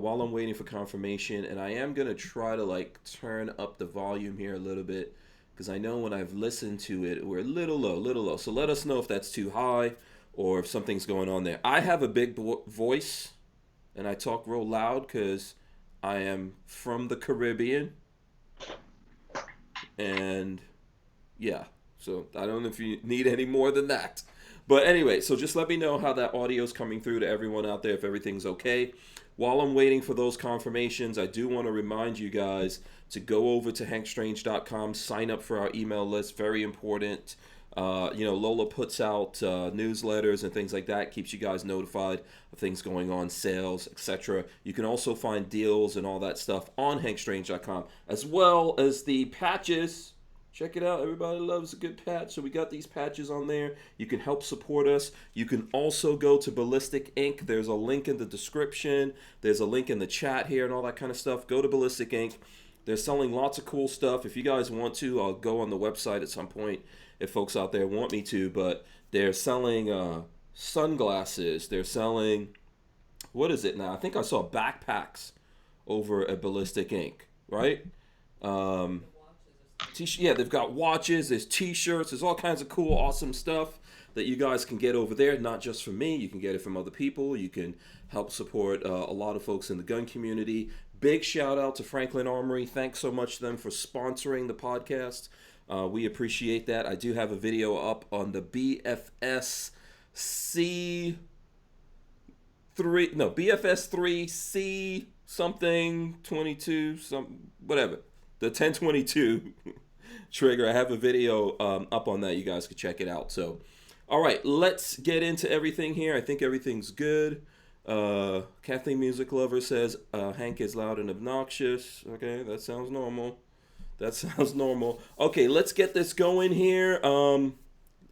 while I'm waiting for confirmation, and I am going to try to like turn up the volume here a little bit because I know when I've listened to it, we're a little low, little low. So let us know if that's too high or if something's going on there. I have a big voice and I talk real loud because I am from the Caribbean. And yeah, so I don't know if you need any more than that. But anyway, so just let me know how that audio is coming through to everyone out there, if everything's okay. While I'm waiting for those confirmations, I do want to remind you guys to go over to hankstrange.com, sign up for our email list, very important. Lola puts out newsletters and things like that, keeps you guys notified of things going on, sales, etc. You can also find deals and all that stuff on hankstrange.com, as well as the patches. Check it out. Everybody loves a good patch. So we got these patches on there. You can help support us. You can also go to Ballistic Ink. There's a link in the description. There's a link in the chat here and all that kind of stuff. Go to Ballistic Ink. They're selling lots of cool stuff. If you guys want to, I'll go on the website at some point if folks out there want me to. But they're selling sunglasses. They're selling, what is it now? I think I saw backpacks over at Ballistic Ink, right? They've got watches, there's t-shirts, there's all kinds of cool, awesome stuff that you guys can get over there, not just from me. You can get it from other people. You can help support a lot of folks in the gun community. Big shout out to Franklin Armory. Thanks so much to them for sponsoring the podcast. We appreciate that. I do have a video up on the BFS3C something 22 whatever. The 1022 trigger. I have a video up on that. You guys can check it out. So, all right, let's get into everything here. I think everything's good. Kathleen Music Lover says Hank is loud and obnoxious. Okay, that sounds normal. Okay, let's get this going here.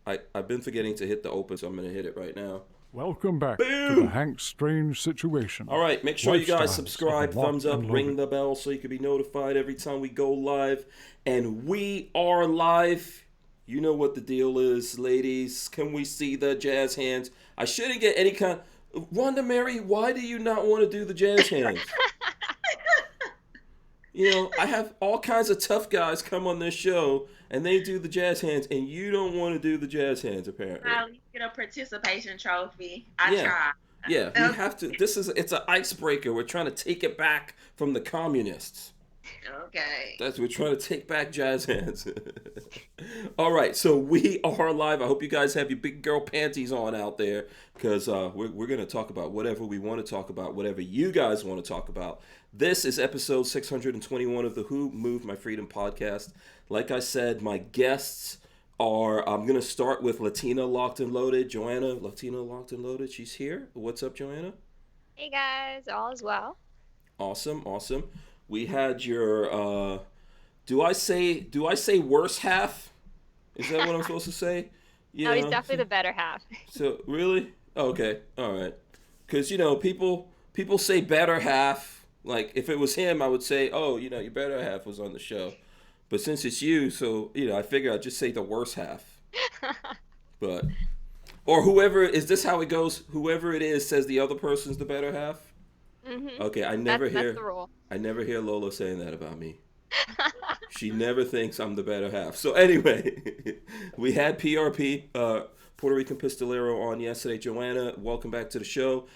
I've been forgetting to hit the open, so I'm going to hit it right now. Welcome back Boom! to the Hank Strange Situation. All right, make sure you guys Lifestyles subscribe, of Locked thumbs up, and ring Loaded. the bell so you can be notified every time we go live. And we are live. You know what the deal is, ladies. Can we see the jazz hands? I shouldn't get any kind... Rhonda Mary, why do you not want to do the jazz hands? I have all kinds of tough guys come on this show, and they do the jazz hands, and you don't want to do the jazz hands, apparently. I'll get a participation trophy. I try. Yeah, we have to. It's an icebreaker. We're trying to take it back from the communists. Okay. We're trying to take back jazz hands. All right, so we are live. I hope you guys have your big girl panties on out there, because we're going to talk about whatever we want to talk about, whatever you guys want to talk about. This is episode 621 of the Who Moved My Freedom podcast. Like I said, my guests are, I'm going to start with Latina Locked and Loaded. Joanna, Latina Locked and Loaded, she's here. What's up, Joanna? Hey guys, all is well. Awesome. We had your, do I say worse half? Is that what I'm supposed to say? No, he's definitely the better half. So, really? Okay, all right. Because, people say better half. Like, if it was him, I would say, oh, your better half was on the show. But since it's you, so, I figure I'd just say the worse half. But, or whoever, is this how it goes? Whoever it is says the other person's the better half? Mm-hmm. Okay, that's the rule. I never hear Lola saying that about me. She never thinks I'm the better half. So anyway, we had PRP, Puerto Rican Pistolero, on yesterday. Joanna, welcome back to the show.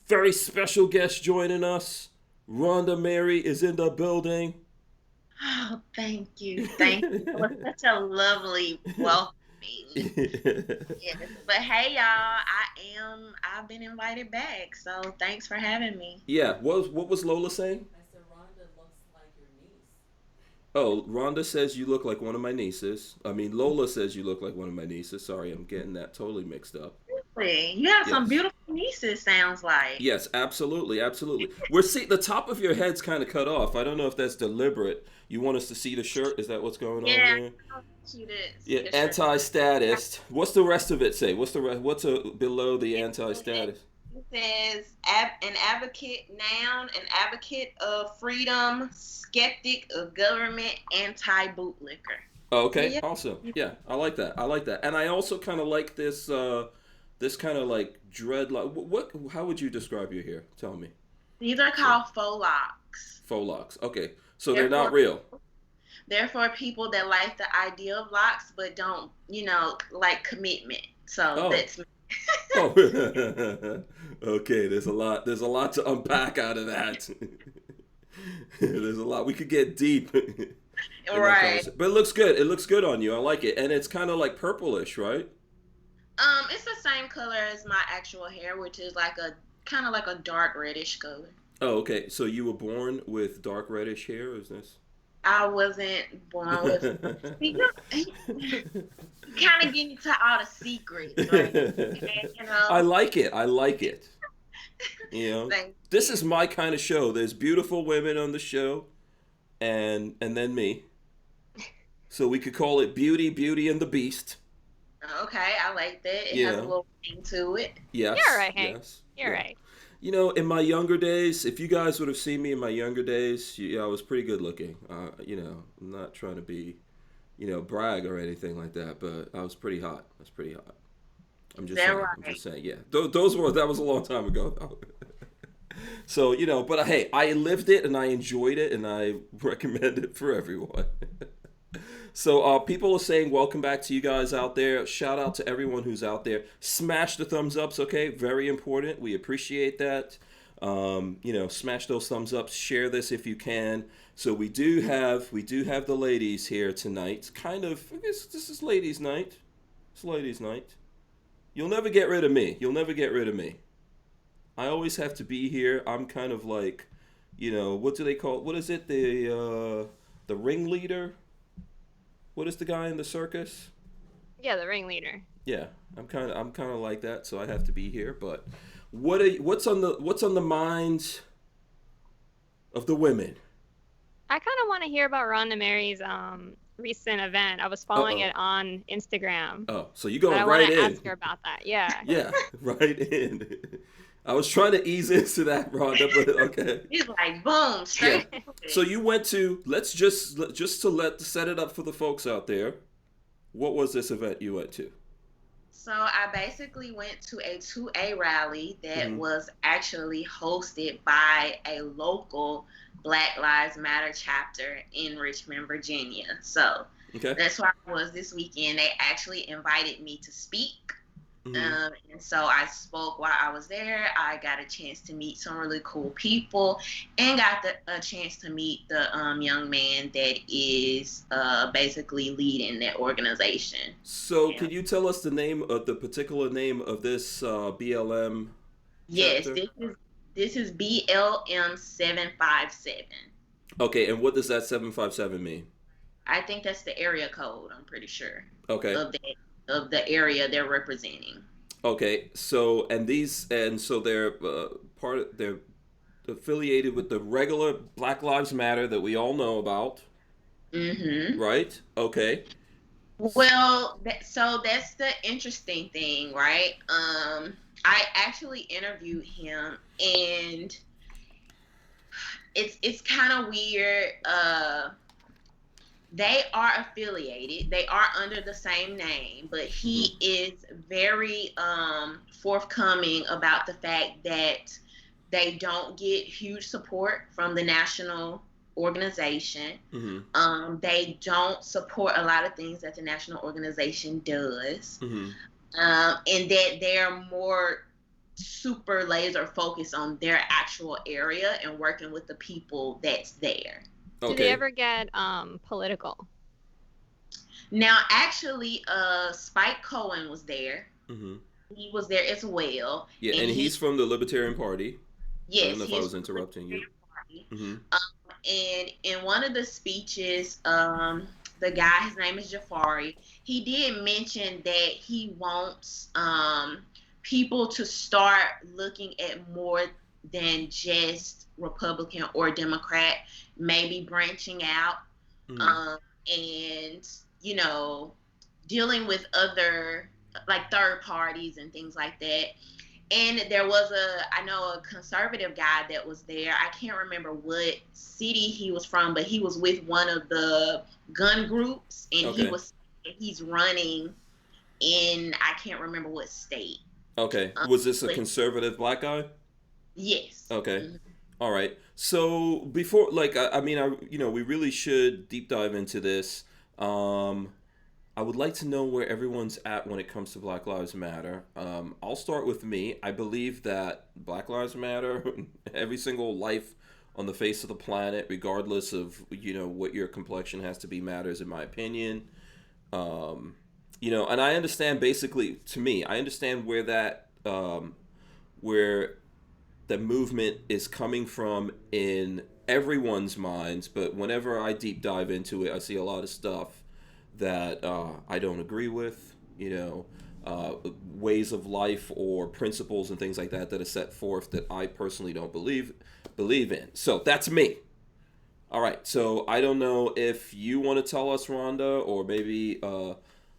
Very special guest joining us. Rhonda Mary is in the building. Oh, thank you. It was such a lovely welcoming. Yes. But hey, y'all, I've been invited back, so thanks for having me. Yeah, what was Lola saying? I said, Rhonda looks like your niece. Oh, Rhonda says you look like one of my nieces. I mean, Lola says you look like one of my nieces. Sorry, I'm getting that totally mixed up. Really? You have some beautiful nieces, sounds like. Yes, absolutely. The top of your head's kind of cut off. I don't know if that's deliberate. You want us to see the shirt? Is that what's going on here? Yeah, anti-statist. What's the rest of it say? What's below the anti-status? It says an advocate, an advocate of freedom, skeptic of government, anti-bootlicker. Okay, awesome. Yeah, I like that. And I also kind of like this kind of like dreadlock. How would you describe your hair? Tell me. These are So called faux locks. faux locks. Okay, so they're not Therefore, real. they're for people that like the idea of locks but don't, like commitment. So Oh, that's me. oh. Okay, there's a lot. There's a lot to unpack out of that. There's a lot. We could get deep in that Right. conversation, but it looks good. It looks good on you. I like it, and it's kind of like purplish, right? It's the same color as my actual hair, which is like a kind of like a dark reddish color. Oh, okay. So you were born with dark reddish hair, is this? I wasn't born with. See, you kind of getting into all the secrets, right? I like it. I like it. You know, Thank this you. is my kind of show. There's beautiful women on the show, and then me. So we could call it Beauty and the Beast. Okay, I like that. It has a Yeah. little thing to it. Yes. You're right, Hank. Yes. You're Yeah. right. You know, in my younger days, if you guys would have seen me in my younger days, I was pretty good looking. I'm not trying to be, brag or anything like that, but I was pretty hot. I was pretty hot. I'm Is just that saying. I'm right? just saying. Yeah. That was a long time ago, though. So, but hey, I lived it and I enjoyed it and I recommend it for everyone. So, people are saying welcome back to you guys out there. Shout out to everyone who's out there. Smash the thumbs ups, okay? Very important. We appreciate that. Smash those thumbs ups. Share this if you can. So we do have the ladies here tonight. Kind of. I guess this is ladies' night. It's ladies' night. You'll never get rid of me. You'll never get rid of me. I always have to be here. I'm kind of like, what do they call? What is it? The ringleader. What is the guy in the circus? Yeah, the ringleader. Yeah, I'm kind of like that, so I have to be here. But what's on the minds of the women? I kind of want to hear about Rhonda Mary's recent event. I was following Uh-oh. it on Instagram. Oh, so you And going I want right to in? ask her about that. Yeah. Yeah, right in. I was trying to ease into that, Rhonda, but okay. It's like boom, Yeah. straight. to it. So you went to set it up for the folks out there. What was this event you went to? So I basically went to a 2A rally that Mhm. was actually hosted by a local Black Lives Matter chapter in Richmond, Virginia. So Okay. that's where I was this weekend. They actually invited me to speak. Mhm. And so I spoke while I was there. I got a chance to meet some really cool people and got a chance to meet the young man that is basically leading that organization. So, Yeah. can you tell us the particular name of this BLM Yes, chapter? this is BLM 757. Okay, and what does that 757 mean? I think that's the area code. I'm pretty sure Okay. of the area they're representing. Okay. So, they're they're affiliated with the regular Black Lives Matter that we all know about, Mm-hmm. right? Okay. Well, so that's the interesting thing, right? I actually interviewed him, and it's kind of weird. They are affiliated. They are under the same name, but he is very forthcoming about the fact that they don't get huge support from the national organization. Mm-hmm. They don't support a lot of things that the national organization does. Mm-hmm. And that they're more super laser focused on their actual area and working with the people that's there. Do they ever get political? Now, actually, Spike Cohen was there. Mm-hmm. He was there as well. Yeah, and he's from the Libertarian Party. Yes, I don't know if I was interrupting you. Mm-hmm. And in one of the speeches, the guy, his name is Jafari, he did mention that he wants people to start looking at more than just Republican or Democrat, maybe branching out, and dealing with other like third parties and things like that. And there was a conservative guy that was there. I can't remember what city he was from, but he was with one of the gun groups, and he's running in, I can't remember what state. Okay. Was this a conservative black guy? Yes. Okay. Mm-hmm. All right. So before, like, I mean, we really should deep dive into this. Um, I would like to know where everyone's at when it comes to Black Lives Matter. I'll start with me. I believe that Black Lives Matter, every single life on the face of the planet, regardless of, what your complexion has to be, matters, in my opinion. And I understand, basically, to me, I understand where the movement is coming from in everyone's minds, but whenever I deep dive into it, I see a lot of stuff that I don't agree with, ways of life or principles and things like that that are set forth that I personally don't believe in. So that's me. All right. So I don't know if you want to tell us, Rhonda, or maybe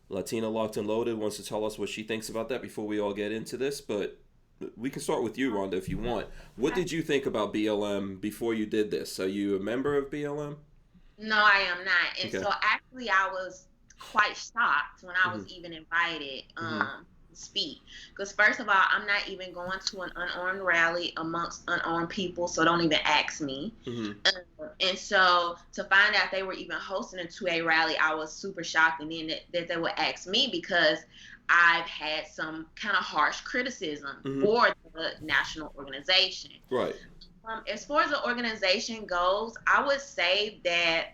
Latina Locked and Loaded wants to tell us what she thinks about that before we all get into this. But we can start with you, Rhonda, if you want. What did you think about BLM before you did this? Are you a member of BLM? No, I am not. And Okay. so actually I was quite shocked when I was even invited to speak. Because first of all, I'm not even going to an unarmed rally amongst unarmed people, so don't even ask me. And so to find out they were even hosting a 2A rally, I was super shocked. And then that they would ask me, because I've had some kind of harsh criticism for the national organization. Right. As far as the organization goes, I would say that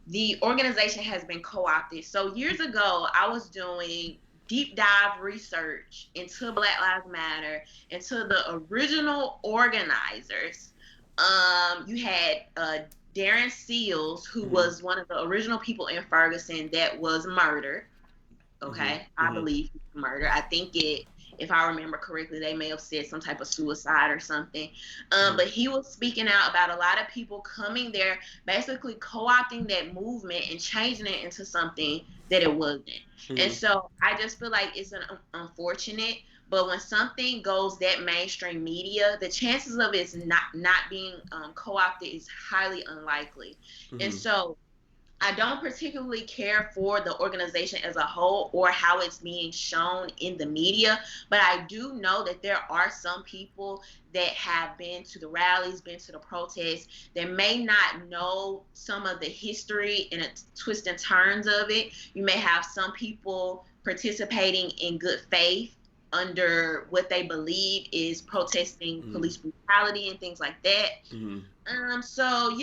the organization has been co-opted. So years ago, I was doing deep dive research into Black Lives Matter, into the original organizers. You had Darren Seals, who was one of the original people in Ferguson that was murdered. Okay, I believe he was murdered. I think if I remember correctly, they may have said some type of suicide or something. But he was speaking out about a lot of people coming there, basically co-opting that movement and changing it into something that it wasn't. And so I just feel like it's unfortunate. But when something goes that mainstream media, the chances of it not being co-opted is highly unlikely. And so I don't particularly care for the organization as a whole or how it's being shown in the media, but I do know that there are some people that have been to the rallies, been to the protests, that may not know some of the history and twists and turns of it. You may have some people participating in good faith under what they believe is protesting police brutality and things like that. So,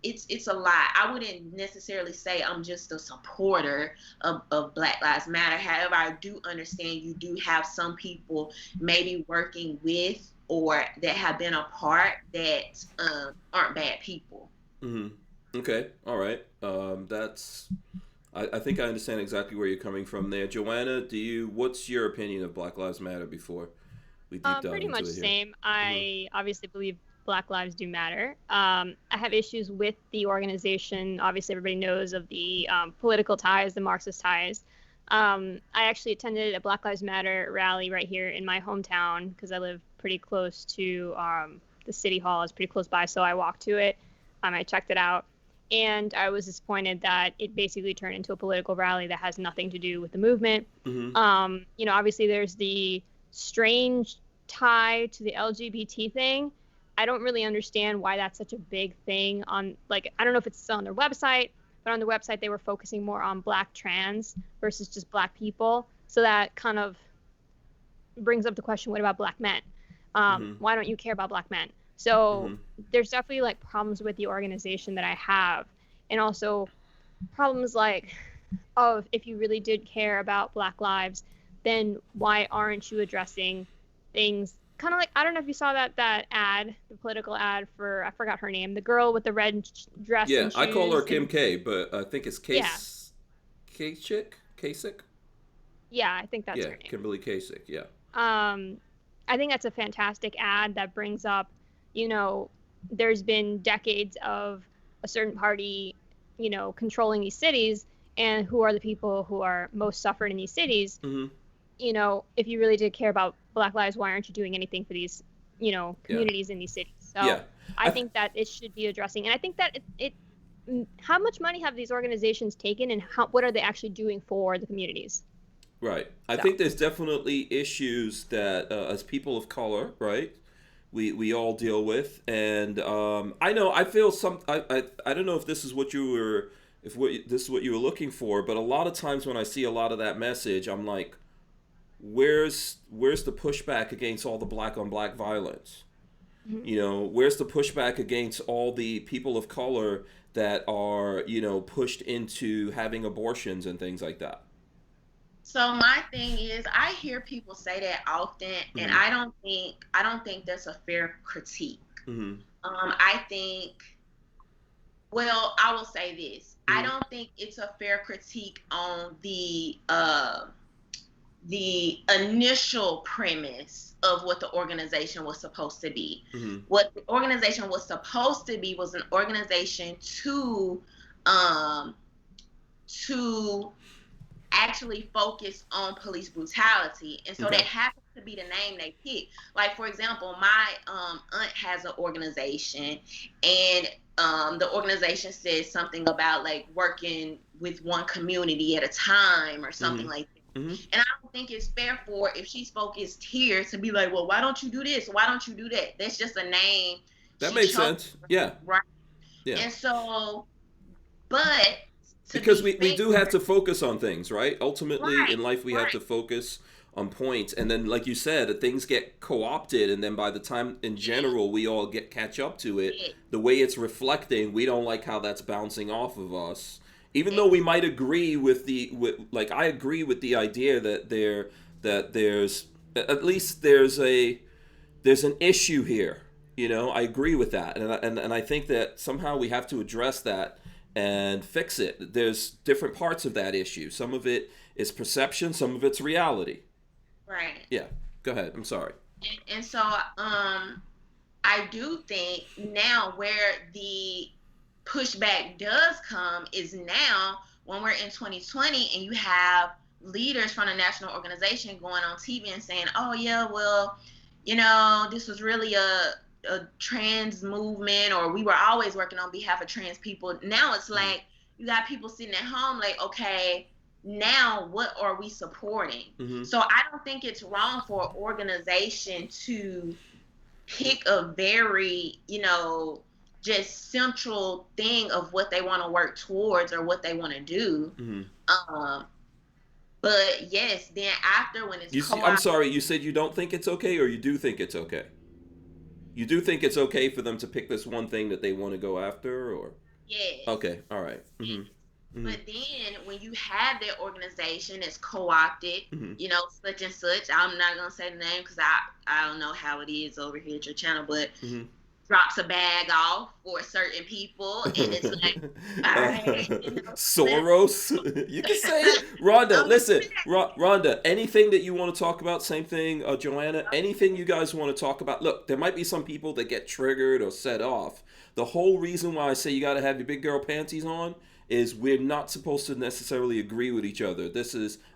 it's a lot. I wouldn't necessarily say I'm just a supporter of Black Lives Matter. However, I do understand you do have some people maybe working with or that have been a part that aren't bad people. Okay. All right. I think I understand exactly where you're coming from there. Joanna, what's your opinion of Black Lives Matter before we deep dive Pretty into much it here? same. I obviously believe Black lives do matter. I have issues with the organization. Obviously, everybody knows of the political ties, the Marxist ties. I actually attended a Black Lives Matter rally right here in my hometown because I live pretty close to the city hall. It's pretty close by, so I walked to it. I checked it out, and I was disappointed that it basically turned into a political rally that has nothing to do with the movement. Obviously, there's the strange tie to the LGBT thing. I don't really understand why that's such a big thing I don't know if it's still on their website, but on the website they were focusing more on Black trans versus just Black people. So that kind of brings up the question, what about Black men? Why don't you care about Black men? So there's definitely problems with the organization that I have. And also problems if you really did care about Black lives, then why aren't you addressing things kind of I don't know if you saw that ad, the political ad for, I forgot her name, the girl with the red dress and shoes. I call her Kim K, but I think it's Kasich? Yeah, I think that's her name. Kimberly Kasich, yeah. I think that's a fantastic ad that brings up, there's been decades of a certain party, controlling these cities, and who are the people who are most suffered in these cities. If you really did care about Black lives, why aren't you doing anything for these, communities in these cities? So I think that it should be addressing. And I think that how much money have these organizations taken, and what are they actually doing for the communities? Right. I think there's definitely issues that as people of color, right, we all deal with. And I know I feel I don't know if this is what you were this is what you were looking for, but a lot of times when I see a lot of that message, I'm like, where's the pushback against all the black on black violence? You know, where's the pushback against all the people of color that are, you know, pushed into having abortions and things like that? So my thing is, I hear people say that often, and Mm-hmm. I don't think that's a fair critique. Mm-hmm. I think, well, I will say this: I Mm-hmm. don't think it's a fair critique on the initial premise of what the organization was supposed to be. Mm-hmm. What the organization was supposed to be was an organization um, to actually focus on police brutality, and so that Okay. happens to be the name they picked. Like, for example, my aunt has an organization, and the organization says something about like working with one community at a time or something Mm-hmm. like that. Mm-hmm. And I don't think it's fair for, if she's focused here, to be like, well, why don't you do this? Why don't you do that? That's just a name That she makes chose, sense. Yeah. right? Yeah. And so, but to Because be we do fair, have to focus on things, right? Ultimately, right, in life, we have right. to focus on points. And then, like you said, things get co-opted. And then by the time, in general, we all catch up to it, Yeah. the way it's reflecting, we don't like how that's bouncing off of us. Even though we might agree with like, I agree with the idea that there's, at least there's an issue here. You know, I agree with that, and I think that somehow we have to address that and fix it. There's different parts of that issue. Some of it is perception, some of it's reality. Right. Yeah, go ahead. I'm sorry. And so I do think now where the pushback does come is now when we're in 2020 and you have leaders from the national organization going on TV and saying, oh yeah, well, you know, this was really a trans movement, or we were always working on behalf of trans people. Now it's Mm-hmm. like you got people sitting at home like, okay, now what are we supporting? Mm-hmm. So I don't think it's wrong for an organization to pick a very, you know, just central thing of what they want to work towards or what they want to do. Mm-hmm. Um, but yes, then after when it's You see, I'm co-op, sorry. You said you don't think it's okay, or you do think it's okay. You do think it's okay for them to pick this one thing that they want to go after, or yes. okay, all right. Mm-hmm. Mm-hmm. But then when you have that organization that's co-opted, Mm-hmm. you know, such and such, I'm not gonna say the name because I don't know how it is over here at your channel, but Mm-hmm. drops a bag off for certain people, and it's like, all right, you know, Soros. You can say it. Rhonda, I'm just listen. saying. Rhonda, anything that you want to talk about, same thing, Joanna, anything you guys want to talk about. Look, there might be some people that get triggered or set off. The whole reason why I say you got to have your big girl panties on is we're not supposed to necessarily agree with each other.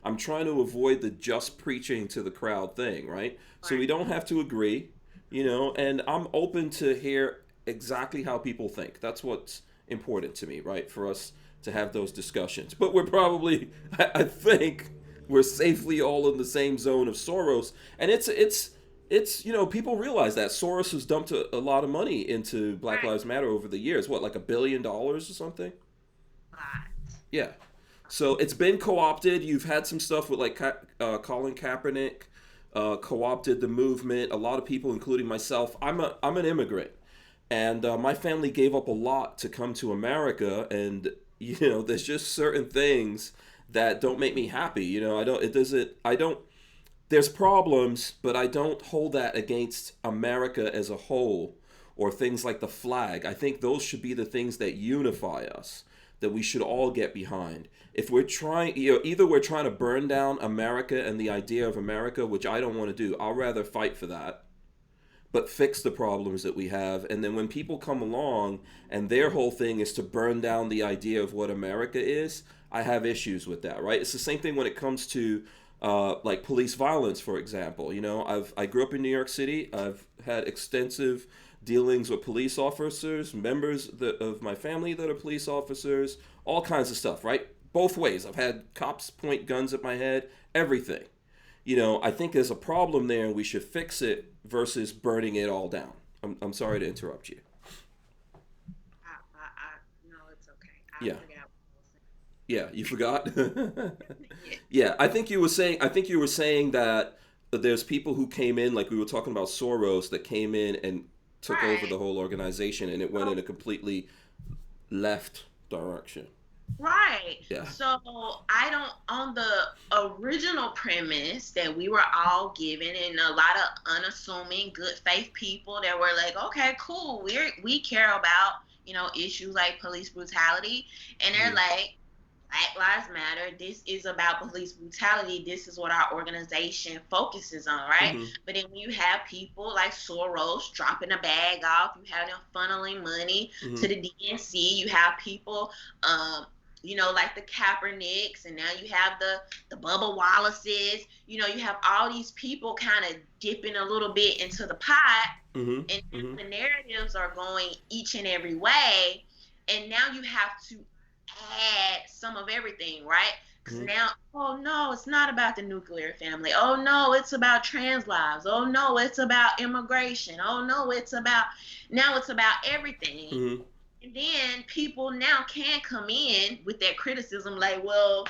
I'm trying to avoid the just preaching to the crowd thing, right? So we don't have to agree, you know, and I'm open to hear exactly how people think. That's what's important to me, right? For us to have those discussions. But we're probably, I think, we're safely all in the same zone of Soros, and it's you know, people realize that Soros has dumped a lot of money into Black Right. Lives Matter over the years. What, like $1 billion or something? Yeah. So it's been co-opted. You've had some stuff with like Colin Kaepernick co-opted the movement. A lot of people, including myself. I'm an immigrant, and my family gave up a lot to come to America. And you know, there's just certain things that don't make me happy. You know, I don't. It doesn't. I don't. There's problems, but I don't hold that against America as a whole or things like the flag. I think those should be the things that unify us, that we should all get behind. If we're trying, you know, either we're trying to burn down America and the idea of America, which I don't want to do. I'll rather fight for that, but fix the problems that we have. And then when people come along and their whole thing is to burn down the idea of what America is, I have issues with that, right? It's the same thing when it comes to like police violence, for example. You know, I grew up in New York City. I've had extensive dealings with police officers, members of my family that are police officers, all kinds of stuff, right? Both ways. I've had cops point guns at my head, everything. I think there's a problem there and we should fix it versus burning it all down. I'm sorry to interrupt you. No, it's okay. I Yeah. forgot Yeah, you forgot? what I was saying. Yeah, I think you were saying that there's people who came in, like we were talking about Soros, that came in and took over the Right. whole organization, and it went in a completely left direction. Right. Yeah. So I don't, on the original premise that we were all given, and a lot of unassuming, good faith people that were like, okay, cool, we care about, issues like police brutality, and they're Mhm. like, Black Lives Matter. This is about police brutality. This is what our organization focuses on, right? Mhm. But then when you have people like Soros dropping a bag off, you have them funneling money to Mhm. the DNC. You have people, like the Kaepernicks, and now you have the Bubba Wallaces. You have all these people kind of dipping a little bit into the pot, Mhm. and Mhm. the narratives are going each and every way, and now you have to add some of everything, right? Because Mhm. now, oh no, it's not about the nuclear family. Oh no, it's about trans lives. Oh no, it's about immigration. Oh no, now it's about everything. Mhm. And then people now can come in with that criticism, like, well,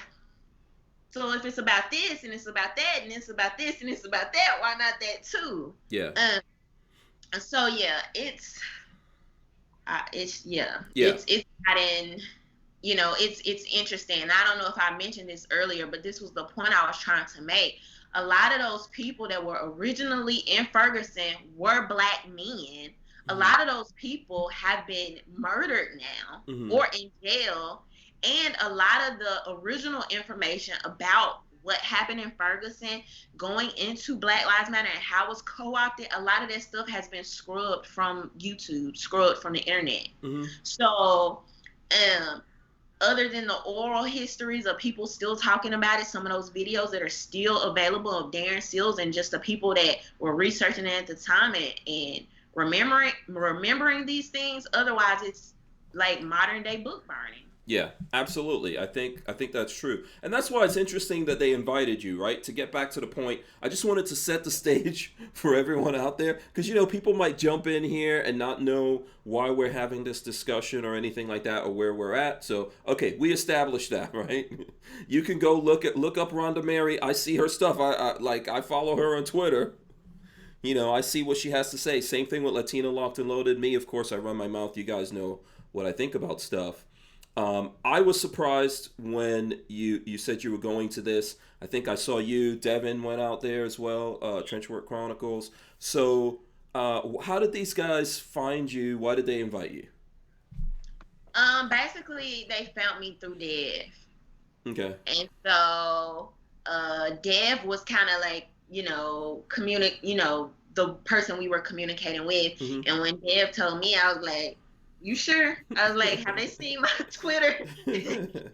so if it's about this and it's about that and it's about this and it's about that, why not that too? Yeah. So yeah, it's yeah, Yeah. it's not in. It's interesting. I don't know if I mentioned this earlier, but this was the point I was trying to make. A lot of those people that were originally in Ferguson were Black men. A Mhm. lot of those people have been murdered now Mhm. or in jail. And a lot of the original information about what happened in Ferguson going into Black Lives Matter and how it was co-opted, a lot of that stuff has been scrubbed from YouTube, scrubbed from the internet. Mhm. So, other than the oral histories of people still talking about it, some of those videos that are still available of Darren Seals and just the people that were researching it at the time and remembering these things. Otherwise, it's like modern day book burning. Yeah, absolutely. I think that's true. And that's why it's interesting that they invited you, right? To get back to the point, I just wanted to set the stage for everyone out there because people might jump in here and not know why we're having this discussion or anything like that or where we're at. So, okay, we established that, right? You can go look up Rhonda Mary. I see her stuff. I follow her on Twitter. I see what she has to say. Same thing with Latina Locked and Loaded. Me, of course, I run my mouth. You guys know what I think about stuff. I was surprised when you said you were going to this. I think I saw you. Devin went out there as well. Trenchwork Chronicles. So, how did these guys find you? Why did they invite you? Basically, they found me through Dev, Okay. and so Dev was kind of like the person we were communicating with. Mm-hmm. And when Dev told me, I was like, you sure? I was like, have they seen my Twitter?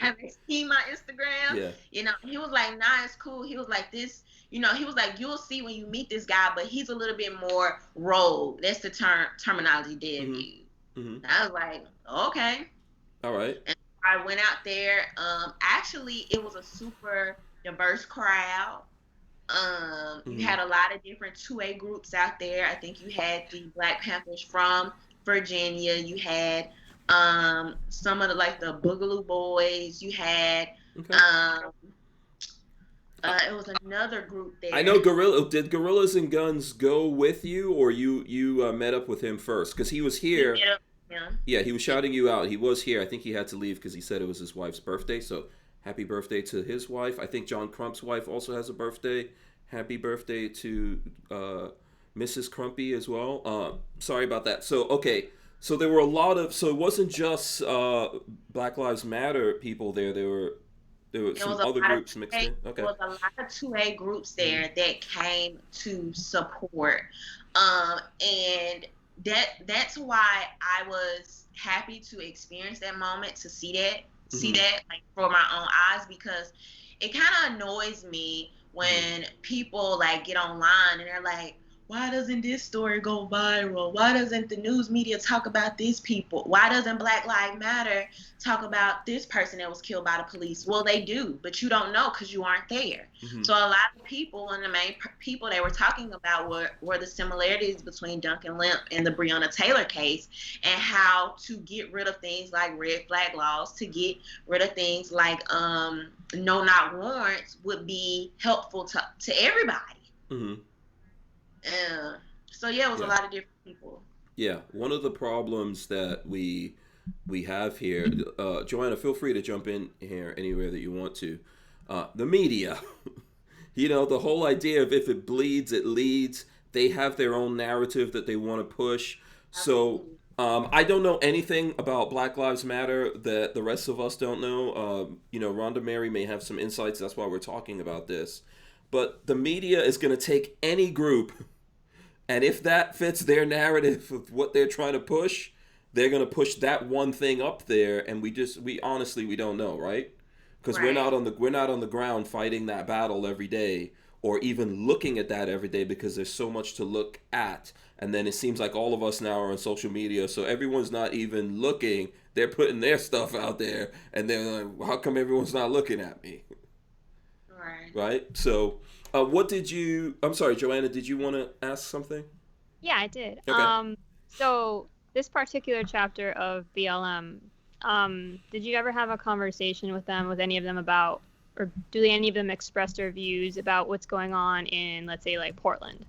Have they seen my Instagram? Yeah. He was like, nah, it's cool. He was like, he was like, you'll see when you meet this guy, but he's a little bit more rogue. That's the terminology Dev Mm-hmm. used. Mm-hmm. I was like, okay. All right. And I went out there. Actually, it was a super diverse crowd. You Mm-hmm. had a lot of different 2A groups out there. I think you had the Black Panthers from Virginia. You had some of the Boogaloo Boys. You had Okay. it was another group I there. know Gorilla. Did Gorillas and Guns go with you, or you met up with him first? Because he was We here. met up with him. Yeah, he was shouting you out. He was here. I think he had to leave because he said it was his wife's birthday. So happy birthday to his wife. I think John Crump's wife also has a birthday. Happy birthday to Mrs. Crumpy as well. Sorry about that. So okay. So there were a lot of. So it wasn't just Black Lives Matter people there. There were There was some a other lot of groups mixed 2A, in. there Okay. was a lot of 2A groups Mm-hmm. there that came to support. And that's why I was happy to experience that moment, to see Mm-hmm. that like for my own eyes, because it kind of annoys me when people like get online and they're like, why doesn't this story go viral? Why doesn't the news media talk about these people? Why doesn't Black Lives Matter talk about this person that was killed by the police? Well, they do, but you don't know because you aren't there. Mm-hmm. So a lot of people, and the main people they were talking about were the similarities between Duncan Lemp and the Breonna Taylor case, and how to get rid of things like red flag laws, to get rid of things like no knock warrants would be helpful to everybody. Mm-hmm. So yeah, it was a lot of different people. Yeah, one of the problems that we have here, Joanna, feel free to jump in here anywhere that you want to. The media, you know, the whole idea of if it bleeds, it leads. They have their own narrative that they want to push. So I don't know anything about Black Lives Matter that the rest of us don't know. You know, Rhonda Mary may have some insights. That's why we're talking about this. But the media is going to take any group, and if that fits their narrative of what they're trying to push, they're going to push that one thing up there. And we honestly, we don't know, right? Because we're not on the ground fighting that battle every day, or even looking at that every day, because there's so much to look at. And then it seems like all of us now are on social media, so everyone's not even looking. They're putting their stuff out there, and they're like, how come everyone's not looking at me? Right? So, I'm sorry, Joanna, did you want to ask something? Yeah, I did. Okay. So this particular chapter of BLM, did you ever have a conversation with any of them about, or do any of them express their views about what's going on in, let's say, like Portland?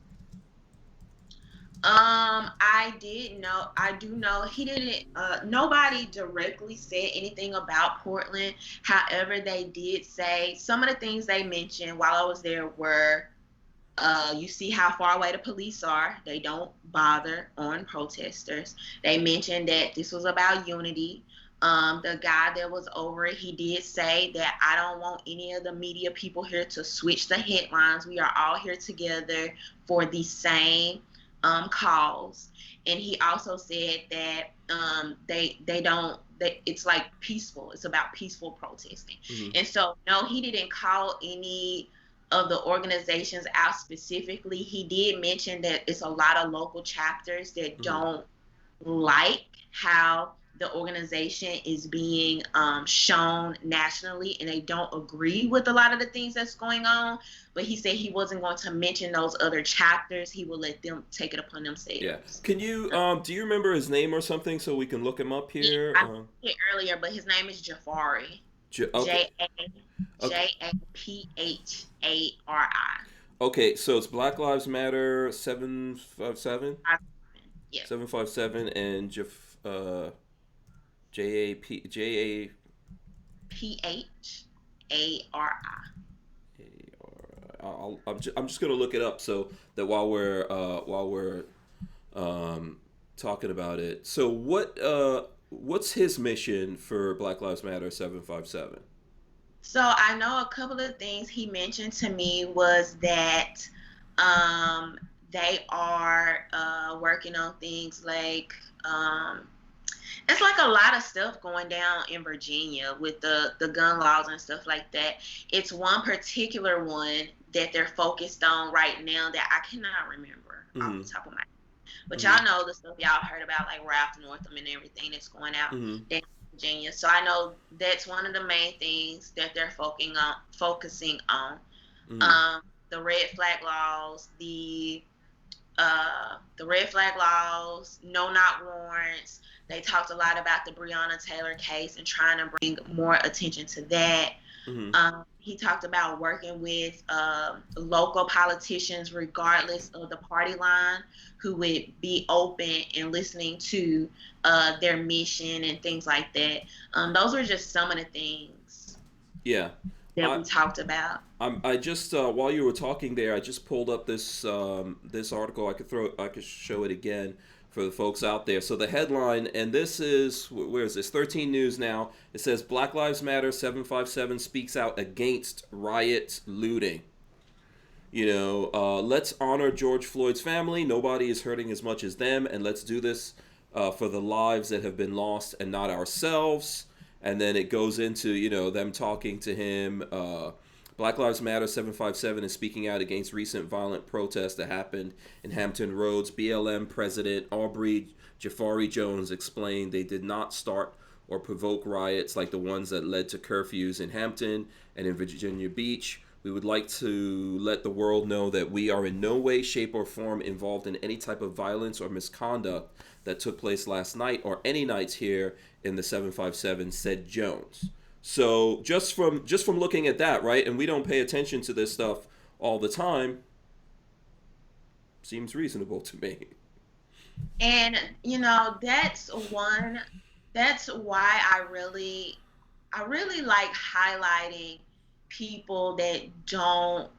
I do know he didn't, nobody directly said anything about Portland. However, they did say some of the things they mentioned while I was there were, you see how far away the police are. They don't bother on protesters. They mentioned that this was about unity. The guy that was over it, he did say that I don't want any of the media people here to switch the headlines. We are all here together for the same cause. And he also said that it's like peaceful. It's about peaceful protesting. Mm-hmm. And so, no, he didn't call any of the organizations out specifically. He did mention that it's a lot of local chapters that don't like how the organization is being shown nationally, and they don't agree with a lot of the things that's going on. But he said he wasn't going to mention those other chapters. He will let them take it upon themselves. Yeah. Can you do you remember his name or something so we can look him up here? Yeah, I said it earlier, but his name is Jafari. Okay. Japhari. Okay, so it's Black Lives Matter 757. Yeah. 757 and JAPHARI. I'm just gonna look it up so that while we're talking about it. So what's his mission for Black Lives Matter 757? So I know a couple of things he mentioned to me was that they are working on things like it's like a lot of stuff going down in Virginia with the gun laws and stuff like that. It's one particular one that they're focused on right now that I cannot remember off the top of my head. But y'all know the stuff y'all heard about, like Ralph Northam and everything that's going out down in Virginia. So I know that's one of the main things that they're focusing on. The red flag laws, the red flag laws, no knock warrants. They talked a lot about the Breonna Taylor case and trying to bring more attention to that. He talked about working with local politicians, regardless of the party line, who would be open and listening to their mission and things like that. Those are just some of the things. Yeah. That we talked about. I just while you were talking there, I just pulled up this article. I could show it again for the folks out there. So the headline, and this is, where is this? 13 News now. It says Black Lives Matter 757 speaks out against riots, looting. You know, let's honor George Floyd's family. Nobody is hurting as much as them, and let's do this for the lives that have been lost and not ourselves. And then it goes into, you know, them talking to him Black Lives Matter 757 is speaking out against recent violent protests that happened in Hampton Roads. BLM President Aubrey Jafari Jones explained they did not start or provoke riots like the ones that led to curfews in Hampton and in Virginia Beach. We would like to let the world know that we are in no way, shape, or form involved in any type of violence or misconduct that took place last night or any nights here in the 757, said Jones. So just from looking at that, right, and we don't pay attention to this stuff all the time, seems reasonable to me. And that's why I really like highlighting people that don't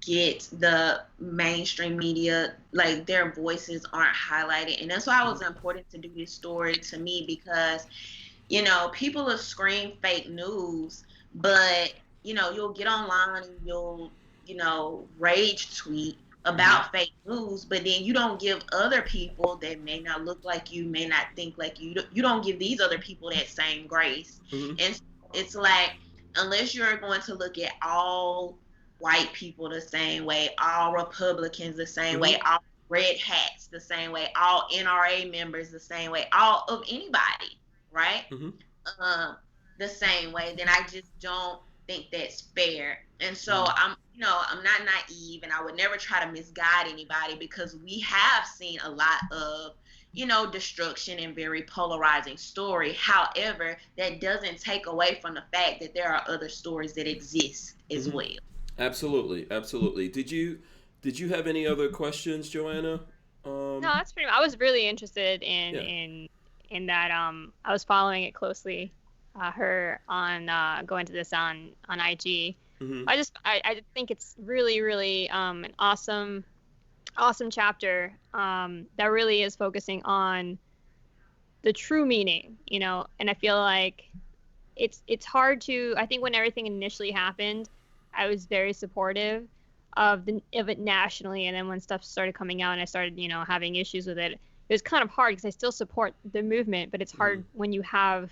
get the mainstream media, like their voices aren't highlighted. And that's why it was important to do this story to me, because people will scream fake news, but you'll get online and you'll rage tweet about fake news, but then you don't give other people that may not look like you, may not think like you don't give these other people that same grace. And it's like, unless you're going to look at all white people the same way, all Republicans the same way, all red hats the same way, all NRA members the same way, all of anybody, right? The same way, then I just don't think that's fair. And so I'm not naive, and I would never try to misguide anybody, because we have seen a lot of destruction and very polarizing story. However, that doesn't take away from the fact that there are other stories that exist as well. Absolutely. Did you have any other questions, Joanna? No, that's pretty much. I was really interested in that. I was following it closely. Her on going to this on IG. I think it's really an awesome chapter that really is focusing on the true meaning, and I feel like it's hard to, I think when everything initially happened, I was very supportive of it nationally, and then when stuff started coming out and I started having issues with it, it was kind of hard, because I still support the movement, but it's hard when you have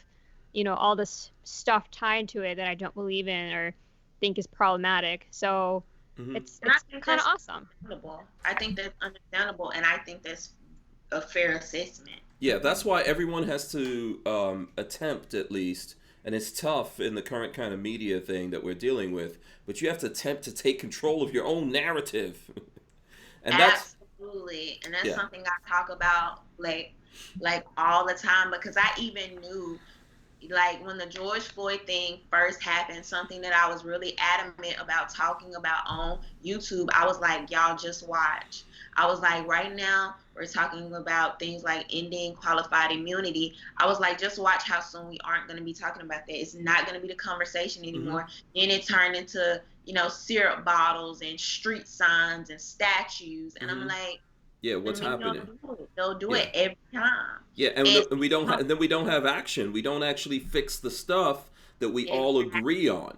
all this stuff tied to it that I don't believe in or think is problematic. So it's kind of awesome. I think that's understandable, and I think that's a fair assessment. Yeah, that's why everyone has to attempt, at least, and it's tough in the current kind of media thing that we're dealing with, but you have to attempt to take control of your own narrative. And Absolutely. And that's something I talk about like all the time, because I even knew, like, when the George Floyd thing first happened, something that I was really adamant about talking about on YouTube, I was like, y'all just watch. I was like, right now we're talking about things like ending qualified immunity. I was like, just watch how soon we aren't going to be talking about that. It's not going to be the conversation anymore. Then it turned into, syrup bottles and street signs and statues. And I'm like, yeah, what's happening? They'll do it every time. Yeah, and we don't and then we don't have action. We don't actually fix the stuff that we all agree on.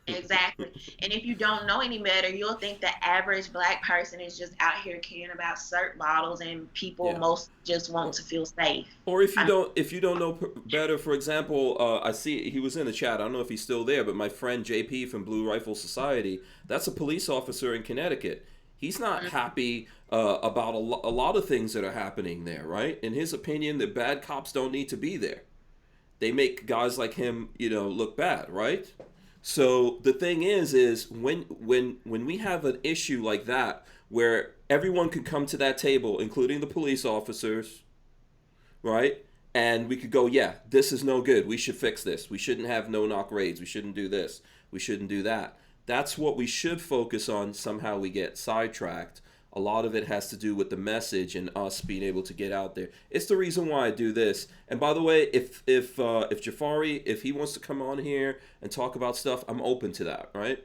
Exactly. And if you don't know any better, you'll think the average Black person is just out here caring about syrup bottles, and people most just want to feel safe. Or if you don't know better, for example, I see he was in the chat. I don't know if he's still there, but my friend JP from Blue Rifle Society, that's a police officer in Connecticut. He's not happy about a lot of things that are happening there, right? In his opinion, the bad cops don't need to be there. They make guys like him, look bad, right? So the thing is when we have an issue like that, where everyone could come to that table, including the police officers, right? And we could go, yeah, this is no good. We should fix this. We shouldn't have no-knock raids. We shouldn't do this. We shouldn't do that. That's what we should focus on. Somehow we get sidetracked. A lot of it has to do with the message and us being able to get out there. It's the reason why I do this. And by the way, if Jafari, if he wants to come on here and talk about stuff, I'm open to that, right?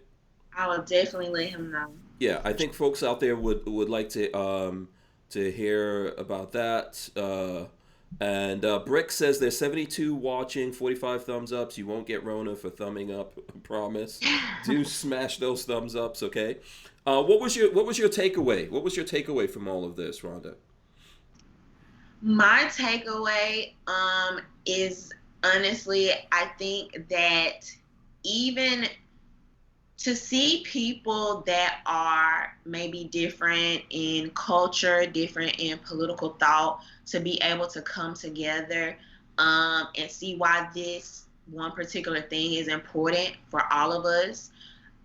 I will definitely let him know. Yeah, I think folks out there would like to hear about that. And Brick says there's 72 watching, 45 thumbs ups. You won't get Rona for thumbing up, I promise. Do smash those thumbs ups, okay? What was your takeaway? What was your takeaway from all of this, Rhonda? My takeaway is, honestly, I think that even to see people that are maybe different in culture, different in political thought, to be able to come together and see why this one particular thing is important for all of us.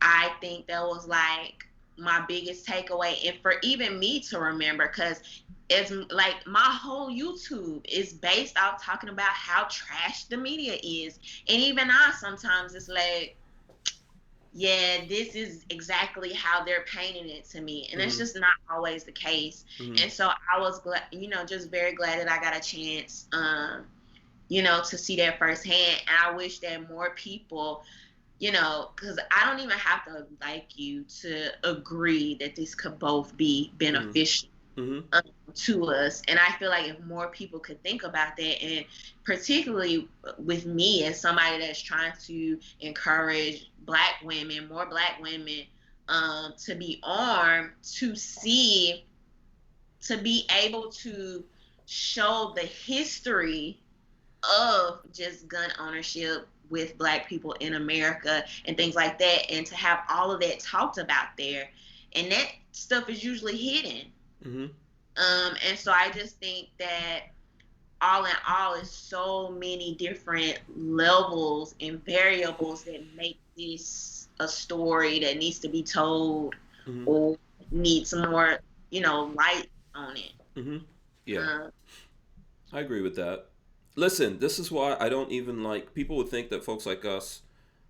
I think that was like my biggest takeaway, and for even me to remember, because it's like my whole YouTube is based off talking about how trash the media is, and even I sometimes it's like, yeah, this is exactly how they're painting it to me. And it's just not always the case. And so I was glad, just very glad that I got a chance, to see that firsthand. And I wish that more people, because I don't even have to like you to agree that this could both be beneficial to us. And I feel like if more people could think about that, and particularly with me as somebody that's trying to encourage more black women to be armed, to be able to show the history of just gun ownership with black people in America and things like that, and to have all of that talked about there. And that stuff is usually hidden. And so I just think that all in all, is so many different levels and variables that make this a story that needs to be told or needs some more, light on it. Yeah, I agree with that. Listen, this is why I don't even like, people would think that folks like us,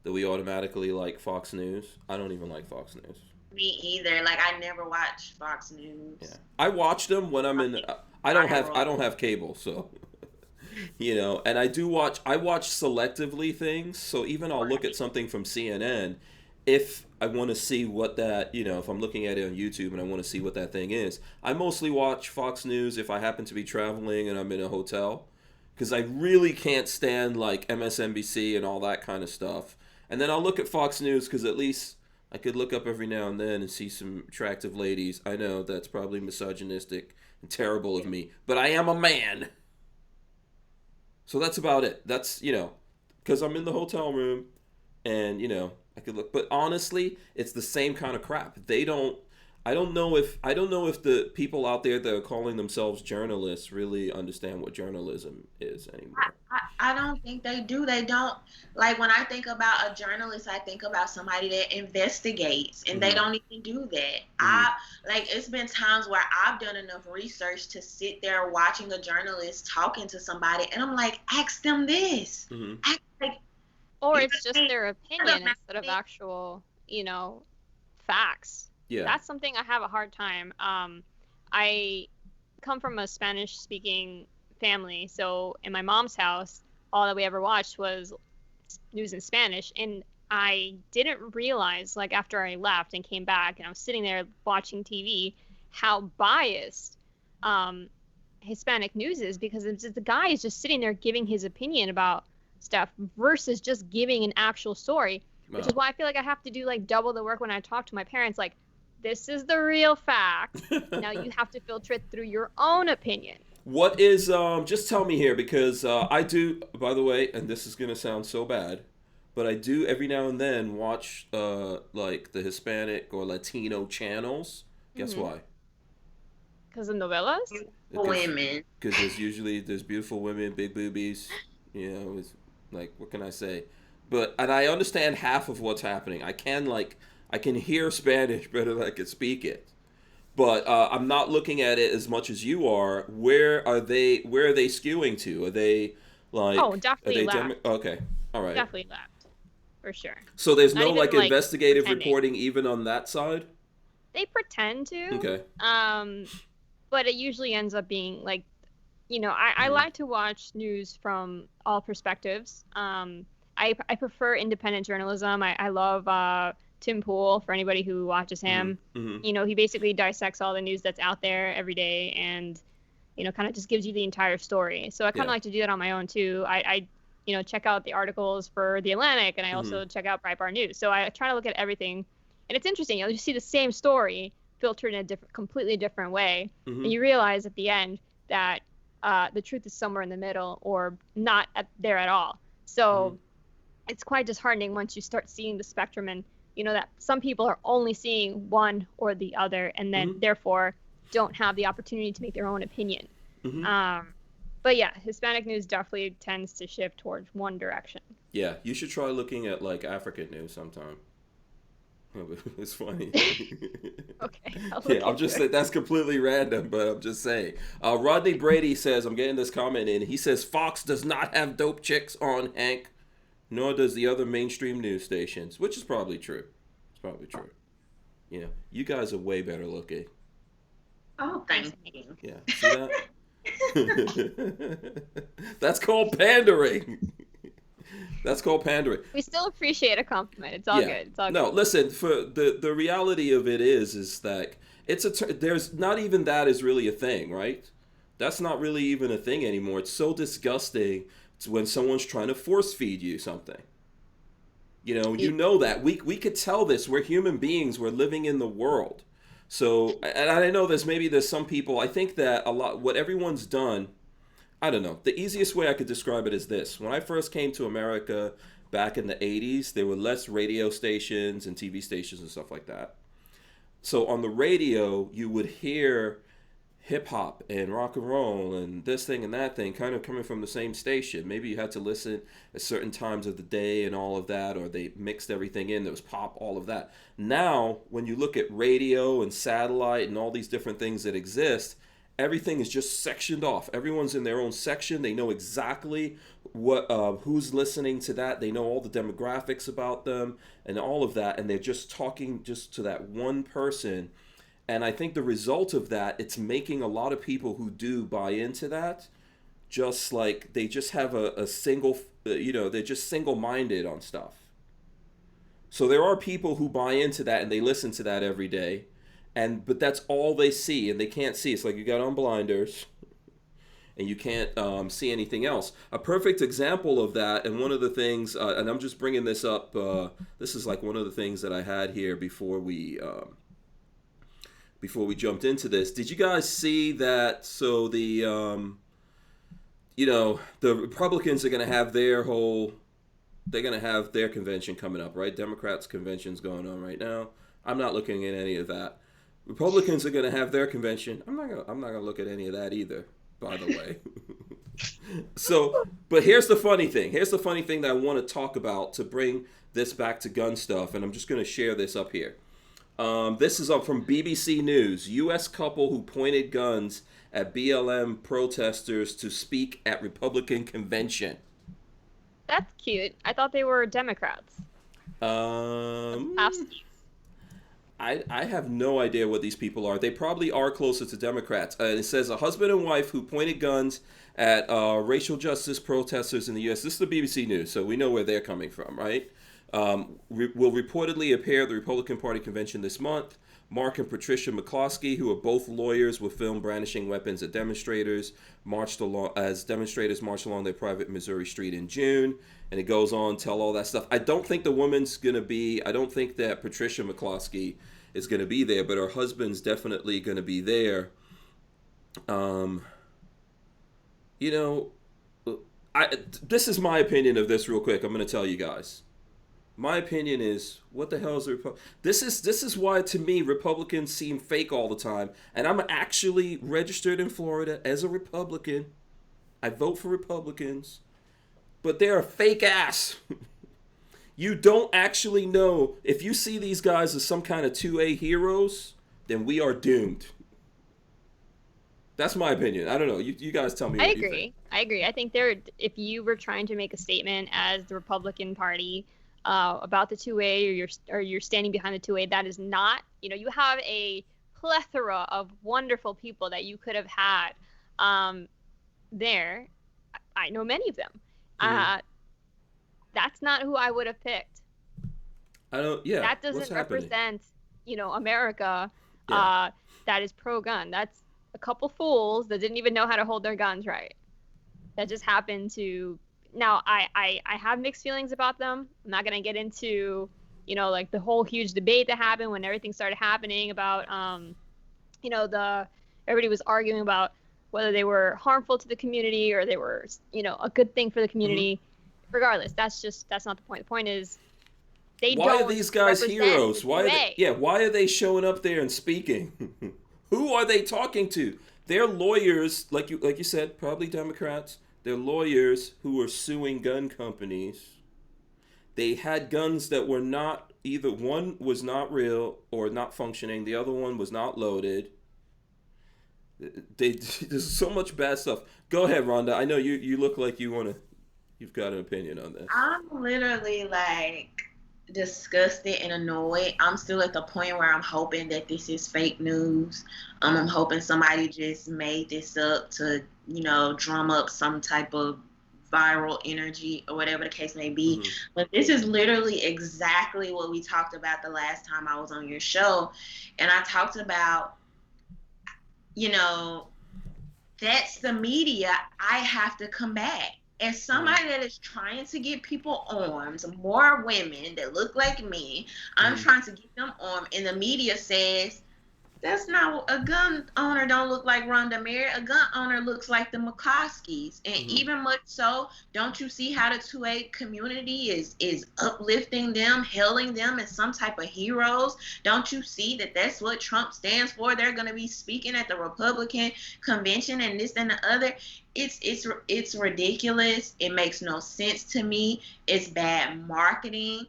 that we automatically like Fox News. I don't even like Fox News. Me either. Like, I never watch Fox News. Yeah, I watch them when I'm in. I don't have cable, so and I watch selectively things. So even I'll look at something from CNN if I want to see what that, if I'm looking at it on YouTube and I want to see what that thing is. I mostly watch Fox News if I happen to be traveling and I'm in a hotel, because I really can't stand like MSNBC and all that kind of stuff. And then I'll look at Fox News because at least I could look up every now and then and see some attractive ladies. I know that's probably misogynistic and terrible of me, but I am a man. So that's about it. That's, because I'm in the hotel room and, I could look. But honestly, it's the same kind of crap. I don't know if the people out there that are calling themselves journalists really understand what journalism is anymore. I don't think they do. They don't. Like, when I think about a journalist, I think about somebody that investigates, and they don't even do that. It's been times where I've done enough research to sit there watching a journalist talking to somebody, and I'm like, ask them this. Or it's just their opinion instead of actual, facts. Yeah. That's something I have a hard time. I come from a Spanish-speaking family, so in my mom's house, all that we ever watched was news in Spanish, and I didn't realize, like, after I left and came back, and I was sitting there watching TV, how biased Hispanic news is, because it's just, the guy is just sitting there giving his opinion about stuff versus just giving an actual story, which is why I feel like I have to do like double the work when I talk to my parents, like, this is the real fact. Now you have to filter it through your own opinion. What is, just tell me here, because I do, by the way, and this is going to sound so bad, but I do every now and then watch like the Hispanic or Latino channels. Guess why? Because of novellas? Women. Because there's beautiful women, big boobies, it's like, what can I say? And I understand half of what's happening. I can hear Spanish better than I can speak it. But I'm not looking at it as much as you are. Where are they skewing to? Are they like... Oh, definitely left. Okay, all right. Definitely left, for sure. So there's Not no even, like investigative pretending. reporting even on that side? They pretend to. Okay. But it usually ends up being like, I like to watch news from all perspectives. I prefer independent journalism. I love Tim Pool, for anybody who watches him. He basically dissects all the news that's out there every day and, kind of just gives you the entire story. So I kind of like to do that on my own too. I check out the articles for The Atlantic, and I also check out Breitbart News. So I try to look at everything. And it's interesting, you see the same story filtered in a completely different way. And you realize at the end that the truth is somewhere in the middle or not there at all. So it's quite disheartening once you start seeing the spectrum and that some people are only seeing one or the other, and then therefore don't have the opportunity to make their own opinion. But yeah, Hispanic news definitely tends to shift towards one direction. Yeah, you should try looking at like African news sometime. It's funny. Okay. Yeah, I'm just saying that's completely random, but I'm just saying. Rodney Brady says, I'm getting this comment in. He says Fox does not have dope chicks on, Hank, nor does the other mainstream news stations, which is probably true. It's probably true. You guys are way better looking. Oh, thank you. Yeah, see that? That's called pandering. That's called pandering. We still appreciate a compliment. It's all good. It's all No, good. listen. For the reality of it is that there's not even that is really a thing, right? That's not really even a thing anymore. It's so disgusting when someone's trying to force feed you something. You know that we could tell this. We're human beings. We're living in the world. So, and I know there's some people. I think that what everyone's done. I don't know. The easiest way I could describe it is this. When I first came to America back in the 80s, there were less radio stations and TV stations and stuff like that. So on the radio, you would hear hip hop and rock and roll and this thing and that thing kind of coming from the same station. Maybe you had to listen at certain times of the day and all of that, or they mixed everything in. There was pop, all of that. Now, when you look at radio and satellite and all these different things that exist, everything is just sectioned off. Everyone's in their own section. They know exactly who's listening to that. They know all the demographics about them and all of that. And they're just talking just to that one person. And I think the result of that, it's making a lot of people who do buy into that, just like they just have a single, they're just single-minded on stuff. So there are people who buy into that and they listen to that every day. But that's all they see, and they can't see. It's like you got on blinders, and you can't see anything else. A perfect example of that, and one of the things, and I'm just bringing this up. This is like one of the things that I had here before we jumped into this. Did you guys see that? So the the Republicans are going to have they're going to have their convention coming up, right? Democrats' convention's going on right now. I'm not looking at any of that. Republicans are going to have their convention. I'm not going to look at any of that either, by the way. So, but here's the funny thing. Here's the funny thing that I want to talk about to bring this back to gun stuff, and I'm just going to share this up here. This is up from BBC News. U.S. couple who pointed guns at BLM protesters to speak at Republican convention. That's cute. I thought they were Democrats. I have no idea what these people are. They probably are closer to Democrats. It says a husband and wife who pointed guns at racial justice protesters in the U.S. This is the BBC News, so we know where they're coming from, right? Will reportedly appear at the Republican Party convention this month. Mark and Patricia McCloskey, who are both lawyers, were filmed brandishing weapons at demonstrators marched along their private Missouri street in June. And it goes on, tell all that stuff. I don't think the woman's going to be, I don't think that Patricia McCloskey is going to be there, but her husband's definitely going to be there. This is my opinion of this real quick. I'm going to tell you guys. My opinion is, what the hell is the This is why, to me, Republicans seem fake all the time. And I'm actually registered in Florida as a Republican. I vote for Republicans. But they're a fake ass. You don't actually know. If you see these guys as some kind of 2A heroes, then we are doomed. That's my opinion. I don't know. You guys tell me what you think. I agree. I think if you were trying to make a statement as the Republican Party about the 2A, or you're standing behind the 2A, that is not, you have a plethora of wonderful people that you could have had there. I know many of them. That's not who I would have picked. That doesn't represent, America that is pro-gun. That's a couple fools that didn't even know how to hold their guns right. That just happened to. Now, I have mixed feelings about them. I'm not going to get into, like the whole huge debate that happened when everything started happening about, everybody was arguing about whether they were harmful to the community or they were, a good thing for the community. Mm-hmm. Regardless, that's not the point. The point is, They Why are don't these guys represent the heroes? Why are they, 2A. yeah, why are they showing up there and speaking? Who are they talking to? They're lawyers, like you said, probably Democrats. They're lawyers who are suing gun companies. They had guns that were not, either one was not real or not functioning, the other one was not loaded. There's so much bad stuff. Go ahead, Rhonda. I know you look like you've got an opinion on this. I'm literally like disgusted and annoyed. I'm still at the point where I'm hoping that this is fake news. I'm hoping somebody just made this up to, drum up some type of viral energy or whatever the case may be. Mm-hmm. But this is literally exactly what we talked about the last time I was on your show. And I talked about, that's the media I have to combat. As somebody that is trying to get people arms, more women that look like me, I'm trying to get them armed, and the media says, that's not, a gun owner don't look like Rhonda Mary. A gun owner looks like the McCoskeys. And even much so, don't you see how the 2A community is uplifting them, hailing them as some type of heroes? Don't you see that that's what Trump stands for? They're going to be speaking at the Republican convention and this and the other. It's ridiculous. It makes no sense to me. It's bad marketing.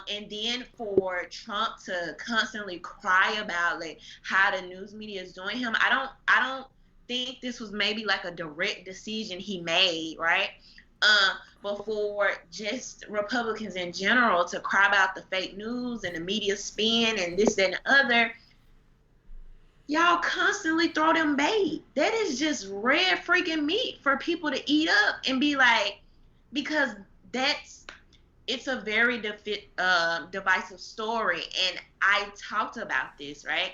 And then for Trump to constantly cry about like how the news media is doing him, I don't think this was maybe like a direct decision he made, right? But for just Republicans in general to cry about the fake news and the media spin and this and the other, y'all constantly throw them bait. That is just red freaking meat for people to eat up and be like, because it's a very divisive story, and I talked about this, right?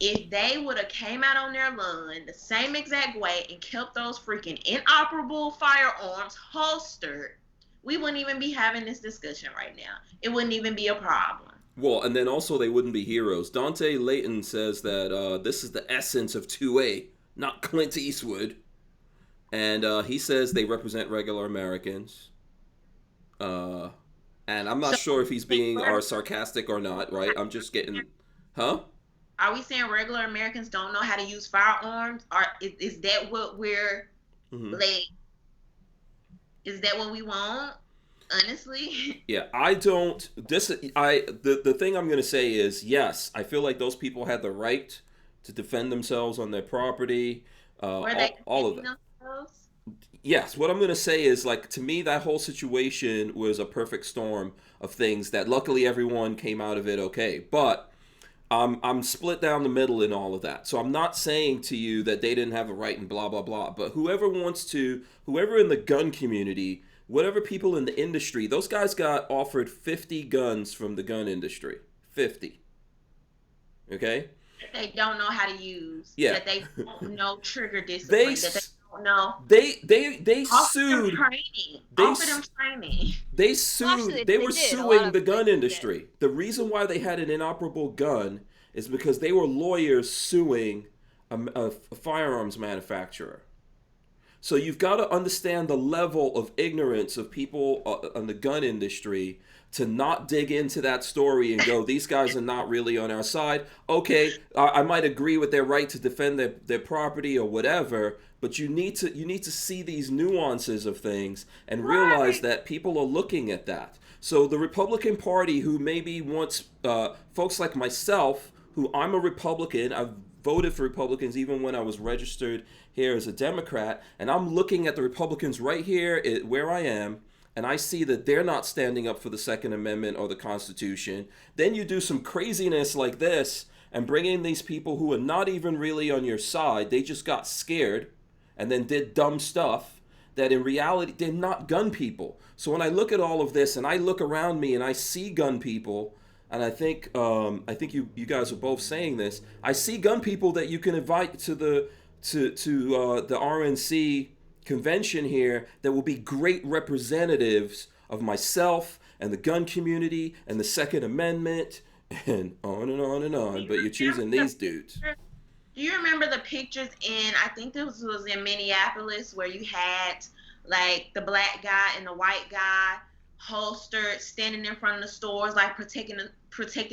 If they would have came out on their lawn the same exact way and kept those freaking inoperable firearms holstered, we wouldn't even be having this discussion right now. It wouldn't even be a problem. Well, and then also they wouldn't be heroes. Dante Layton says that this is the essence of 2A, not Clint Eastwood. And he says they represent regular Americans. And I'm not sure if he's being sarcastic or not, right? I'm just getting, huh? Are we saying regular Americans don't know how to use firearms? Or is that what we're like? Is that what we want? Honestly. Yeah, I don't. The thing I'm gonna say is yes. I feel like those people had the right to defend themselves on their property. Were they all of that. Themselves? Yes, what I'm going to say is, like, to me, that whole situation was a perfect storm of things that luckily everyone came out of it okay. But I'm split down the middle in all of that. So I'm not saying to you that they didn't have a right and blah, blah, blah. But whoever in the gun community, whatever people in the industry, those guys got offered 50 guns from the gun industry. 50. Okay? They don't know how to use. Yeah. That they don't know trigger discipline. No. They Offer sued. Them training. Offer them training. They sued. Actually, they were did. suing the gun industry. The reason why they had an inoperable gun is because they were lawyers suing a firearms manufacturer. So you've got to understand the level of ignorance of people in the gun industry to not dig into that story and go, these guys are not really on our side. Okay, I might agree with their right to defend their property or whatever, but you need to see these nuances of things and realize that people are looking at that. So the Republican Party, who maybe wants folks like myself, who I'm a Republican, I've voted for Republicans even when I was registered here as a Democrat, and I'm looking at the Republicans right here where I am, and I see that they're not standing up for the Second Amendment or the Constitution. Then you do some craziness like this and bring in these people who are not even really on your side. They just got scared and then did dumb stuff that in reality, they're not gun people. So when I look at all of this and I look around me and I see gun people, and I think you guys are both saying this, I see gun people that you can invite to the RNC convention here that will be great representatives of myself and the gun community and the Second Amendment and on and on and on. But you're choosing these dudes. Do you remember the pictures I think this was in Minneapolis, where you had like the black guy and the white guy holstered, standing in front of the stores, like protecting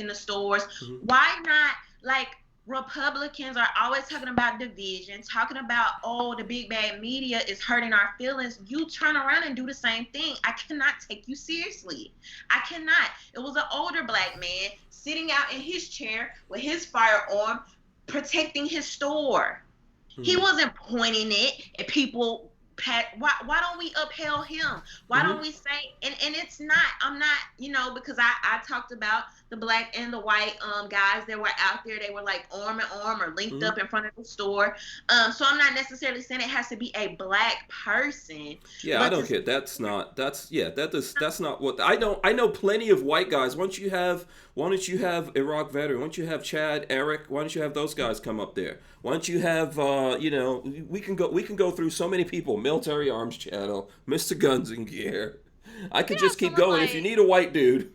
the stores. Mhm. Why not, like, Republicans are always talking about division, talking about, oh, the big bad media is hurting our feelings. You turn around and do the same thing. I cannot take you seriously. I cannot. It was an older black man sitting out in his chair with his firearm protecting his store. He Mhm. wasn't pointing it at people. Why don't we upheld him? Why Mhm. don't we say, and it's not, I'm not, because I talked about the black and the white guys that were out there. They were like arm in arm or linked Mhm. up in front of the store. So I'm not necessarily saying it has to be a black person, Yeah, I but don't to care. That's not what I don't. I know plenty of white guys. Why don't you have Iraq veteran? Why don't you have Chad, Eric? Why don't you have those guys come up there? Why don't you have we can go through so many people. Military Arms Channel, Mr. Guns and Gear. I You could could have just keep someone going. If you like need a white dude,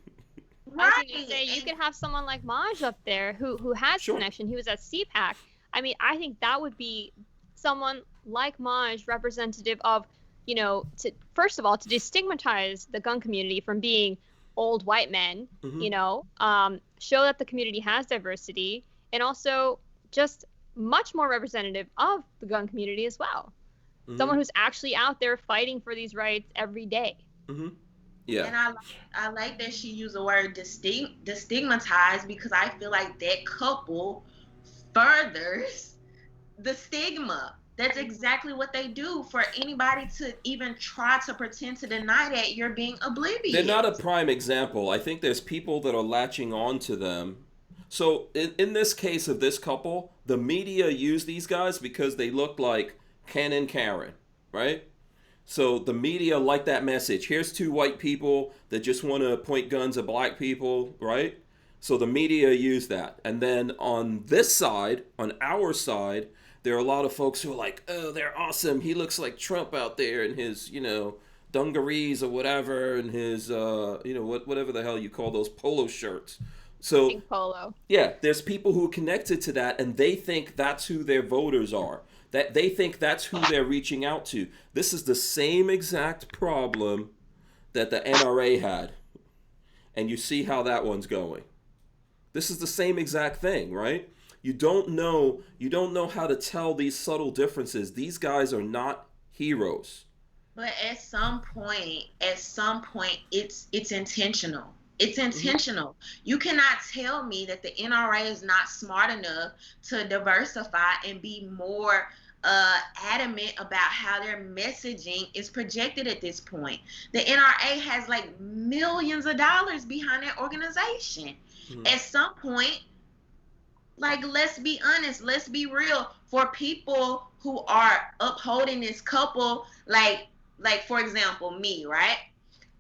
I was gonna right say you and could have someone like Maj up there who has sure. connection. He was at CPAC. I mean, I think that would be someone like Maj, representative of, to first of all to destigmatize the gun community from being old white men. Hmm. Show that the community has diversity, and also just much more representative of the gun community as well. Hmm. Someone who's actually out there fighting for these rights every day. Hmm. Yeah. and I like that she used the word destigmatize, because I feel like that couple furthers the stigma. That's exactly what they do. For anybody to even try to pretend to deny that, you're being They're not a oblivious. prime example. I think there's people that are latching on to them. So in this case of this couple, the media used these guys because they looked like Ken and Karen, right? So the media liked that message. Here's two white people that just want to point guns at black people, right? So the media used that. And then on this side, on our side, there are a lot of folks who are like, oh, they're awesome. He looks like Trump out there in his, dungarees or whatever, and his, whatever the hell you call those polo shirts. So Pink polo. yeah, there's people who are connected to that, and they think that's who their voters are. That they think that's who they're reaching out to. This is the same exact problem that the NRA had, and you see how that one's going. This is the same exact thing, right? You don't know how to tell these subtle differences. These guys are not heroes. But at some point, it's intentional. It's Hmm. intentional. You cannot tell me that the NRA is not smart enough to diversify and be more adamant about how their messaging is projected at this point. The NRA has like millions of dollars behind that organization. Hmm. At some point, like, let's be honest, let's be real. For people who are upholding this couple, like for example, me, right?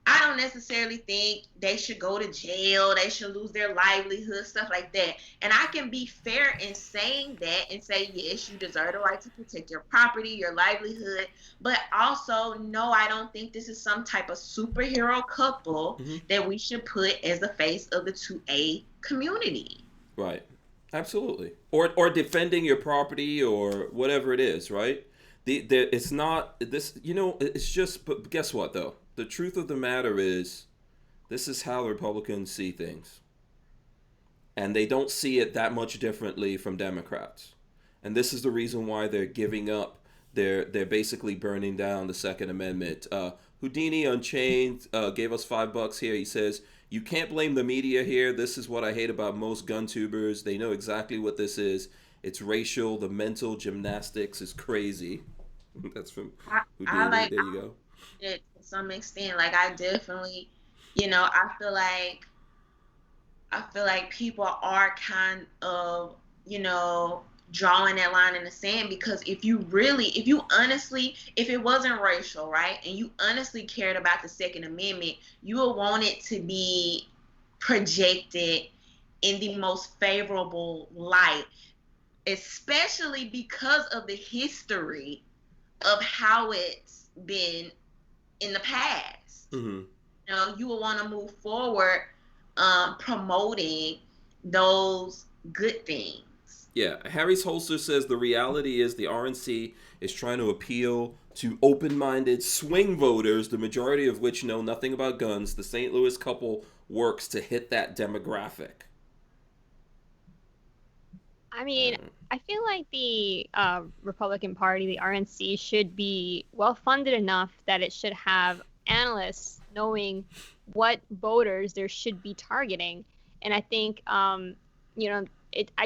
I don't necessarily think they should go to jail, they should lose their livelihood, stuff like that. And I can be fair in saying that and say, yes, you deserve the right to protect your property, your livelihood. But also, no, I don't think this is some type of superhero couple Hmm. that we should put as the face of the 2A community. Right. Absolutely. Or defending your property or whatever it is, right? It's not this. It's just. But guess what though? The truth of the matter is, this is how Republicans see things, and they don't see it that much differently from Democrats. And this is the reason why they're giving up. They're basically burning down the Second Amendment. Houdini Unchained gave us $5 here. He says, "You can't blame the media here. This is what I hate about most gun tubers. They know exactly what this is. It's racial. The mental gymnastics is crazy." That's from I Houdini. like There you go. it to some extent. Like, I definitely, I feel like people are kind of, drawing that line in the sand, because if it wasn't racial, right, and you honestly cared about the Second Amendment, you would want it to be projected in the most favorable light, especially because of the history of how it's been in the past. Hmm. You will want to move forward, promoting those good things. Yeah, Harry's holster says the reality is the RNC is trying to appeal to open-minded swing voters, the majority of which know nothing about guns. The St. Louis couple works to hit that demographic. I mean, I feel like the Republican Party, the RNC, should be well funded enough that it should have analysts knowing what voters there should be targeting. And I think, I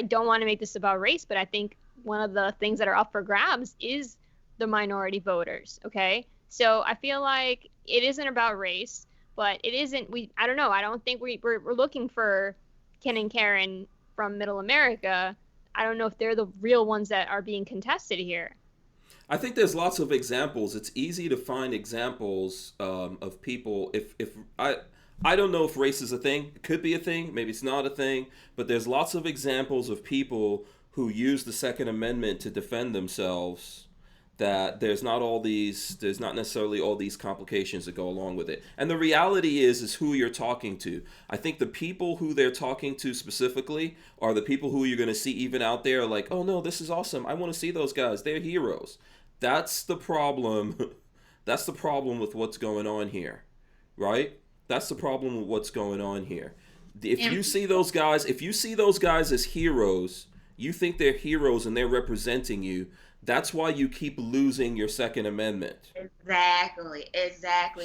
don't want to make this about race, but I think one of the things that are up for grabs is the minority voters. Okay, so I feel like it isn't about race, but it isn't. I don't know. I don't think we're looking for Ken and Karen from Middle America. I don't know if they're the real ones that are being contested here. I think there's lots of examples. It's easy to find examples of people. If I don't know if race is a thing. It could be a thing. Maybe it's not a thing. But there's lots of examples of people who use the Second Amendment to defend themselves. That there's not necessarily all these complications that go along with it. And the reality is who you're talking to. I think the people who they're talking to specifically are the people who you're going to see even out there like, oh no, this is awesome. I want to see those guys. They're heroes. That's the problem. That's the problem with what's going on here, right? That's the problem with what's going on here. If you see those guys as heroes, you think they're heroes and they're representing you. That's why you keep losing your Second Amendment. Exactly.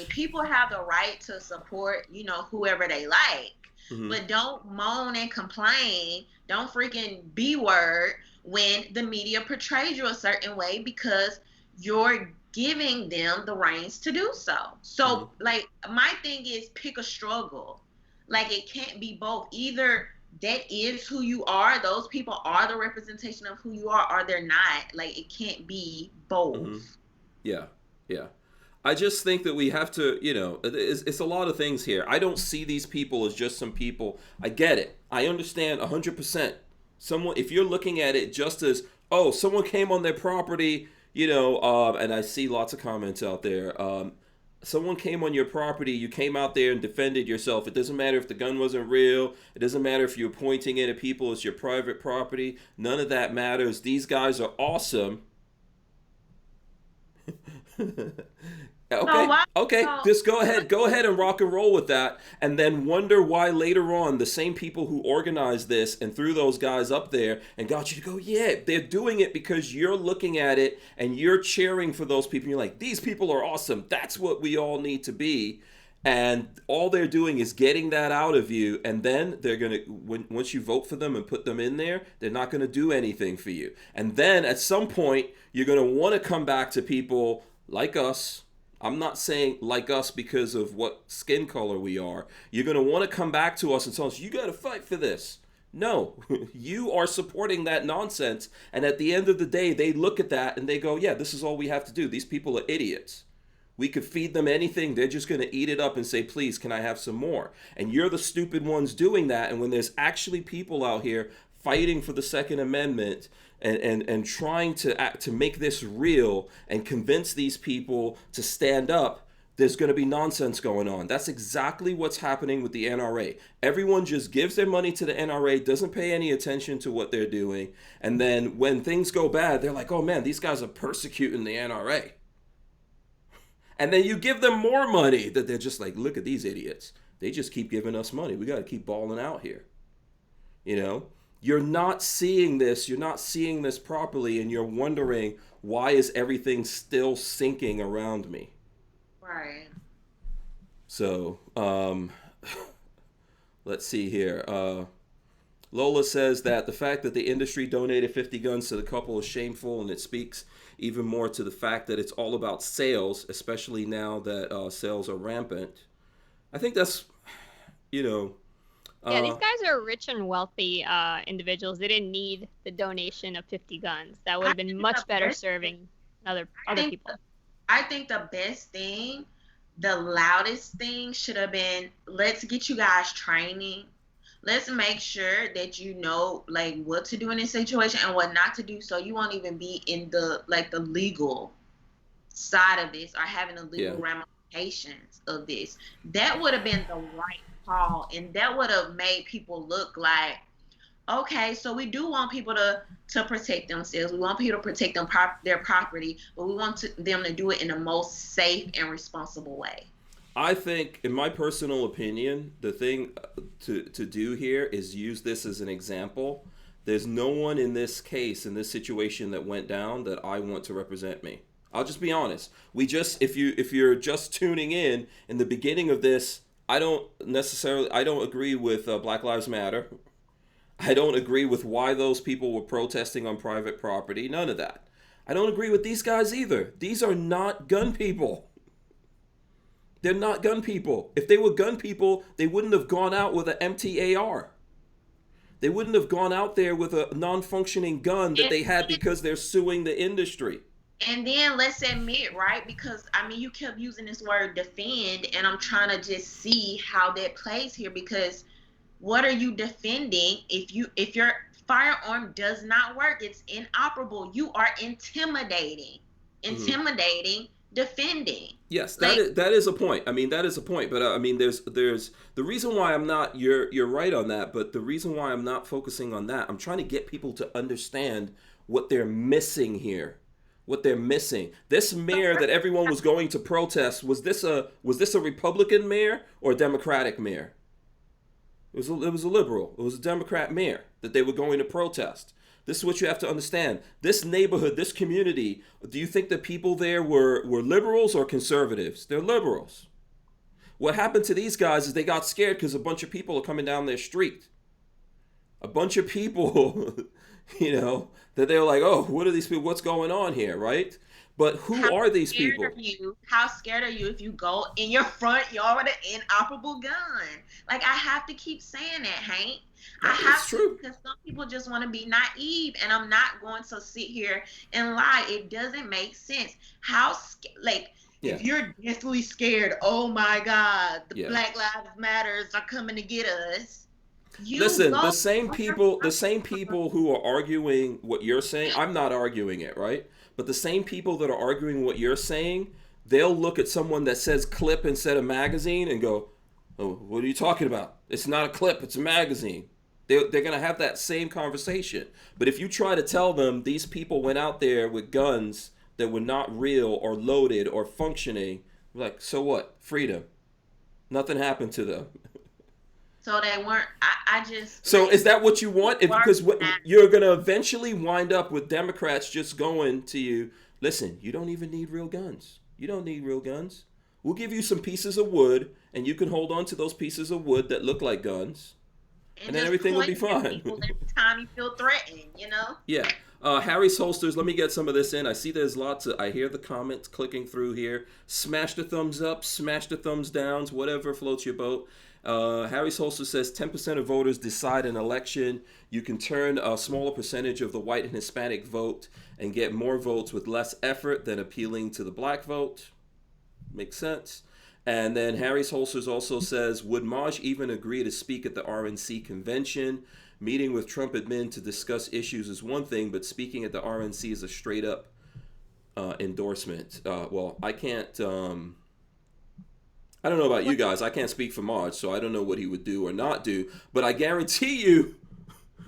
People have the right to support, whoever they like. Mm-hmm. But don't moan and complain. Don't freaking B-word when the media portrays you a certain way because you're giving them the reins to do so. So, my thing is pick a struggle. It can't be both. Either that is who you are. Those people are the representation of who you are, or they're not. It can't be both. Mm-hmm. Yeah. I just think that we have to, it's a lot of things here. I don't see these people as just some people. I get it. I understand 100%. If you're looking at it just as, oh, someone came on their property, and I see lots of comments out there. Someone came on your property, you came out there and defended yourself. It doesn't matter if the gun wasn't real. It doesn't matter if you're pointing it at people. It's your private property. None of that matters. These guys are awesome. Okay. Just go ahead and rock and roll with that, and then wonder why later on the same people who organized this and threw those guys up there and got you to go, yeah, they're doing it because you're looking at it and you're cheering for those people. You're like, these people are awesome. That's what we all need to be. And all they're doing is getting that out of you, and then they're gonna once you vote for them and put them in there, they're not gonna do anything for you. And then at some point, you're gonna want to come back to people like us. I'm not saying like us because of what skin color we are. You're going to want to come back to us and tell us, you got to fight for this. No, you are supporting that nonsense. And at the end of the day, they look at that and they go, yeah, this is all we have to do. These people are idiots. We could feed them anything. They're just going to eat it up and say, please, can I have some more? And you're the stupid ones doing that. And when there's actually people out here fighting for the Second Amendment and trying to make this real and convince these people to stand up, there's going to be nonsense going on. That's exactly what's happening with the NRA. Everyone just gives their money to the NRA, doesn't pay any attention to what they're doing, and then when things go bad, they're like, oh man, these guys are persecuting the NRA. And then you give them more money, that they're just like, look at these idiots. They just keep giving us money. We got to keep balling out here. You're not seeing this properly, and you're wondering, why is everything still sinking around me? Right. So, let's see here. Lola says that the fact that the industry donated 50 guns to the couple is shameful, and it speaks even more to the fact that it's all about sales, especially now that sales are rampant. I think that's, Yeah, these guys are rich and wealthy individuals. They didn't need the donation of 50 guns. That would have been much better serving other people. I think the best thing, the loudest thing should have been, let's get you guys training. Let's make sure that you know what to do in this situation and what not to do, so you won't even be in the legal side of this or having the legal ramifications of this. That would have been the right call, and that would have made people look like, Okay, so we do want people to protect themselves. We want people to protect their property, but we want them to do it in the most safe and responsible way. I think, in my personal opinion, the thing to do here is use this as an example. There's no one in this case, in this situation that went down, that I want to represent me. I'll just be honest. If you're just tuning in the beginning of this, I don't agree with Black Lives Matter. I don't agree with why those people were protesting on private property. None of that. I don't agree with these guys either. These are not gun people. They're not gun people. If they were gun people, they wouldn't have gone out with an empty AR. They wouldn't have gone out there with a non-functioning gun that they had because they're suing the industry. And then let's admit, right? Because I mean, you kept using this word defend, and I'm trying to just see how that plays here. Because what are you defending if your firearm does not work? It's inoperable. You are intimidating, defending. Yes, that is a point. I mean, that is a point. But I mean, there's the reason why I'm not. You're right on that. But the reason why I'm not focusing on that, I'm trying to get people to understand what they're missing here. What they're missing. This mayor that everyone was going to protest, was this a Republican mayor or a Democratic mayor? It was a liberal. It was a Democrat mayor that they were going to protest. This is what you have to understand. This neighborhood, this community, do you think the people there were liberals or conservatives? They're liberals. What happened to these guys is they got scared because a bunch of people are coming down their street. A bunch of people, that they're like, oh, what are these people? What's going on here, right? But who are these people? How scared are you if you go in your front yard with an inoperable gun? Like, I have to keep saying that, Hank. That's true. Because some people just want to be naive, and I'm not going to sit here and lie. It doesn't make sense. If you're deathly scared, oh my God, the Black Lives Matters are coming to get us. Listen, the same people who are arguing what you're saying, I'm not arguing it, right? But the same people that are arguing what you're saying, they'll look at someone that says clip instead of magazine and go, oh, what are you talking about? It's not a clip, it's a magazine. They're going to have that same conversation. But if you try to tell them these people went out there with guns that were not real or loaded or functioning, like, so what? Freedom. Nothing happened to them. So they weren't. So is that what you want? Because you're going to eventually wind up with Democrats just going to you, listen, you don't even need real guns. You don't need real guns. We'll give you some pieces of wood, and you can hold on to those pieces of wood that look like guns, and then everything will be fine. Every time you feel threatened, Yeah. Harry's Holsters, let me get some of this in. I see there's lots I hear the comments clicking through here. Smash the thumbs up, smash the thumbs downs, whatever floats your boat. Harry's Holster says 10% of voters decide an election. You can turn a smaller percentage of the white and Hispanic vote and get more votes with less effort than appealing to the black vote. Makes sense. And then Harry's Holsters also says, would Maj even agree to speak at the RNC convention? Meeting with Trump admin to discuss issues is one thing, but speaking at the RNC is a straight up endorsement. Well, I can't... I don't know about you guys. I can't speak for Maj, so I don't know what he would do or not do. But I guarantee you,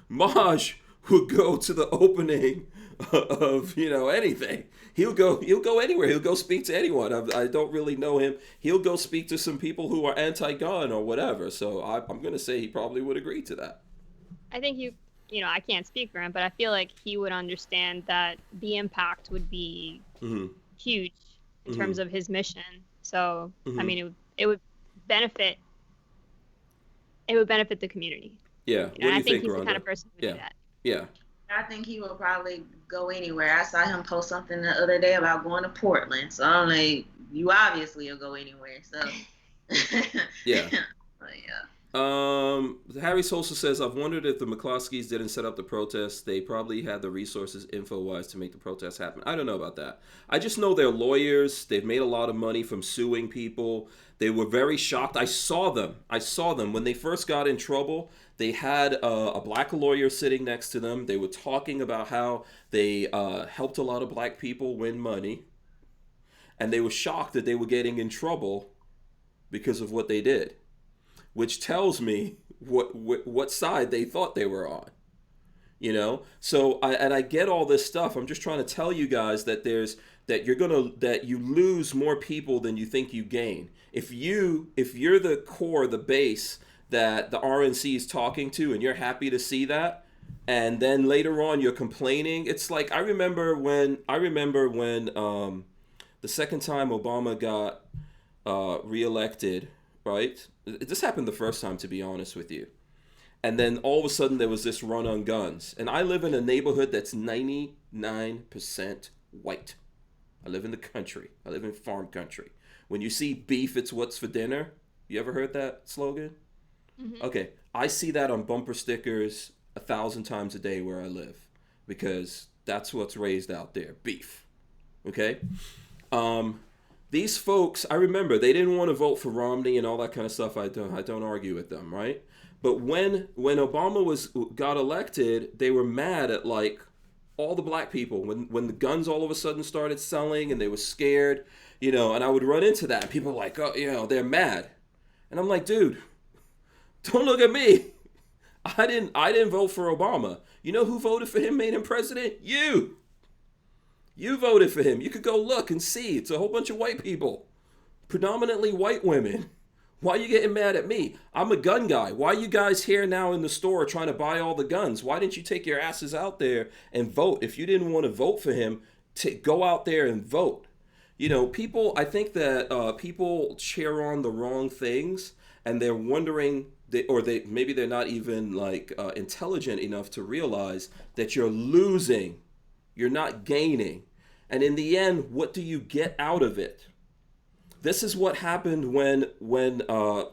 Maj would go to the opening of anything. He'll go anywhere. He'll go speak to anyone. I don't really know him. He'll go speak to some people who are anti-gun or whatever. So I'm going to say he probably would agree to that. I think I can't speak for him, but I feel like he would understand that the impact would be huge in terms of his mission. So I mean, it would benefit the community. Yeah. And I think he's Rhonda? The kind of person who would do that. Yeah. I think he will probably go anywhere. I saw him post something the other day about going to Portland. So I'm like, you obviously will go anywhere. So yeah. Yeah. Harry Solsa says, I've wondered if the McCloskeys didn't set up the protest. They probably had the resources info-wise to make the protest happen. I don't know about that. I just know they're lawyers. They've made a lot of money from suing people. They were very shocked. I saw them. When they first got in trouble, they had a black lawyer sitting next to them. They were talking about how they helped a lot of black people win money. And they were shocked that they were getting in trouble because of what they did. Which tells me what side they thought they were on. You know, so I get all this stuff. I'm just trying to tell you guys that that you lose more people than you think you gain. If you're the core, the base that the RNC is talking to, and you're happy to see that, and then later on you're complaining. It's like I remember when the second time Obama got reelected, right? This happened the first time, to be honest with you. And then all of a sudden there was this run on guns. And I live in a neighborhood that's 99% white. I live in the country. I live in farm country. When you see beef, it's what's for dinner. You ever heard that slogan? Mm-hmm. Okay. I see that on bumper stickers 1,000 times a day where I live, because that's what's raised out there. Beef. Okay? These folks, I remember, they didn't want to vote for Romney and all that kind of stuff. I don't argue with them, right? But when Obama got elected, they were mad at like all the black people when the guns all of a sudden started selling, and they were scared, you know. And I would run into that, and people were like, oh, you know, they're mad, and I'm like, dude, don't look at me. I didn't vote for Obama. You know who voted for him, made him president? You voted for him. You could go look and see. It's a whole bunch of white people, predominantly white women. Why are you getting mad at me? I'm a gun guy. Why are you guys here now in the store trying to buy all the guns? Why didn't you take your asses out there and vote? If you didn't want to vote for him, go out there and vote. You know, I think that people cheer on the wrong things, and they're wondering, maybe they're not even like intelligent enough to realize that you're losing. You're not gaining. And in the end, what do you get out of it? This is what happened when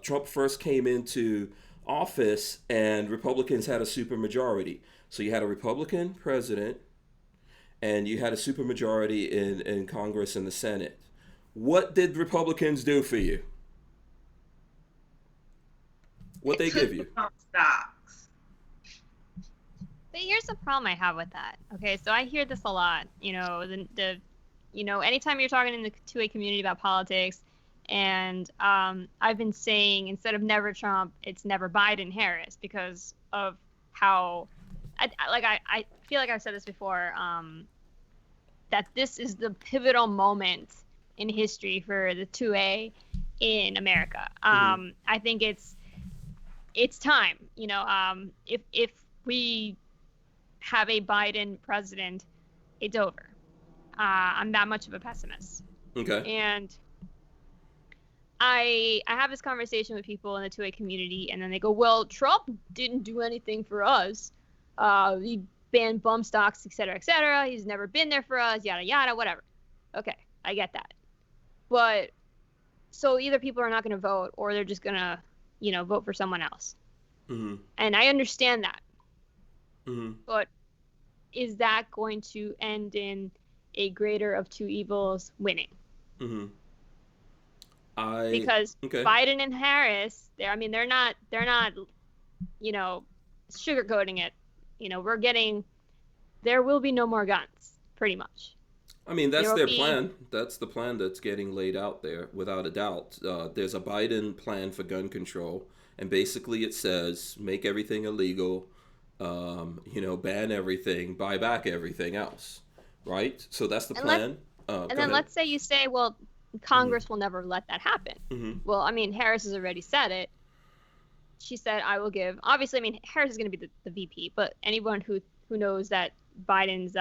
Trump first came into office and Republicans had a supermajority. So you had a Republican president and you had a supermajority in Congress and the Senate. What did Republicans do for you? What they give you? Stocks. But here's the problem I have with that. Okay, so I hear this a lot. You know, anytime you're talking in the 2A community about politics, and I've been saying, instead of never Trump, it's never Biden Harris, because of how I feel like I've said this before, that this is the pivotal moment in history for the 2A in America. I think it's time. You know, if we have a Biden president, it's over. I'm that much of a pessimist. Okay. And I have this conversation with people in the 2A community, and then they go, well, Trump didn't do anything for us. He banned bump stocks, et cetera, et cetera. He's never been there for us, yada, yada, whatever. Okay, I get that. But so either people are not going to vote, or they're just going to, vote for someone else. Mm-hmm. And I understand that. Mm-hmm. But is that going to end in a greater of two evils winning? Mm-hmm. Because Biden and Harris, they're not, sugarcoating it. There will be no more guns, pretty much. I mean, that's their plan. That's the plan that's getting laid out there, without a doubt. There's a Biden plan for gun control, and basically it says make everything illegal, ban everything, buy back everything else, right? So that's the plan. Let's say you say, well, Congress will never let that happen. Mm-hmm. Well, Harris has already said it. She said, I will give, obviously, Harris is going to be the VP, but anyone who knows that Biden's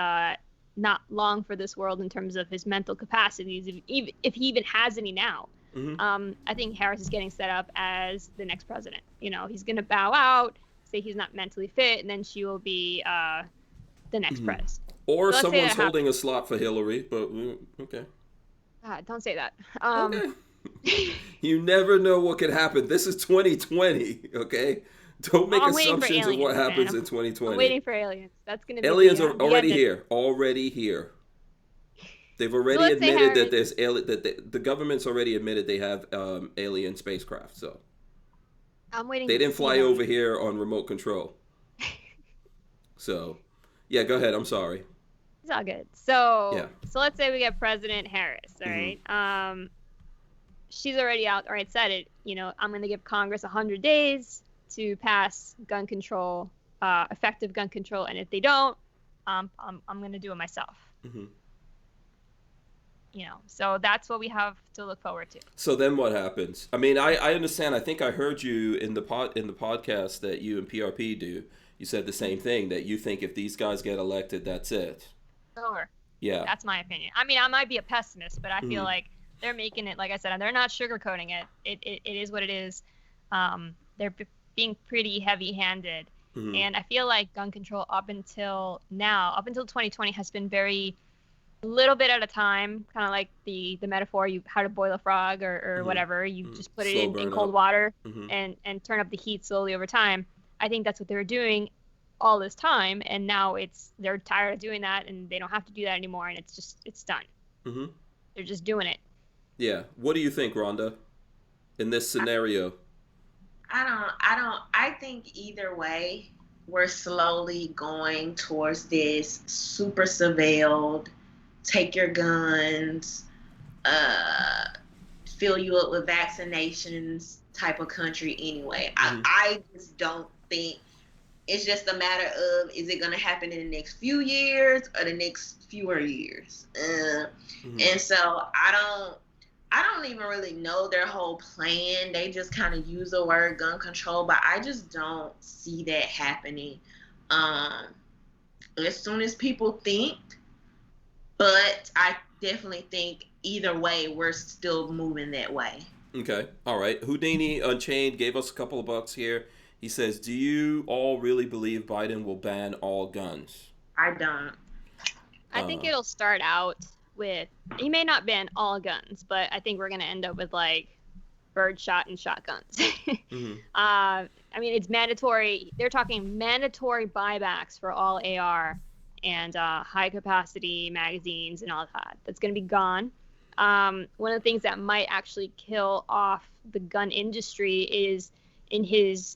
not long for this world in terms of his mental capacities, if he even has any now, mm-hmm. I think Harris is getting set up as the next president. He's going to bow out, say he's not mentally fit, and then she will be the next mm-hmm. president. Or so someone's holding a slot for Hillary, but okay. Don't say that. Okay. You never know what could happen. This is 2020, okay? Don't make assumptions of what happens in 2020. I'm waiting for aliens. That's going to be aliens are already here. Already here. They've already admitted that there's the government's already admitted they have alien spacecraft. So I'm waiting. They didn't fly over here on remote control. So, yeah, go ahead. I'm sorry. It's all good. So let's say we get President Harris, all right? Mm-hmm. She's already said it. I'm going to give Congress 100 days to pass gun control effective gun control, and if they don't, I'm going to do it myself. Mm-hmm. You know, so that's what we have to look forward to. So then what happens? I mean, I understand. I think I heard you in the podcast that you and PRP do. You said the same thing, that you think if these guys get elected, that's it. Sure. Yeah. That's my opinion. I mean, I might be a pessimist, but I feel like they're making it, like I said, they're not sugarcoating it. It is what it is. They're being pretty heavy-handed. Mm-hmm. And I feel like gun control up until 2020, has been very little bit at a time, kind of like the metaphor, how to boil a frog or whatever. You just put it in cold water and turn up the heat slowly over time. I think that's what they were doing all this time, and now they're tired of doing that, and they don't have to do that anymore, and it's done. Mm-hmm. They're just doing it. Yeah. What do you think, Rhonda, in this scenario? I think either way, we're slowly going towards this super surveilled, take your guns, fill you up with vaccinations type of country anyway. I just don't think it's just a matter of, is it going to happen in the next few years or the next fewer years? And so I don't even really know their whole plan. They just kind of use the word gun control, but I just don't see that happening. As soon as people think, but I definitely think either way, we're still moving that way. Okay. All right. Houdini Unchained gave us a couple of bucks here. He says, do you all really believe Biden will ban all guns? I don't. I think it'll start out with, he may not ban all guns, but I think we're going to end up with like birdshot and shotguns. I mean, it's mandatory. They're talking mandatory buybacks for all AR and high capacity magazines and all that. That's going to be gone. One of the things that might actually kill off the gun industry is in his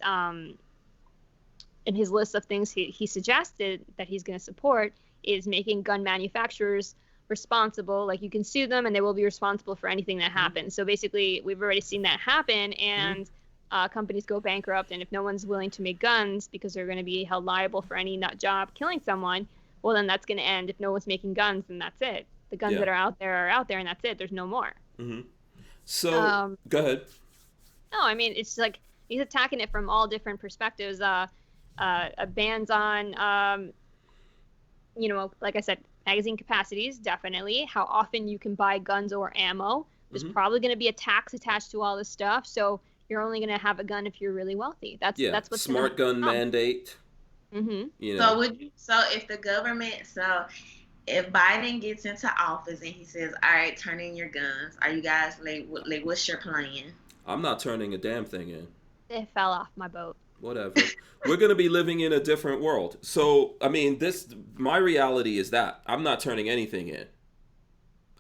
list of things he suggested that he's going to support is making gun manufacturers responsible. Like, you can sue them and they will be responsible for anything that happens. So basically, we've already seen that happen, and companies go bankrupt, and if no one's willing to make guns because they're going to be held liable for any nut job killing someone, well, then that's going to end. If no one's making guns, then that's it. The guns that are out there, and that's it. There's no more. So, go ahead. No, I mean, it's like he's attacking it from all different perspectives. Bans on, like I said, magazine capacities, definitely. How often you can buy guns or ammo. There's probably going to be a tax attached to all this stuff. So you're only going to have a gun if you're really wealthy. That's what's smart gun mandate. So if the government, if Biden gets into office and he says, all right, turn in your guns, are you guys like what's your plan? I'm not turning a damn thing in. It fell off my boat. Whatever. We're going to be living in a different world. So, I mean, my reality is that I'm not turning anything in.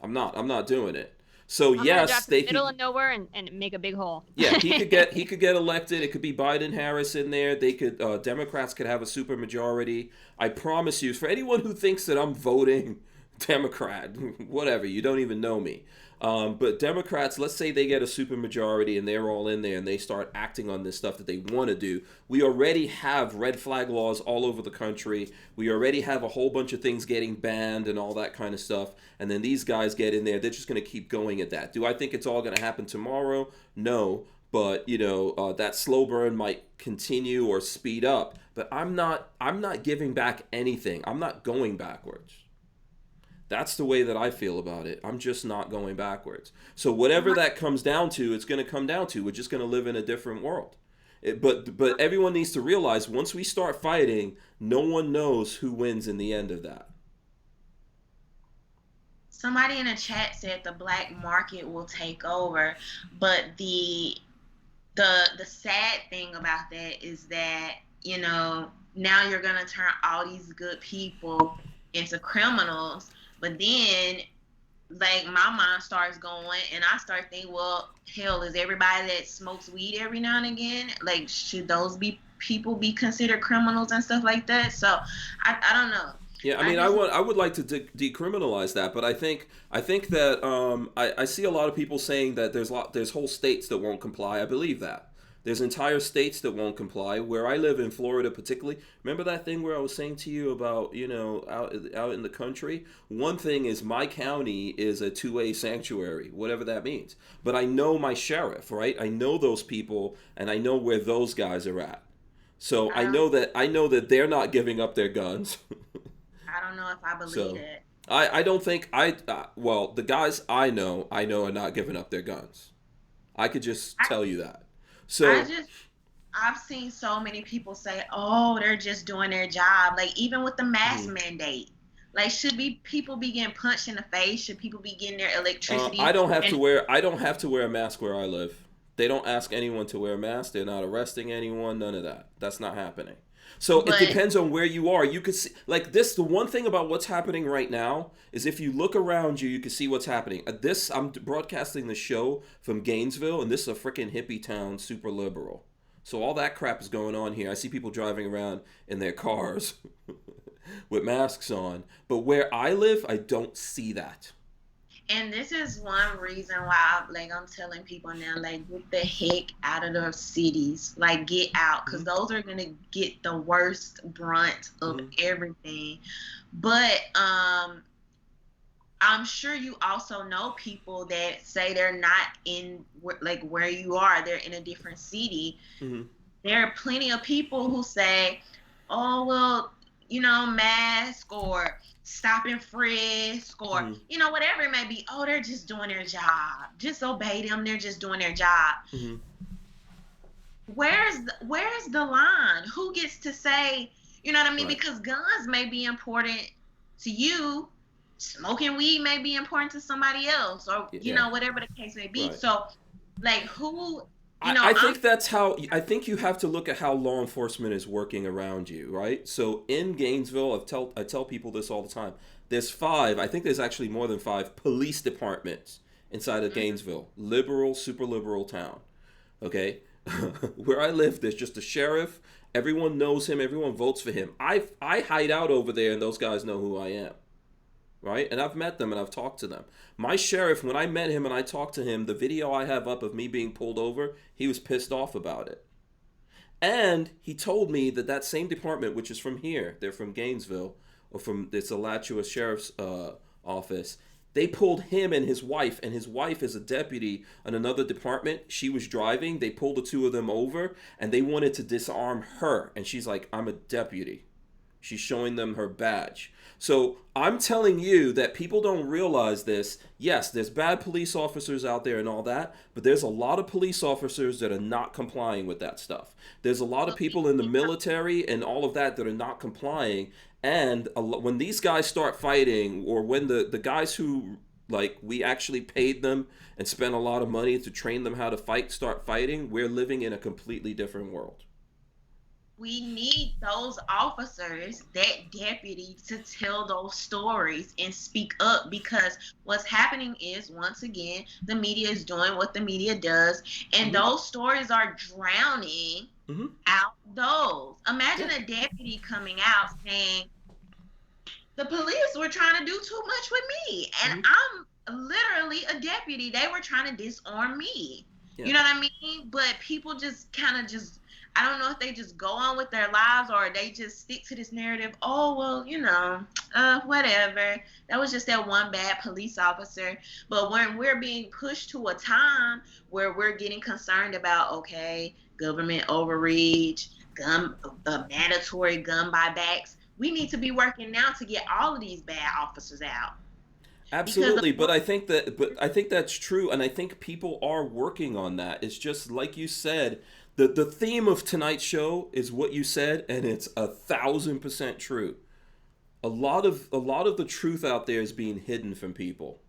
I'm not doing it. So yes, they middle of nowhere and make a big hole. Yeah, he could get elected. It could be Biden, Harris in there. They could Democrats could have a super majority. I promise you, for anyone who thinks that I'm voting Democrat, whatever, you don't even know me. But Democrats, let's say they get a super majority and they're all in there and they start acting on this stuff that they want to do. We already have red flag laws all over the country. We already have a whole bunch of things getting banned and all that kind of stuff. And then these guys get in there. They're just going to keep going at that. Do I think it's all going to happen tomorrow? No. But, that slow burn might continue or speed up. But I'm not giving back anything. I'm not going backwards. That's the way that I feel about it. I'm just not going backwards. So whatever that comes down to, it's going to come down to. We're just going to live in a different world. But everyone needs to realize once we start fighting, no one knows who wins in the end of that. Somebody in the chat said the black market will take over, but the sad thing about that is that, now you're going to turn all these good people into criminals. But then, like, my mind starts going, and I start thinking, well, hell, is everybody that smokes weed every now and again, like, should those people be considered criminals and stuff like that? So, I don't know. Yeah, I would like to decriminalize that, but I think that I see a lot of people saying that there's whole states that won't comply. I believe that. There's entire states that won't comply. Where I live in Florida, particularly, remember that thing where I was saying to you about, out in the country? One thing is my county is a 2A sanctuary, whatever that means. But I know my sheriff, right? I know those people, and I know where those guys are at. So I know that they're not giving up their guns. I don't know if I believe So it. I don't think well, the guys I know are not giving up their guns. I could just tell you that. So I've seen so many people say, "Oh, they're just doing their job." Like even with the mask mandate, like should people be getting punched in the face? Should people be getting their electricity? I don't have to wear a mask where I live. They don't ask anyone to wear a mask. They're not arresting anyone. None of that. That's not happening. So it depends on where you are. You could see, like this, the one thing about what's happening right now is if you look around you, you can see what's happening. I'm broadcasting the show from Gainesville, and this is a freaking hippie town, super liberal. So all that crap is going on here. I see people driving around in their cars with masks on. But where I live, I don't see that. And this is one reason why, I'm telling people now, get the heck out of the cities. Get out, because those are going to get the worst brunt of everything. But I'm sure you also know people that say they're not in, where you are. They're in a different city. There are plenty of people who say, oh, well, mask or stop and frisk or, whatever it may be. Oh, they're just doing their job. Just obey them. They're just doing their job. Where's the line? Who gets to say, you know what I mean? Right. Because guns may be important to you. Smoking weed may be important to somebody else, or, whatever the case may be. Right. So, who... I think you have to look at how law enforcement is working around you, right? So in Gainesville, I tell people this all the time. There's 5, I think there's actually more than 5 police departments inside of Gainesville. Liberal, super liberal town. Okay? Where I live, there's just a sheriff. Everyone knows him. Everyone votes for him. I hide out over there, and those guys know who I am. Right? And I've met them and I've talked to them. My sheriff, when I met him and I talked to him, the video I have up of me being pulled over, he was pissed off about it. And he told me that same department, which is from here, they're from Gainesville, or from this Alachua Sheriff's office, they pulled him and his wife is a deputy in another department. She was driving. They pulled the two of them over and they wanted to disarm her. And she's like, I'm a deputy. She's showing them her badge. So I'm telling you that people don't realize this. Yes, there's bad police officers out there and all that, but there's a lot of police officers that are not complying with that stuff. There's a lot of people in the military and all of that are not complying. And when these guys start fighting, or when the guys who, we actually paid them and spent a lot of money to train them how to fight, start fighting, we're living in a completely different world. We need those officers, that deputy, to tell those stories and speak up, because what's happening is, once again, the media is doing what the media does, and those stories are drowning out those. Imagine a deputy coming out saying, the police were trying to do too much with me, and I'm literally a deputy. They were trying to disarm me. Yeah. You know what I mean? But people just kind of I don't know if they just go on with their lives, or they just stick to this narrative. Oh, well, whatever. That was just that one bad police officer. But when we're being pushed to a time where we're getting concerned about, okay, government overreach, mandatory gun buybacks, we need to be working now to get all of these bad officers out. Absolutely, but I think that's true, and I think people are working on that. It's just like you said. The theme of tonight's show is what you said, and it's 1,000% true. A lot of the truth out there is being hidden from people.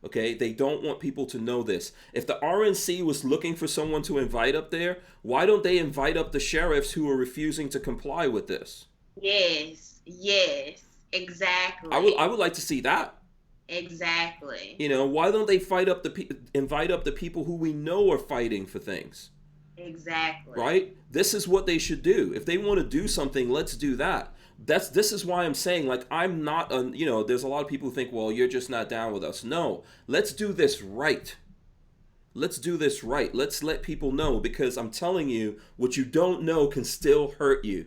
Okay, they don't want people to know this. If the RNC was looking for someone to invite up there, why don't they invite up the sheriffs who are refusing to comply with this? Yes, exactly. I would like to see that. Exactly. Why don't they invite up the people who we know are fighting for things? Exactly. Right? This is what they should do. If they want to do something, let's do that. This is why I'm saying, I'm not, there's a lot of people who think, well, you're just not down with us. No, let's do this right. Let's do this right. Let's let people know, because I'm telling you, what you don't know can still hurt you.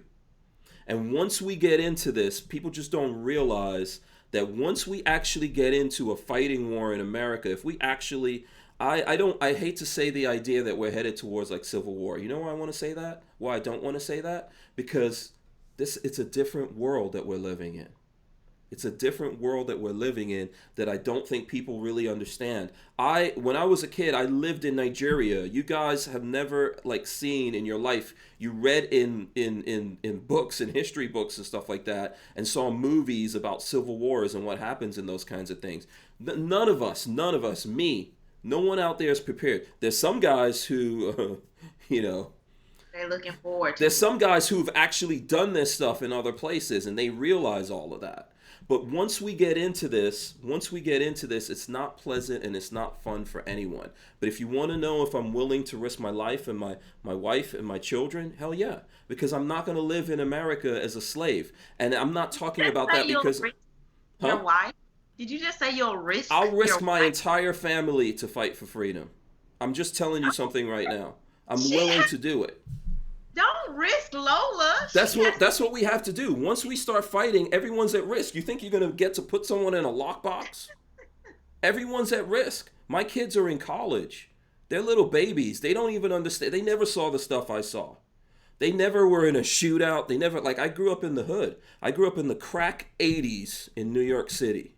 And once we get into this, people just don't realize that once we actually get into a fighting war in America, if we actually, I hate to say the idea that we're headed towards like civil war. You know why I want to say that? Why I don't want to say that? Because it's a different world that we're living in. It's a different world that we're living in that I don't think people really understand. When I was a kid, I lived in Nigeria. You guys have never like seen in your life. You read in books and history books and stuff like that, and saw movies about civil wars and what happens in those kinds of things. None of us, me, no one out there is prepared. There's some guys who, They're looking forward to there's it. some guys who've actually done this stuff in other places and they realize all of that. But once we get into this, it's not pleasant and it's not fun for anyone. But if you want to know if I'm willing to risk my life and my wife and my children, hell yeah. Because I'm not going to live in America as a slave. And I'm not talking about that because... Your wife? Did you just say you'll risk I'll risk your my wife? entire family to fight for freedom. I'm just telling you something right now. I'm willing to do it. Don't risk Lola. That's what we have to do. Once we start fighting, everyone's at risk. You think you're going to get to put someone in a lockbox? Everyone's at risk. My kids are in college. They're little babies. They don't even understand. They never saw the stuff I saw. They never were in a shootout. They never, I grew up in the hood. I grew up in the crack 80s in New York City.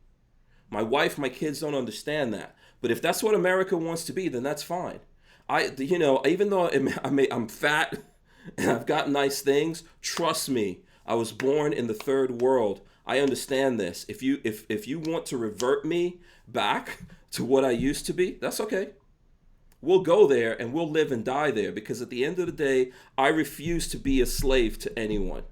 My wife, my kids don't understand that. But if that's what America wants to be, then that's fine. Even though I'm fat and I've got nice things, trust me, I was born in the third world. I understand this. If you want to revert me back to what I used to be, that's okay. We'll go there and we'll live and die there, because at the end of the day, I refuse to be a slave to anyone.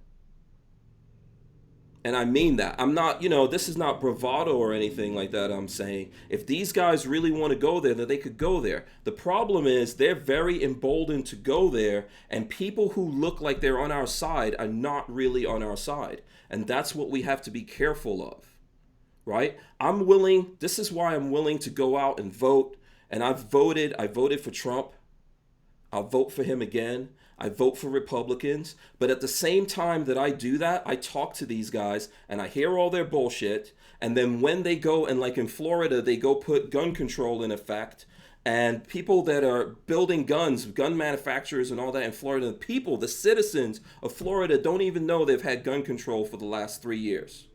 And I mean that. I'm not, this is not bravado or anything like that. I'm saying if these guys really want to go there, then they could go there. The problem is they're very emboldened to go there, and people who look like they're on our side are not really on our side. And that's what we have to be careful of, right? This is why I'm willing to go out and vote. And I voted for Trump. I'll vote for him again. I vote for Republicans. But at the same time that I do that, I talk to these guys and I hear all their bullshit. And then when they go, and like in Florida, they go put gun control in effect, and people that are building guns, gun manufacturers and all that in Florida, the citizens of Florida don't even know they've had gun control for the last 3 years.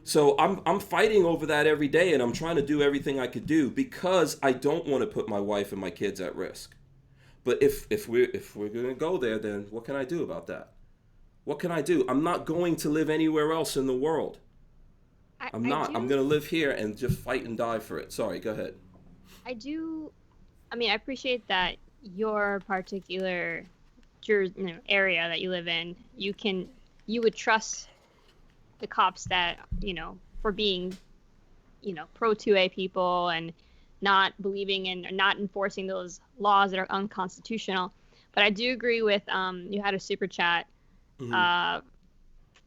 So I'm fighting over that every day, and I'm trying to do everything I could do because I don't want to put my wife and my kids at risk. But if we're going to go there, then what can I do about that? What can I do? I'm not going to live anywhere else in the world. I'm not. I'm going to live here and just fight and die for it. Sorry, go ahead. I appreciate that your particular area that you live in, you would trust the cops that, for being, pro 2A people and not believing in or not enforcing those laws that are unconstitutional. But I do agree with, you had a super chat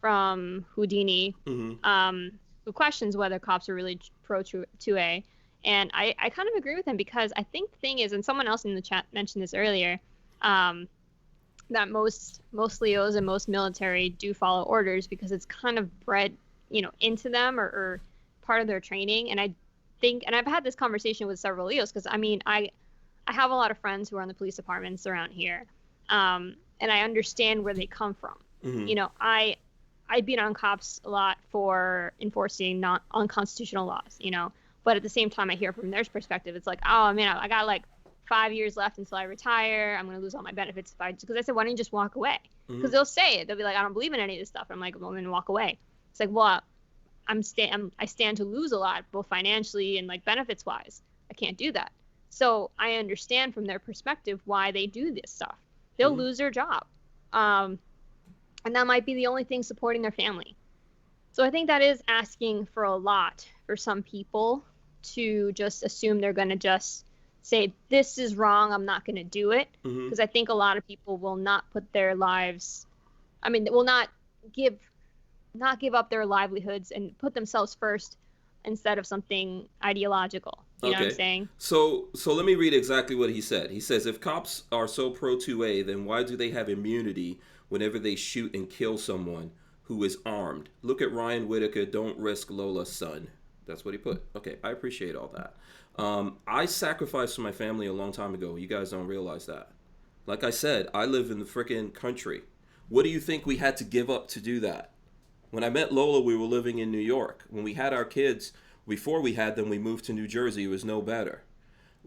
from Houdini, who questions whether cops are really pro 2A. And I kind of agree with him, because I think the thing is, and someone else in the chat mentioned this earlier, that most Leos and most military do follow orders because it's kind of bred, into them or part of their training. And I think, and I've had this conversation with several Leos, because I have a lot of friends who are in the police departments around here, and I understand where they come from. I beat on cops a lot for enforcing not unconstitutional laws, but at the same time, I hear from their perspective, it's like, oh man, I got like 5 years left until I retire. I'm going to lose all my benefits because I said, why don't you just walk away? Because they'll say it. They'll be like, I don't believe in any of this stuff. I'm like, well, then walk away. It's like, well, I stand to lose a lot, both financially and like benefits wise. I can't do that. So I understand from their perspective why they do this stuff. They'll lose their job. And that might be the only thing supporting their family. So I think that is asking for a lot for some people to just assume they're going to just say, this is wrong, I'm not going to do it. Because I think a lot of people will not put their lives, will not give up their livelihoods and put themselves first instead of something ideological. You know what I'm Okay. saying? So let me read exactly what he said. He says, if cops are so pro 2A, then why do they have immunity whenever they shoot and kill someone who is armed? Look at Ryan Whitaker. Don't risk Lola's son. That's what he put. Okay, I appreciate all that. I sacrificed for my family a long time ago. You guys don't realize that. Like I said, I live in the freaking country. What do you think we had to give up to do that? When I met Lola, we were living in New York. When we had our kids, before we had them, we moved to New Jersey. It was no better.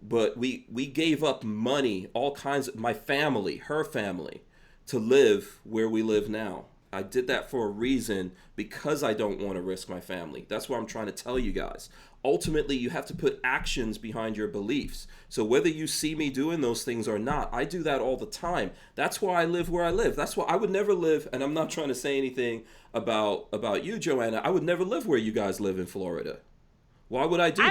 But we gave up money, all kinds of, my family, her family, to live where we live now. I did that for a reason, because I don't want to risk my family. That's what I'm trying to tell you guys. Ultimately, you have to put actions behind your beliefs. So whether you see me doing those things or not, I do that all the time. That's why I live where I live. That's why I would never live, and I'm not trying to say anything about you, Joanna. I would never live where you guys live in Florida. Why would I do that?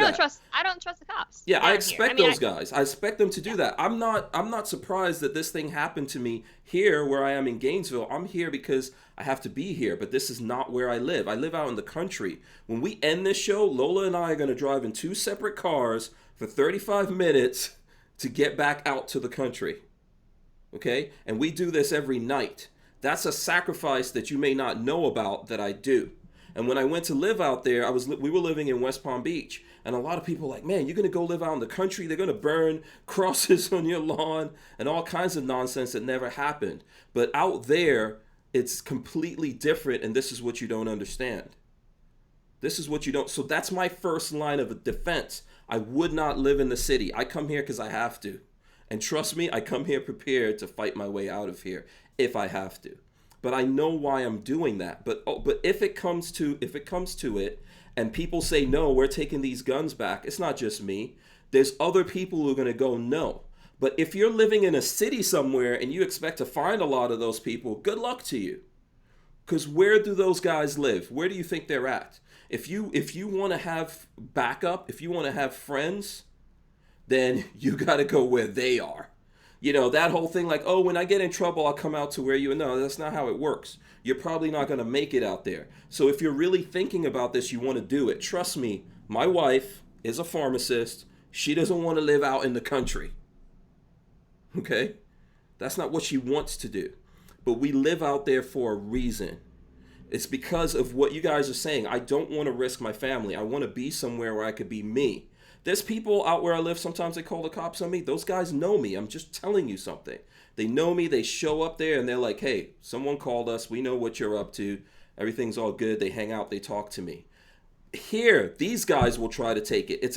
I don't trust the cops. Yeah, I down expect here. those guys. I expect them to do that. I'm not surprised that this thing happened to me here where I am in Gainesville. I'm here because I have to be here, but this is not where I live. I live out in the country. When we end this show, Lola and I are going to drive in 2 separate cars for 35 minutes to get back out to the country. Okay? And we do this every night. That's a sacrifice that you may not know about that I do. And when I went to live out there, we were living in West Palm Beach. And a lot of people were like, man, you're going to go live out in the country? They're going to burn crosses on your lawn and all kinds of nonsense that never happened. But out there, it's completely different, and this is what you don't understand. This is what you don't. So that's my first line of defense. I would not live in the city. I come here because I have to. And trust me, I come here prepared to fight my way out of here if I have to. But I know why I'm doing that. But if it comes to it, and people say, no, we're taking these guns back, it's not just me. There's other people who are going to go, no. But if you're living in a city somewhere and you expect to find a lot of those people, good luck to you. Because where do those guys live? Where do you think they're at? If you want to have backup, if you want to have friends, then you got to go where they are. You know, that whole thing like, oh, when I get in trouble, I'll come out to where you are. No, that's not how it works. You're probably not going to make it out there. So if you're really thinking about this, you want to do it. Trust me, my wife is a pharmacist. She doesn't want to live out in the country. Okay? That's not what she wants to do. But we live out there for a reason. It's because of what you guys are saying. I don't want to risk my family. I want to be somewhere where I could be me. There's people out where I live, sometimes they call the cops on me. Those guys know me. I'm just telling you something. They know me. They show up there and they're like, hey, someone called us. We know what you're up to. Everything's all good. They hang out. They talk to me. Here, these guys will try to take it. It's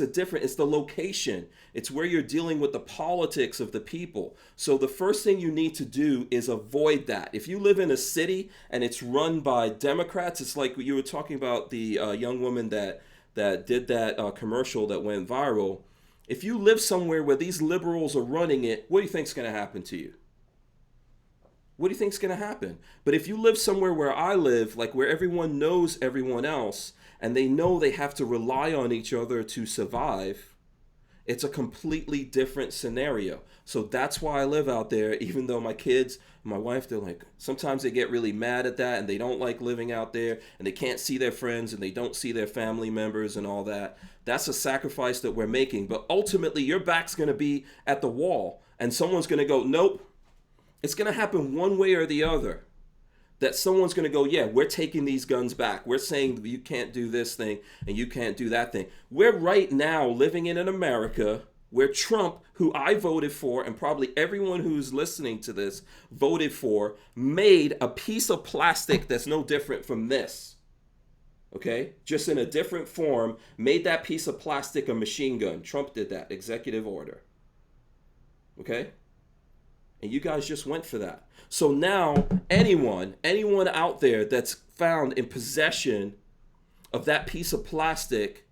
the location. It's where you're dealing with the politics of the people. So the first thing you need to do is avoid that. If you live in a city and it's run by Democrats, it's like you were talking about the young woman that did that commercial that went viral. If you live somewhere where these liberals are running it, what do you think's going to happen to you? What do you think's going to happen? But if you live somewhere where I live, like where everyone knows everyone else, and they know they have to rely on each other to survive, it's a completely different scenario. So that's why I live out there, even though my kids, my wife, they're like, sometimes they get really mad at that and they don't like living out there and they can't see their friends and they don't see their family members and all that. That's a sacrifice that we're making. But ultimately, your back's going to be at the wall and someone's going to go, nope. It's going to happen one way or the other. That someone's going to go, yeah, we're taking these guns back. We're saying you can't do this thing and you can't do that thing. We're right now living in an America where Trump, who I voted for, and probably everyone who's listening to this voted for, made a piece of plastic that's no different from this. Okay? Just in a different form, made that piece of plastic a machine gun. Trump did that. Executive order. Okay? And you guys just went for that. So now, anyone out there that's found in possession of that piece of plastic,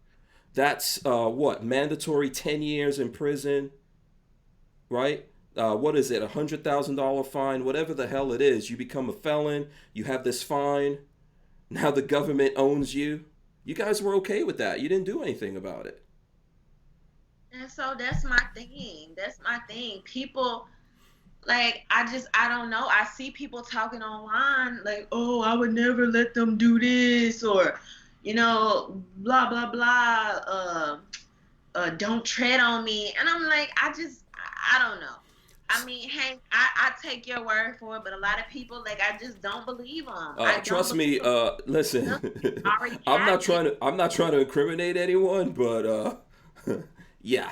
that's mandatory 10 years in prison, right? What is it, $100,000 fine, whatever the hell it is. You become a felon, you have this fine, now the government owns you. You guys were okay with that. You didn't do anything about it. And so that's my thing. People, like, I don't know. I see people talking online like, oh, I would never let them do this, or, you know, blah, blah, blah. don't tread on me. And I'm like, I don't know. I mean, hey, I take your word for it, but a lot of people, like, I just don't believe them. I don't Trust me. believe them. Listen, Already I'm not happened. trying to. I'm not trying to incriminate anyone, but yeah,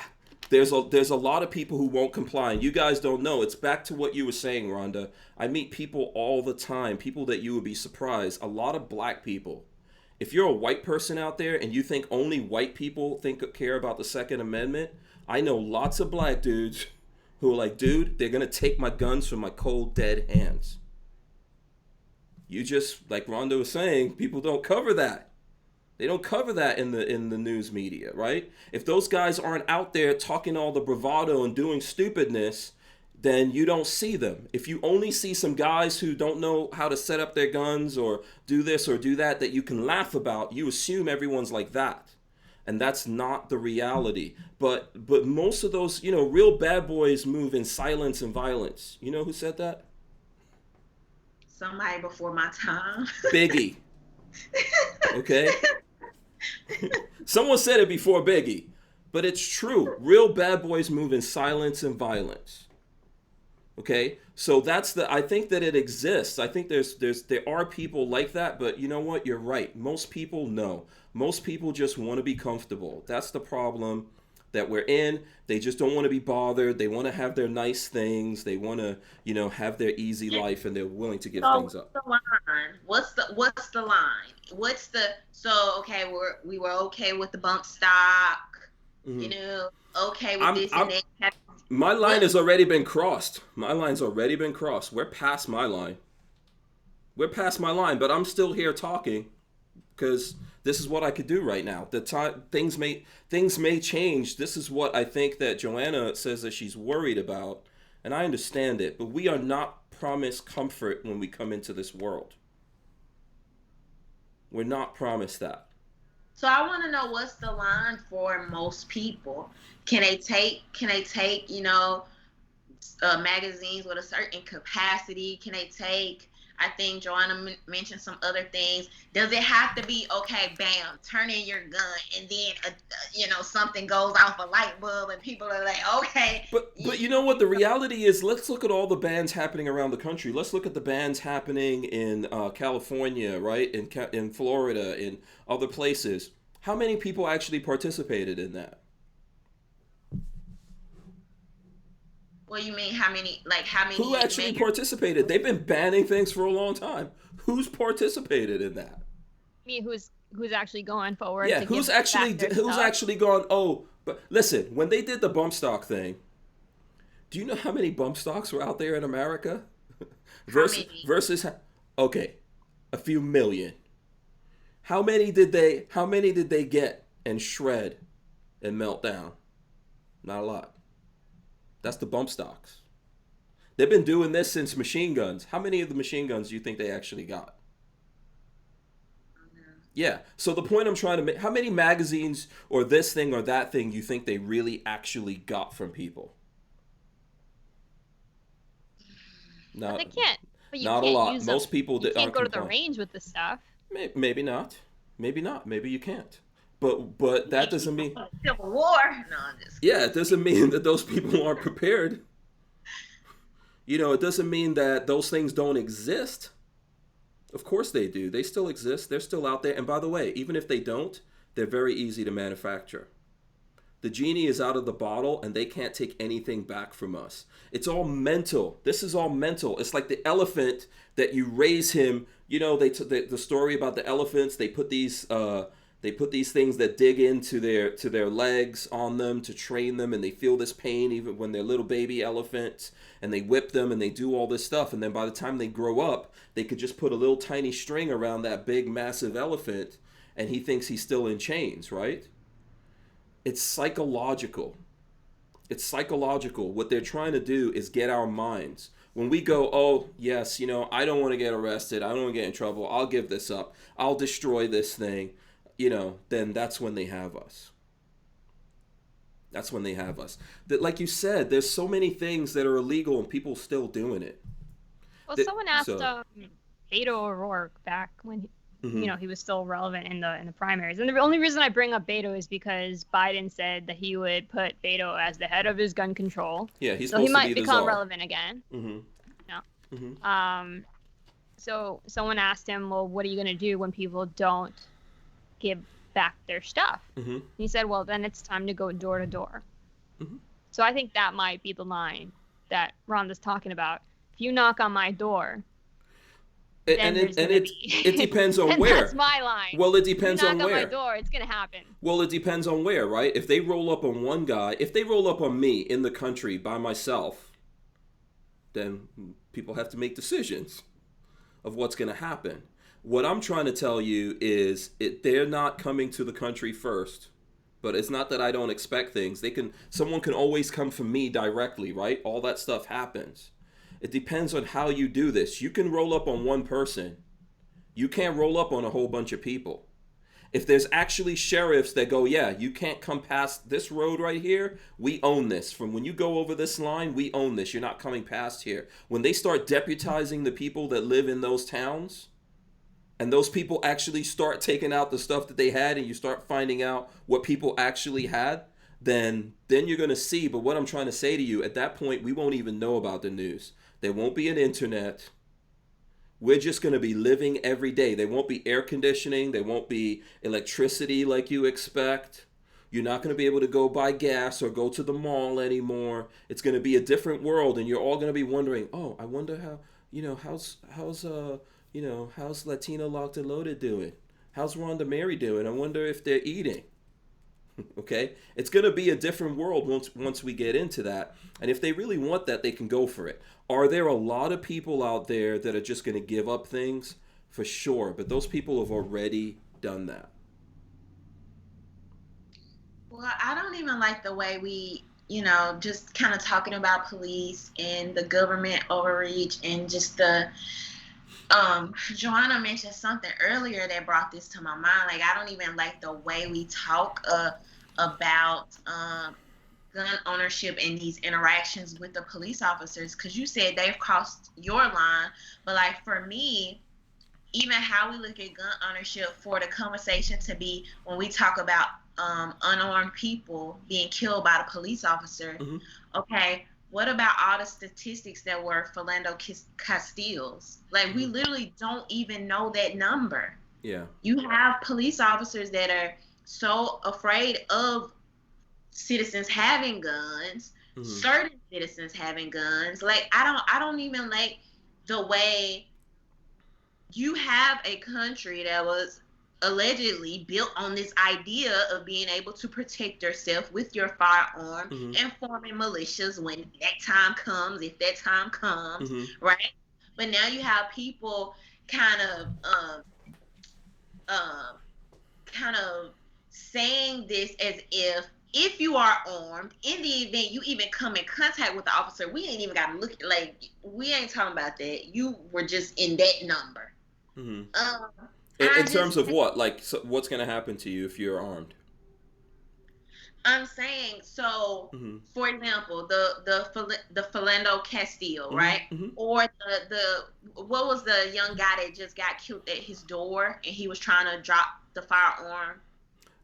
there's a lot of people who won't comply, and you guys don't know. It's back to what you were saying, Rhonda. I meet people all the time, people that you would be surprised. A lot of black people. If you're a white person out there and you think only white people care about the Second Amendment, I know lots of black dudes who are like, dude, they're gonna take my guns from my cold dead hands. You just, like Rhonda was saying, people don't cover that. They don't cover that in the news media, right? If those guys aren't out there talking all the bravado and doing stupidness, then you don't see them. If you only see some guys who don't know how to set up their guns or do this or do that that you can laugh about, you assume everyone's like that. And that's not the reality. But most of those, real bad boys move in silence and violence. You know who said that? Somebody before my time. Biggie. Okay? Someone said it before Biggie, but it's true. Real bad boys move in silence and violence. Okay, so I think that it exists. I think there are people like that, but you know what? You're right. Most people no. Most people just want to be comfortable. That's the problem that we're in. They just don't want to be bothered. They want to have their nice things. They want to, have their easy life, and they're willing to give things up. What's the line? What's the line? So okay, we were okay with the bump stock, Mm-hmm. Okay with this and that. My line has already been crossed. My line's already been crossed. We're past my line. We're past my line, but I'm still here talking because this is what I could do right now. The time things may change. This is what I think that Joanna says that she's worried about, and I understand it. But we are not promised comfort when we come into this world. We're not promised that. So I want to know what's the line for most people. Can they take magazines with a certain capacity? Can they take? I think Joanna mentioned some other things. Does it have to be okay? Bam, turn in your gun, and then something goes off a light bulb, and people are like, okay. But you know what the reality is? Let's look at all the bans happening around the country. Let's look at the bans happening in California, right? In Florida, in other places. How many people actually participated in that? What do you mean? How many? Like how many? Who actually participated? They've been banning things for a long time. Who's participated in that? I mean, who's actually going forward? Yeah, who's actually gone? Oh, but listen, when they did the bump stock thing, do you know how many bump stocks were out there in America? versus okay, a few million. How many did they get and shred and melt down? Not a lot. That's the bump stocks. They've been doing this since machine guns. How many of the machine guns do you think they actually got? Yeah. So the point I'm trying to make, how many magazines or this thing or that thing you think they really actually got from people? But they can't. But you not can't a lot. use Most people you can't go to the complying. range with this stuff. Maybe not. Maybe not. Maybe you can't. But that doesn't mean Civil War. No, I'm just yeah, it doesn't mean that those people aren't prepared. It doesn't mean that those things don't exist. Of course they do. They still exist. They're still out there. And by the way, even if they don't, they're very easy to manufacture. The genie is out of the bottle and they can't take anything back from us. It's all mental. This is all mental. It's like the elephant that you raise him. The story about the elephants, they put these things that dig into their legs on them to train them, and they feel this pain even when they're little baby elephants, and they whip them and they do all this stuff, and then by the time they grow up, they could just put a little tiny string around that big massive elephant, and he thinks he's still in chains, right? It's psychological. It's psychological. What they're trying to do is get our minds. When we go, oh, yes, I don't want to get arrested. I don't want to get in trouble. I'll give this up. I'll destroy this thing. Then that's when they have us. That's when they have us. That, like you said, there's so many things that are illegal and people still doing it. Well, someone asked Beto O'Rourke back when you know, he was still relevant in the primaries. And the only reason I bring up Beto is because Biden said that he would put Beto as the head of his gun control. Yeah, he's so he supposed to might be the become czar. relevant again. So someone asked him, well, what are you going to do when people don't give back their stuff? And he said, well, then it's time to go door to door. So I think that might be the line that Rhonda's talking about. If you knock on my door, it depends on where. That's my line. Well, it depends on where. Knock on my door, it's gonna happen. Well, it depends on where, right? If they roll up on one guy, if they roll up on me in the country by myself, then people have to make decisions of what's going to happen. What I'm trying to tell you is they're not coming to the country first. But it's not that I don't expect things. Someone can always come from me directly, right? All that stuff happens. It depends on how you do this. You can roll up on one person. You can't roll up on a whole bunch of people. If there's actually sheriffs that go, yeah, you can't come past this road right here, we own this. From when you go over this line, we own this. You're not coming past here. When they start deputizing the people that live in those towns, and those people actually start taking out the stuff that they had, and you start finding out what people actually had, then you're going to see. But what I'm trying to say to you, at that point, we won't even know about the news. There won't be an internet. We're just going to be living every day. There won't be air conditioning. There won't be electricity like you expect. You're not going to be able to go buy gas or go to the mall anymore. It's going to be a different world, and you're all going to be wondering, oh, I wonder how's Latina Locked and Loaded doing? How's Rhonda Mary doing? I wonder if they're eating. Okay? It's going to be a different world once we get into that. And if they really want that, they can go for it. Are there a lot of people out there that are just going to give up things? For sure. But those people have already done that. Well, I don't even like the way we, just kind of talking about police and the government overreach and just the, Joanna mentioned something earlier that brought this to my mind. Like, I don't even like the way we talk about gun ownership and these interactions with the police officers, because you said they've crossed your line. But like for me, even how we look at gun ownership, for the conversation to be when we talk about unarmed people being killed by the police officer, okay, what about all the statistics that were Philando Castile's? Like, we literally don't even know that number. Yeah. You have police officers that are so afraid of citizens having guns, certain citizens having guns. Like, I don't even like the way you have a country that was allegedly built on this idea of being able to protect yourself with your firearm and forming militias when that time comes, if that time comes, right? But now you have people kind of saying this as if you are armed, in the event you even come in contact with the officer, we ain't even got to look, like, we ain't talking about that. You were just in that number. In terms of what? Like, so what's going to happen to you if you're armed? I'm saying, so, for example, the Philando Castile, right? Or the what was the young guy that just got killed at his door and he was trying to drop the firearm?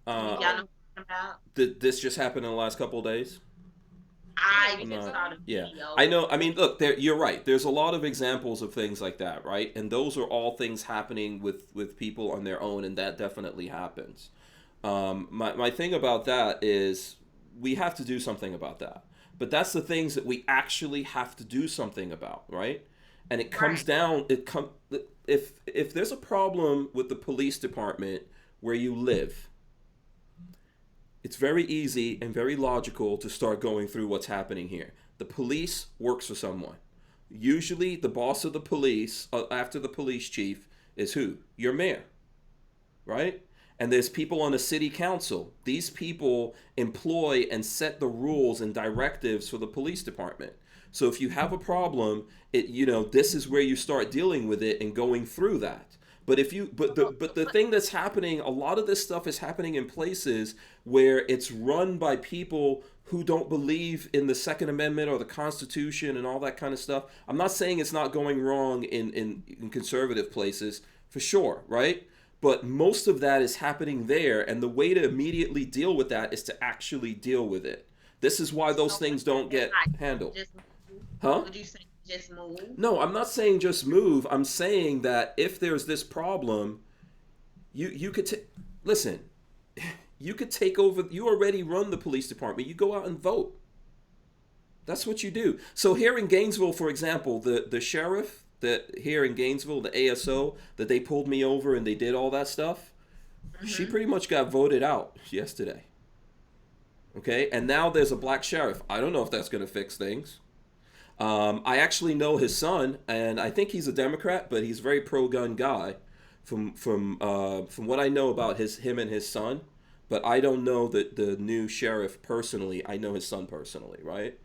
Y'all know what I'm talking about? Did this just happen in the last couple of days? I just saw the video. Yeah, I know. I mean, look, you're right. There's a lot of examples of things like that, right? And those are all things happening with people on their own, and that definitely happens. My thing about that is we have to do something about that. But that's the things that we actually have to do something about, right? And it comes down. If there's a problem with the police department where you live, it's very easy and very logical to start going through what's happening here. The police works for someone. Usually the boss of the police, after the police chief, is who? Your mayor, right? And there's people on the city council. These people employ and set the rules and directives for the police department. So if you have a problem, this is where you start dealing with it and going through that. But the thing that's happening, a lot of this stuff is happening in places where it's run by people who don't believe in the Second Amendment or the Constitution and all that kind of stuff. I'm not saying it's not going wrong in conservative places, for sure, right? But most of that is happening there, and the way to immediately deal with that is to actually deal with it. This is why those So things don't get handled. just move? Huh? Would you say just move? No, I'm not saying just move. I'm saying that if there's this problem, you could listen. You could take over. You already run the police department. You go out and vote. That's what you do. So here in Gainesville, for example, the sheriff that here in Gainesville, the ASO that they pulled me over and they did all that stuff, she pretty much got voted out yesterday. Okay, and now there's a black sheriff. I don't know if that's going to fix things. I actually know his son, and I think he's a Democrat, but he's a very pro-gun guy. From what I know about him and his son, but I don't know the new sheriff personally. I know his son personally, right?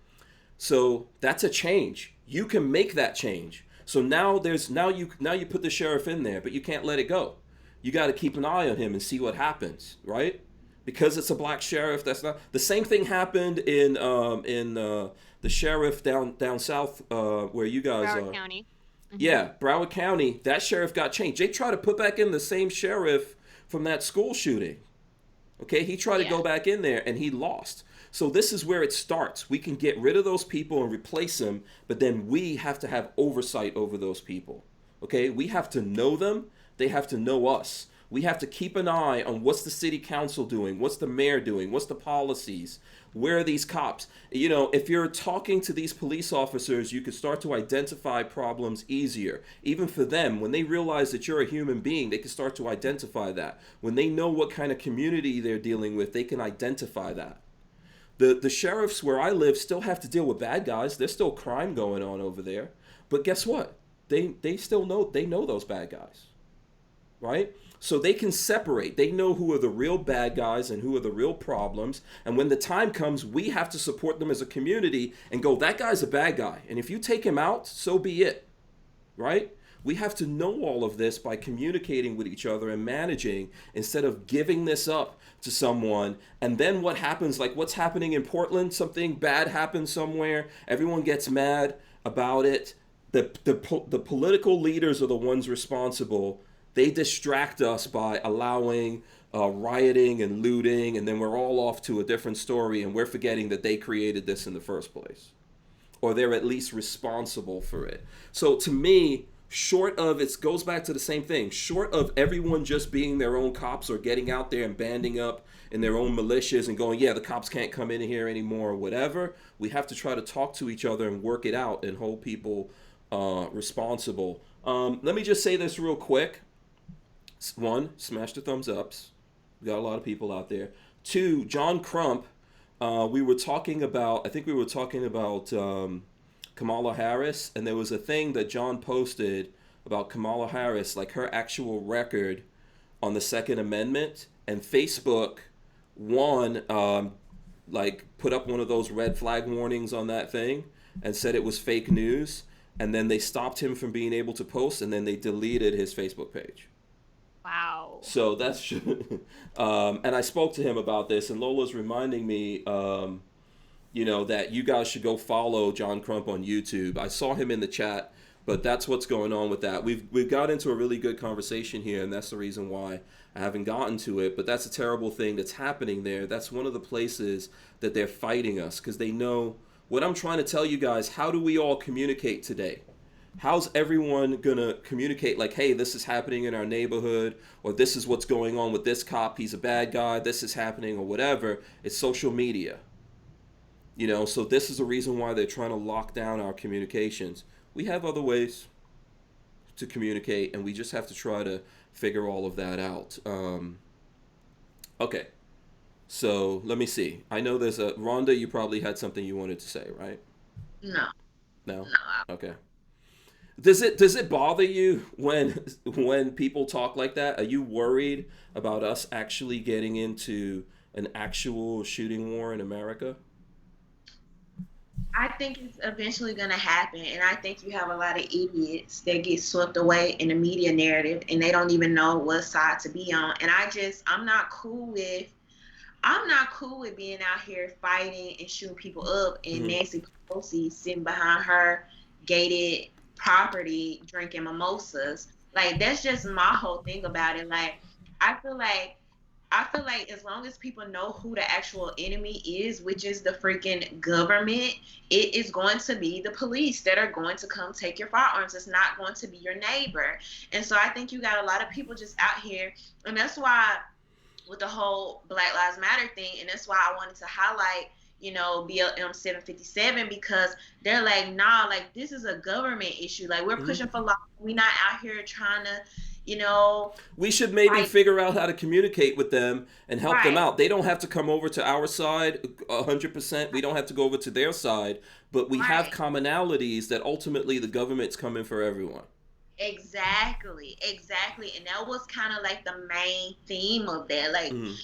So that's a change. You can make that change. So now you put the sheriff in there, but you can't let it go. You got to keep an eye on him and see what happens, right? Because it's a black sheriff. That's not the same thing happened in the sheriff down south where you guys Broward are. County. Yeah, Broward County. That sheriff got changed. They tried to put back in the same sheriff from that school shooting. Okay, he tried to go back in there and he lost. So this is where it starts. We can get rid of those people and replace them, but then we have to have oversight over those people. Okay, we have to know them. They have to know us. We have to keep an eye on what's the city council doing, what's the mayor doing, what's the policies, where are these cops? You know, if you're talking to these police officers, you can start to identify problems easier. Even for them, when they realize that you're a human being, they can start to identify that. When they know what kind of community they're dealing with, they can identify that. The sheriffs where I live still have to deal with bad guys. There's still crime going on over there. But guess what? They still know those bad guys. Right? So they can separate. They know who are the real bad guys and who are the real problems. And when the time comes, we have to support them as a community and go, that guy's a bad guy. And if you take him out, so be it. Right? We have to know all of this by communicating with each other and managing instead of giving this up to someone. And then what happens, like what's happening in Portland, something bad happens somewhere, everyone gets mad about it. The political leaders are the ones responsible. They distract us by allowing rioting and looting, and then we're all off to a different story, and we're forgetting that they created this in the first place. Or they're at least responsible for it. So to me, short of, it goes back to the same thing, short of everyone just being their own cops or getting out there and banding up in their own militias and going, yeah, the cops can't come in here anymore or whatever, we have to try to talk to each other and work it out and hold people responsible. Let me just say this real quick. One, smash the thumbs ups. We got a lot of people out there. Two, John Crump, I think we were talking about Kamala Harris, and there was a thing that John posted about Kamala Harris, like her actual record on the Second Amendment, and Facebook, put up one of those red flag warnings on that thing and said it was fake news, and then they stopped him from being able to post, and then they deleted his Facebook page. Wow. So that's and I spoke to him about this, and Lola's reminding me, that you guys should go follow John Crump on YouTube. I saw him in the chat, but that's what's going on with that. We've got into a really good conversation here, and that's the reason why I haven't gotten to it. But that's a terrible thing that's happening there. That's one of the places that they're fighting us, because they know what I'm trying to tell you guys. How do we all communicate today? How's everyone going to communicate like, hey, this is happening in our neighborhood, or this is what's going on with this cop, he's a bad guy, this is happening, or whatever? It's social media. So this is the reason why they're trying to lock down our communications. We have other ways to communicate, and we just have to try to figure all of that out. Okay, so let me see. I know there's Rhonda, you probably had something you wanted to say, right? No. No? Okay. Does it bother you when people talk like that? Are you worried about us actually getting into an actual shooting war in America? I think it's eventually going to happen, and I think you have a lot of idiots that get swept away in the media narrative, and they don't even know what side to be on. And I'm not cool with being out here fighting and shooting people up, and Nancy Pelosi sitting behind her gated property drinking mimosas Like that's just my whole thing about it. Like I feel like I feel like as long as people know who the actual enemy is, which is the freaking government, it is going to be the police that are going to come take your firearms. It's not going to be your neighbor. And so I think you got a lot of people just out here, and that's why with the whole Black Lives Matter thing, and that's why I wanted to highlight, BLM 757, because they're like, nah, like this is a government issue. Like we're pushing for law. We're not out here trying to, we should maybe fight. figure out how to communicate with them and help them Right. out. They don't have to come over to our side 100%. We don't have to go over to their side, but we have Right. commonalities that ultimately the government's coming for everyone. Exactly, exactly. And that was kind of like the main theme of that. Like, Mhm.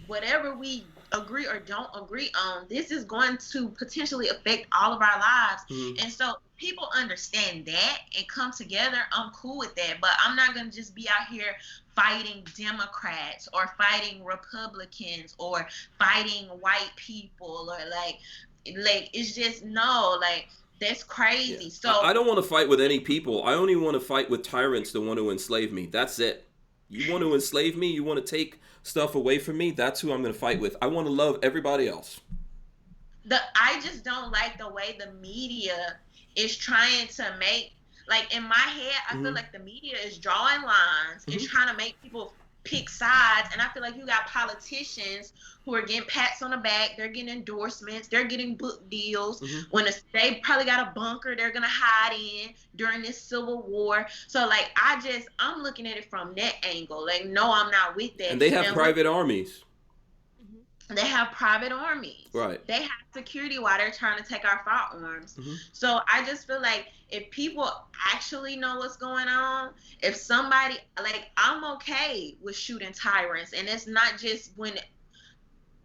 whatever we agree or don't agree on, this is going to potentially affect all of our lives. Mhm. And so people understand that and come together. I'm cool with that. But I'm not going to just be out here fighting Democrats or fighting Republicans or fighting white people or like it's just no, like that's crazy. Yeah. So I don't want to fight with any people. I only want to fight with tyrants that want to enslave me. That's it. You want to enslave me? You want to take stuff away from me? That's who I'm going to fight with. I want to love everybody else. I just don't like the way the media is trying to make, like in my head, I feel like the media is drawing lines and trying to make people pick sides. And I feel like you got politicians who are getting pats on the back, they're getting endorsements, they're getting book deals. When they probably got a bunker they're gonna hide in during this civil war. So like I'm looking at it from that angle. Like no, I'm not with that. And they have And private armies. they have private armies. Right. They have security while they're trying to take our firearms. So I just feel like if people actually know what's going on, if somebody, like, I'm okay with shooting tyrants. And it's not just when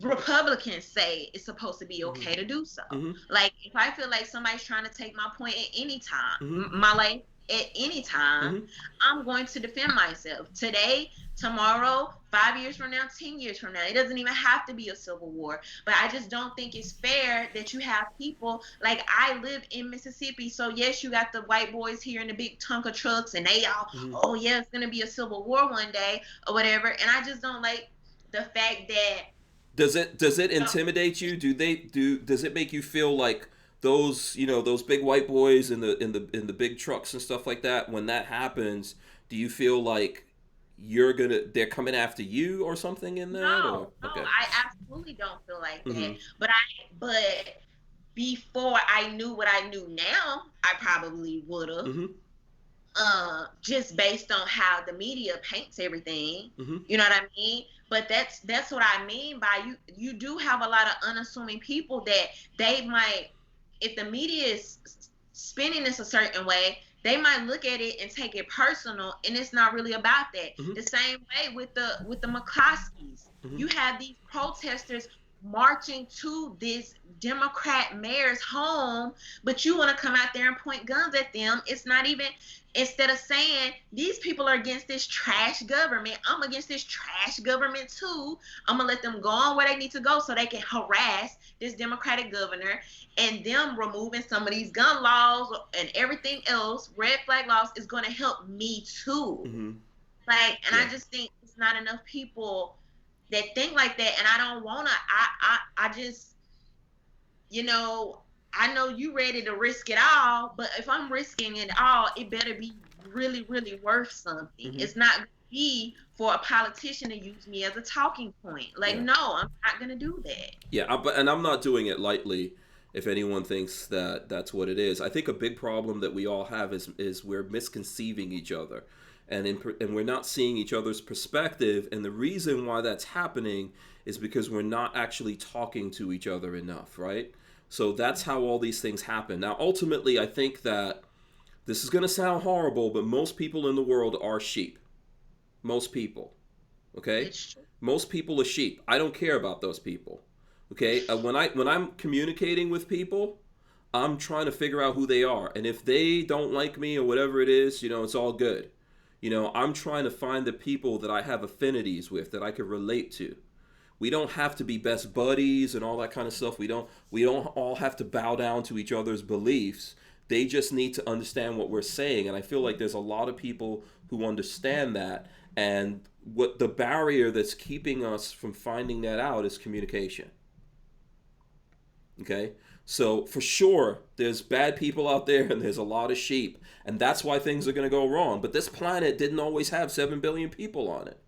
Republicans say it's supposed to be okay to do so. Like, if I feel like somebody's trying to take my point at any time, my life at any time, I'm going to defend myself. Today, tomorrow, 5 years from now, 10 years from now. It doesn't even have to be a civil war. But I just don't think it's fair that you have people, like I live in Mississippi. So yes, you got the white boys here in the big Tonka trucks and they all, oh yeah, it's going to be a civil war one day or whatever. And I just don't like the fact that Does it intimidate you? Does it make you feel like those big white boys in the big trucks and stuff like that, when that happens, do you feel like they're coming after you or something in that? No, Okay. I absolutely don't feel like that. But before I knew what I knew now, I probably would have. Just based on how the media paints everything. You know what I mean? But that's what I mean by you do have a lot of unassuming people that they might, if the media is spinning this a certain way, they might look at it and take it personal, and it's not really about that. The same way with the McCloskeys. You have these protesters marching to this Democrat mayor's home, but you want to come out there and point guns at them. It's not even, instead of saying these people are against this trash government, I'm against this trash government too. I'm gonna let them go on where they need to go so they can harass this Democratic governor, and them removing some of these gun laws and everything else, red flag laws, is going to help me too. Like, and I just think it's not enough people that think like that, and I don't wanna. I just, I know you ready to risk it all, but if I'm risking it all, it better be really, really worth something. It's not gonna be for a politician to use me as a talking point. Like, no, I'm not gonna do that. Yeah, and I'm not doing it lightly. If anyone thinks that that's what it is, I think a big problem that we all have is we're misconceiving each other. And we're not seeing each other's perspective, and the reason why that's happening is because we're not actually talking to each other enough, right? So that's how all these things happen. Now, ultimately, I think that this is going to sound horrible, but most people in the world are sheep. Most people, okay? Most people are sheep. I don't care about those people, okay? When I'm communicating with people, I'm trying to figure out who they are, and if they don't like me or whatever it is, it's all good. I'm trying to find the people that I have affinities with, that I can relate to. We don't have to be best buddies and all that kind of stuff. We don't all have to bow down to each other's beliefs. They just need to understand what we're saying. And I feel like there's a lot of people who understand that. And what the barrier that's keeping us from finding that out is communication. Okay? So for sure, there's bad people out there and there's a lot of sheep. And that's why things are going to go wrong. But this planet didn't always have 7 billion people on it.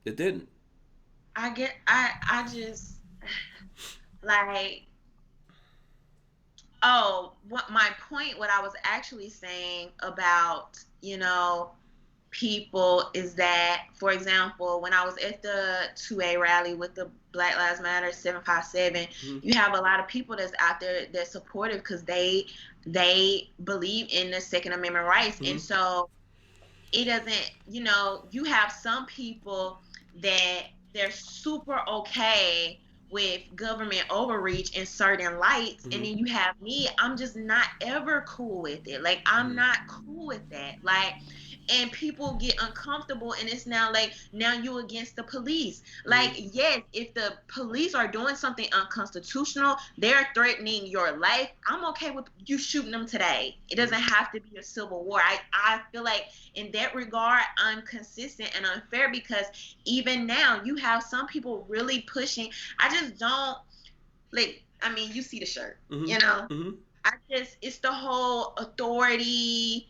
It didn't. I just, like, oh, what my point, what I was actually saying about, people is that, for example, when I was at the 2A rally with the Black Lives Matter 757, you have a lot of people that's out there that's supportive because they believe in the Second Amendment rights. And so it doesn't, you have some people that they're super okay with government overreach in certain lights, and then you have me, I'm just not ever cool with it. Like, I'm not cool with that. Like, and people get uncomfortable, and it's now like, now you against the police. Like, yes, if the police are doing something unconstitutional, they're threatening your life, I'm okay with you shooting them today. It doesn't have to be a civil war. I feel like in that regard, I'm consistent and unfair, because even now you have some people really pushing. I just don't, like, I mean, you see the shirt, it's the whole authority,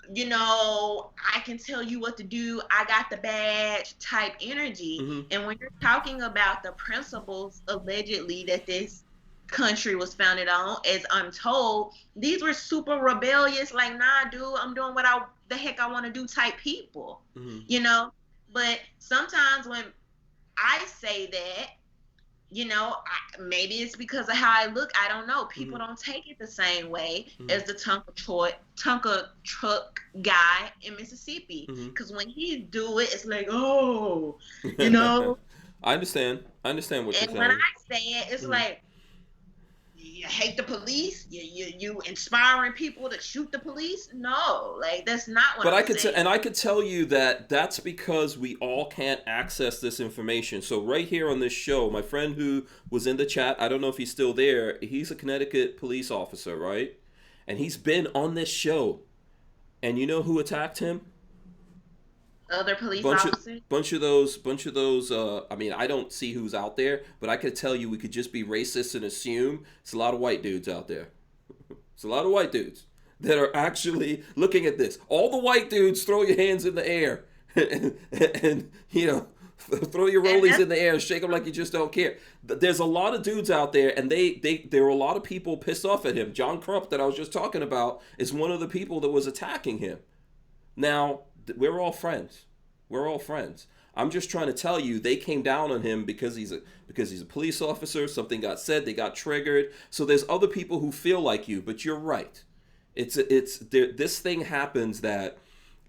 I can tell you what to do, I got the badge type energy. And when you're talking about the principles allegedly that this country was founded on, as I'm told, these were super rebellious, like, nah, dude, I'm doing what the heck I want to do type people, But sometimes when I say that, maybe it's because of how I look. I don't know. People don't take it the same way as the Tonka truck guy in Mississippi. Because when he do it, it's like, oh, I understand what you're saying. And when I say it, it's like, you hate the police? You inspiring people to shoot the police? No, like, that's not what I'm saying. I could tell you that that's because we all can't access this information. So right here on this show, my friend who was in the chat, I don't know if he's still there, he's a Connecticut police officer, right? And he's been on this show. And you know who attacked him? Other police officers? Bunch of those. I mean, I don't see who's out there, but I could tell you we could just be racist and assume it's a lot of white dudes out there. It's a lot of white dudes that are actually looking at this. All the white dudes, throw your hands in the air and throw your rollies in the air and shake them like you just don't care. There's a lot of dudes out there, and there were a lot of people pissed off at him. John Crump, that I was just talking about, is one of the people that was attacking him. Now, we're all friends. I'm just trying to tell you, they came down on him because he's a police officer. Something got said, they got triggered. So there's other people who feel like you, but you're right. This thing happens that,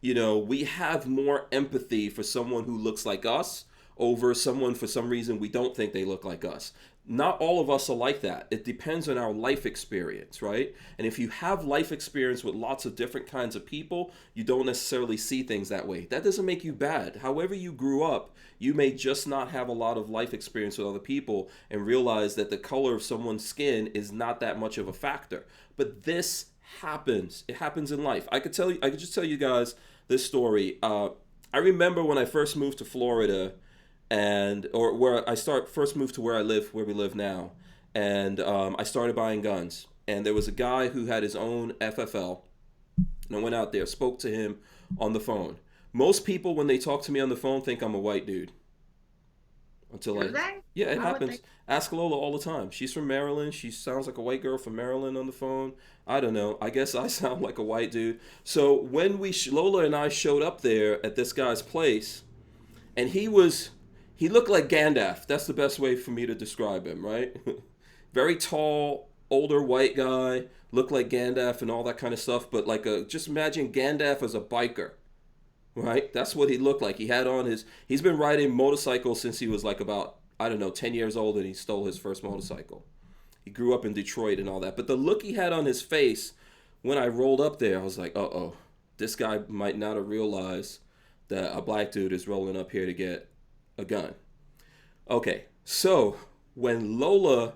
we have more empathy for someone who looks like us over someone for some reason we don't think they look like us. Not all of us are like that. It depends on our life experience, right? And if you have life experience with lots of different kinds of people, you don't necessarily see things that way. That doesn't make you bad. However you grew up, you may just not have a lot of life experience with other people and realize that the color of someone's skin is not that much of a factor. But this happens. It happens in life. I could just tell you guys this story. I remember when I first moved to Florida, first moved to where we live now, and I started buying guns. And there was a guy who had his own FFL, and I went out there, spoke to him on the phone. Most people, when they talk to me on the phone, think I'm a white dude. Yeah, it happens. Ask Lola all the time. She's from Maryland. She sounds like a white girl from Maryland on the phone. I don't know. I guess I sound like a white dude. So when Lola and I showed up there at this guy's place, and he looked like Gandalf. That's the best way for me to describe him, right? Very tall, older white guy, looked like Gandalf and all that kind of stuff. But just imagine Gandalf as a biker, right? That's what he looked like. He had on he's been riding motorcycles since he was about, 10 years old, and he stole his first motorcycle. He grew up in Detroit and all that. But the look he had on his face when I rolled up there, I was like, uh-oh, this guy might not have realized that a black dude is rolling up here to get a gun. Okay, so when Lola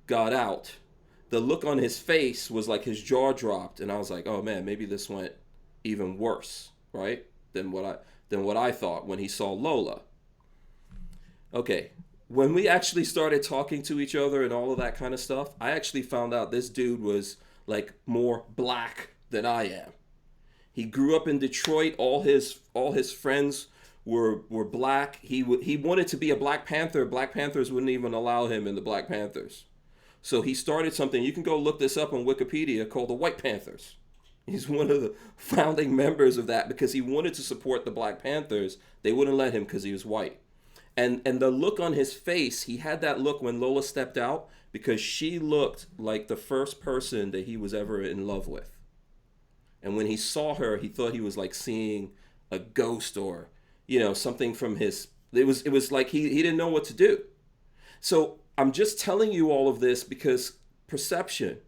got out, the look on his face was like his jaw dropped, and I was like, oh man, maybe this went even worse, right? Than what I thought when he saw Lola. Okay, when we actually started talking to each other and all of that kind of stuff, I actually found out this dude was like more black than I am. He grew up in Detroit. All his friends were black. He wanted to be a Black Panther. Black Panthers wouldn't even allow him in the Black Panthers. So he started something. You can go look this up on Wikipedia, called the White Panthers. He's one of the founding members of that because he wanted to support the Black Panthers. They wouldn't let him because he was white. And the look on his face, he had that look when Lola stepped out because she looked like the first person that he was ever in love with. And when he saw her, he thought he was like seeing a ghost or, something from his, it was like he didn't know what to do. So I'm just telling you all of this because perception,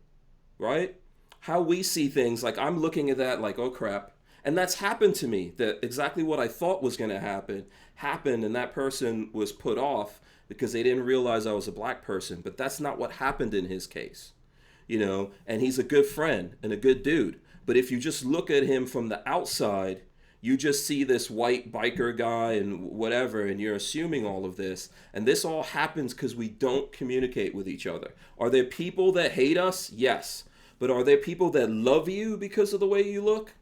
right? How we see things, like I'm looking at that like, oh crap. And that's happened to me, that exactly what I thought was going to happen happened, and that person was put off because they didn't realize I was a black person. But that's not what happened in his case, and he's a good friend and a good dude. But if you just look at him from the outside, you just see this white biker guy and whatever, and you're assuming all of this. And this all happens because we don't communicate with each other. Are there people that hate us? Yes. But are there people that love you because of the way you look?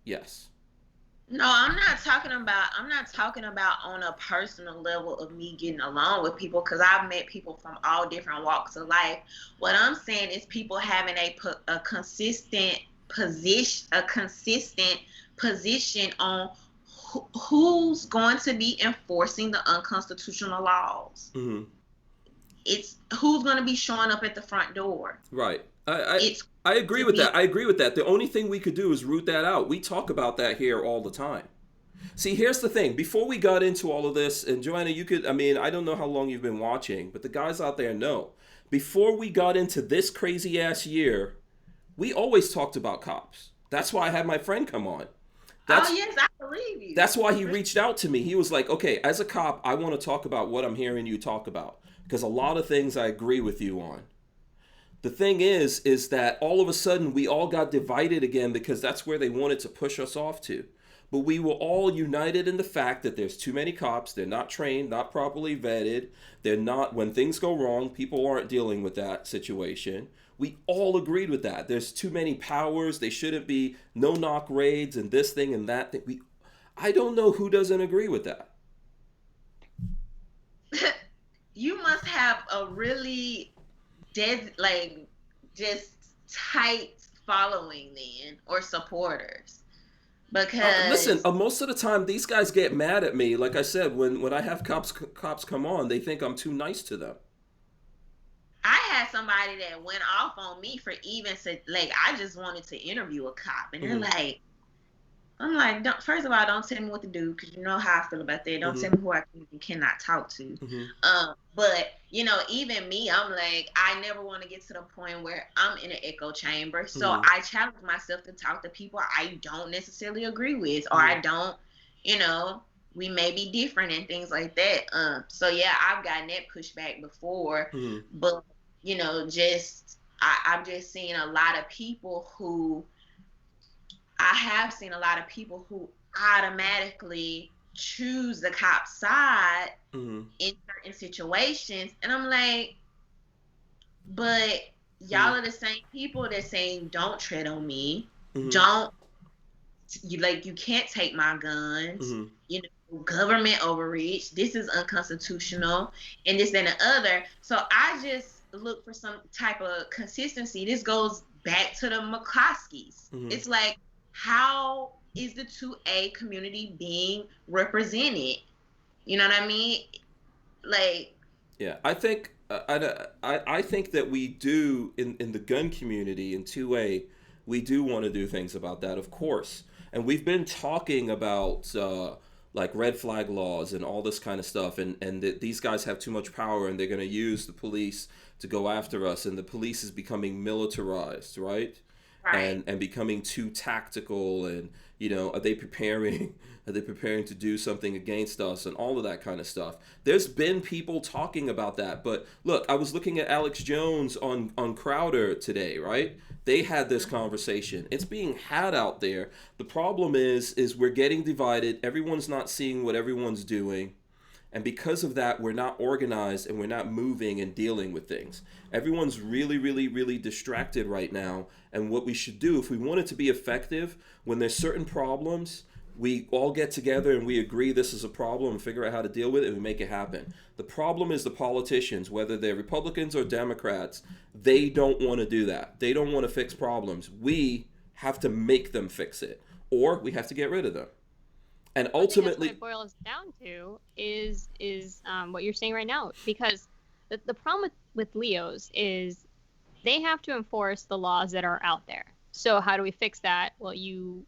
Yes. No, I'm not talking about on a personal level of me getting along with people, because I've met people from all different walks of life. What I'm saying is people having a consistent position on who's going to be enforcing the unconstitutional laws. Mm-hmm. It's who's going to be showing up at the front door. Right. I agree with that. I agree with that. The only thing we could do is root that out. We talk about that here all the time. See, here's the thing. Before we got into all of this, and Joanna, I don't know how long you've been watching, but the guys out there know. Before we got into this crazy ass year, we always talked about cops. That's why I had my friend come on. Yes, I believe you. That's why he reached out to me. He was like, okay, as a cop, I want to talk about what I'm hearing you talk about, because a lot of things I agree with you on. The thing is that all of a sudden we all got divided again because that's where they wanted to push us off to. But we were all united in the fact that there's too many cops. They're not trained, not properly vetted. They're not, when things go wrong, people aren't dealing with that situation. We all agreed with that. There's too many powers. They shouldn't be no-knock raids and this thing and that thing. I don't know who doesn't agree with that. You must have a really just tight following then, or supporters, because listen, most of the time these guys get mad at me. Like I said, when I have cops come on, they think I'm too nice to them. I had somebody that went off on me for I just wanted to interview a cop, and they're like, I'm like, first of all, don't tell me what to do, because you know how I feel about that. Don't tell me who I can and cannot talk to. But, even me, I'm like, I never want to get to the point where I'm in an echo chamber. So I challenge myself to talk to people I don't necessarily agree with, or I don't, we may be different and things like that. So, yeah, I've gotten that pushback before. But, I've just seen a lot of people who automatically choose the cop side in certain situations. And I'm like, but y'all are the same people that saying, don't tread on me. You can't take my guns. Government overreach. This is unconstitutional. And this and the other. So I just look for some type of consistency. This goes back to the McCloskeys. It's like, how is the 2A community being represented? You know what I mean? Yeah, I think I think that we do in the gun community in 2A, we do want to do things about that, of course. And we've been talking about red flag laws and all this kind of stuff, and that these guys have too much power and they're going to use the police to go after us, and the police is becoming militarized, right? Right. and becoming too tactical, and you know, are they preparing are they preparing to do something against us, and all of that kind of stuff. There's been people talking about that, but look, I was looking at Alex Jones on Crowder today, right? They had this conversation. It's being had out there. The problem is we're getting divided. Everyone's not seeing what everyone's doing. And because of that, we're not organized and we're not moving and dealing with things. Everyone's really, really, really distracted right now. And what we should do, if we want it to be effective, when there's certain problems, we all get together and we agree this is a problem and figure out how to deal with it and we make it happen. The problem is the politicians, whether they're Republicans or Democrats, they don't want to do that. They don't want to fix problems. We have to make them fix it, or we have to get rid of them. And ultimately, I think that's what it boils down to is what you're saying right now, because the problem with Leos is they have to enforce the laws that are out there. So how do we fix that? Well, you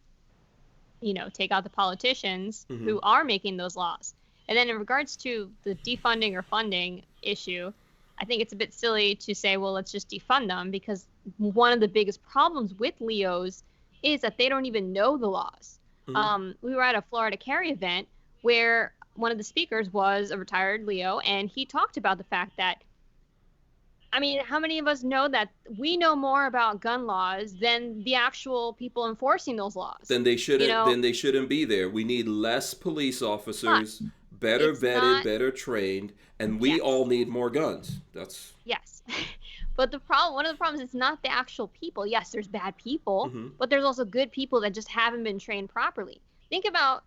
take out the politicians who are making those laws. And then in regards to the defunding or funding issue, I think it's a bit silly to say, well, let's just defund them, because one of the biggest problems with Leos is that they don't even know the laws. We were at a Florida Carry event where one of the speakers was a retired Leo, and he talked about the fact that, I mean, how many of us know that we know more about gun laws than the actual people enforcing those laws? Then they shouldn't. Then they shouldn't be there. We need less police officers, better vetted, better trained, and we all need more guns. That's yes. But one of the problems is not the actual people. Yes, there's bad people, but there's also good people that just haven't been trained properly. Think about,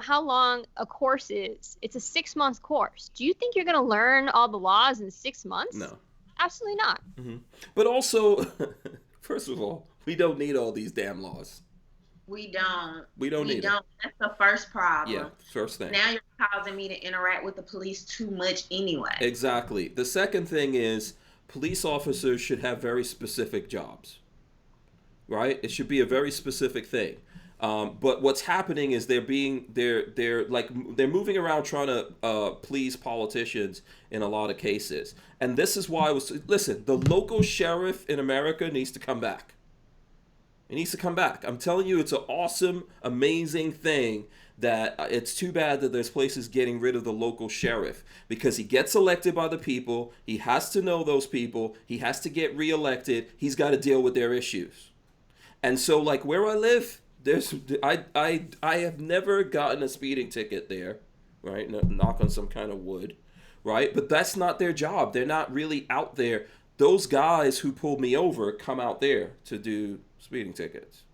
how long a course is. It's a 6-month course. Do you think you're going to learn all the laws in 6 months? No. Absolutely not. But also, first of all, we don't need all these damn laws. We don't. We don't need it. That's the first problem. Yeah, first thing. Now you're causing me to interact with the police too much anyway. Exactly. The second thing is, police officers should have very specific jobs, right? It should be a very specific thing. But what's happening is they're moving around trying to please politicians in a lot of cases. And this is why the local sheriff in America needs to come back. It needs to come back. I'm telling you, it's an awesome, amazing thing. That it's too bad that there's places getting rid of the local sheriff, because he gets elected by the people. He has to know those people. He has to get reelected. He's got to deal with their issues. And so, like where I live, I have never gotten a speeding ticket there, right? Knock on some kind of wood, right? But that's not their job. They're not really out there. Those guys who pulled me over come out there to do speeding tickets,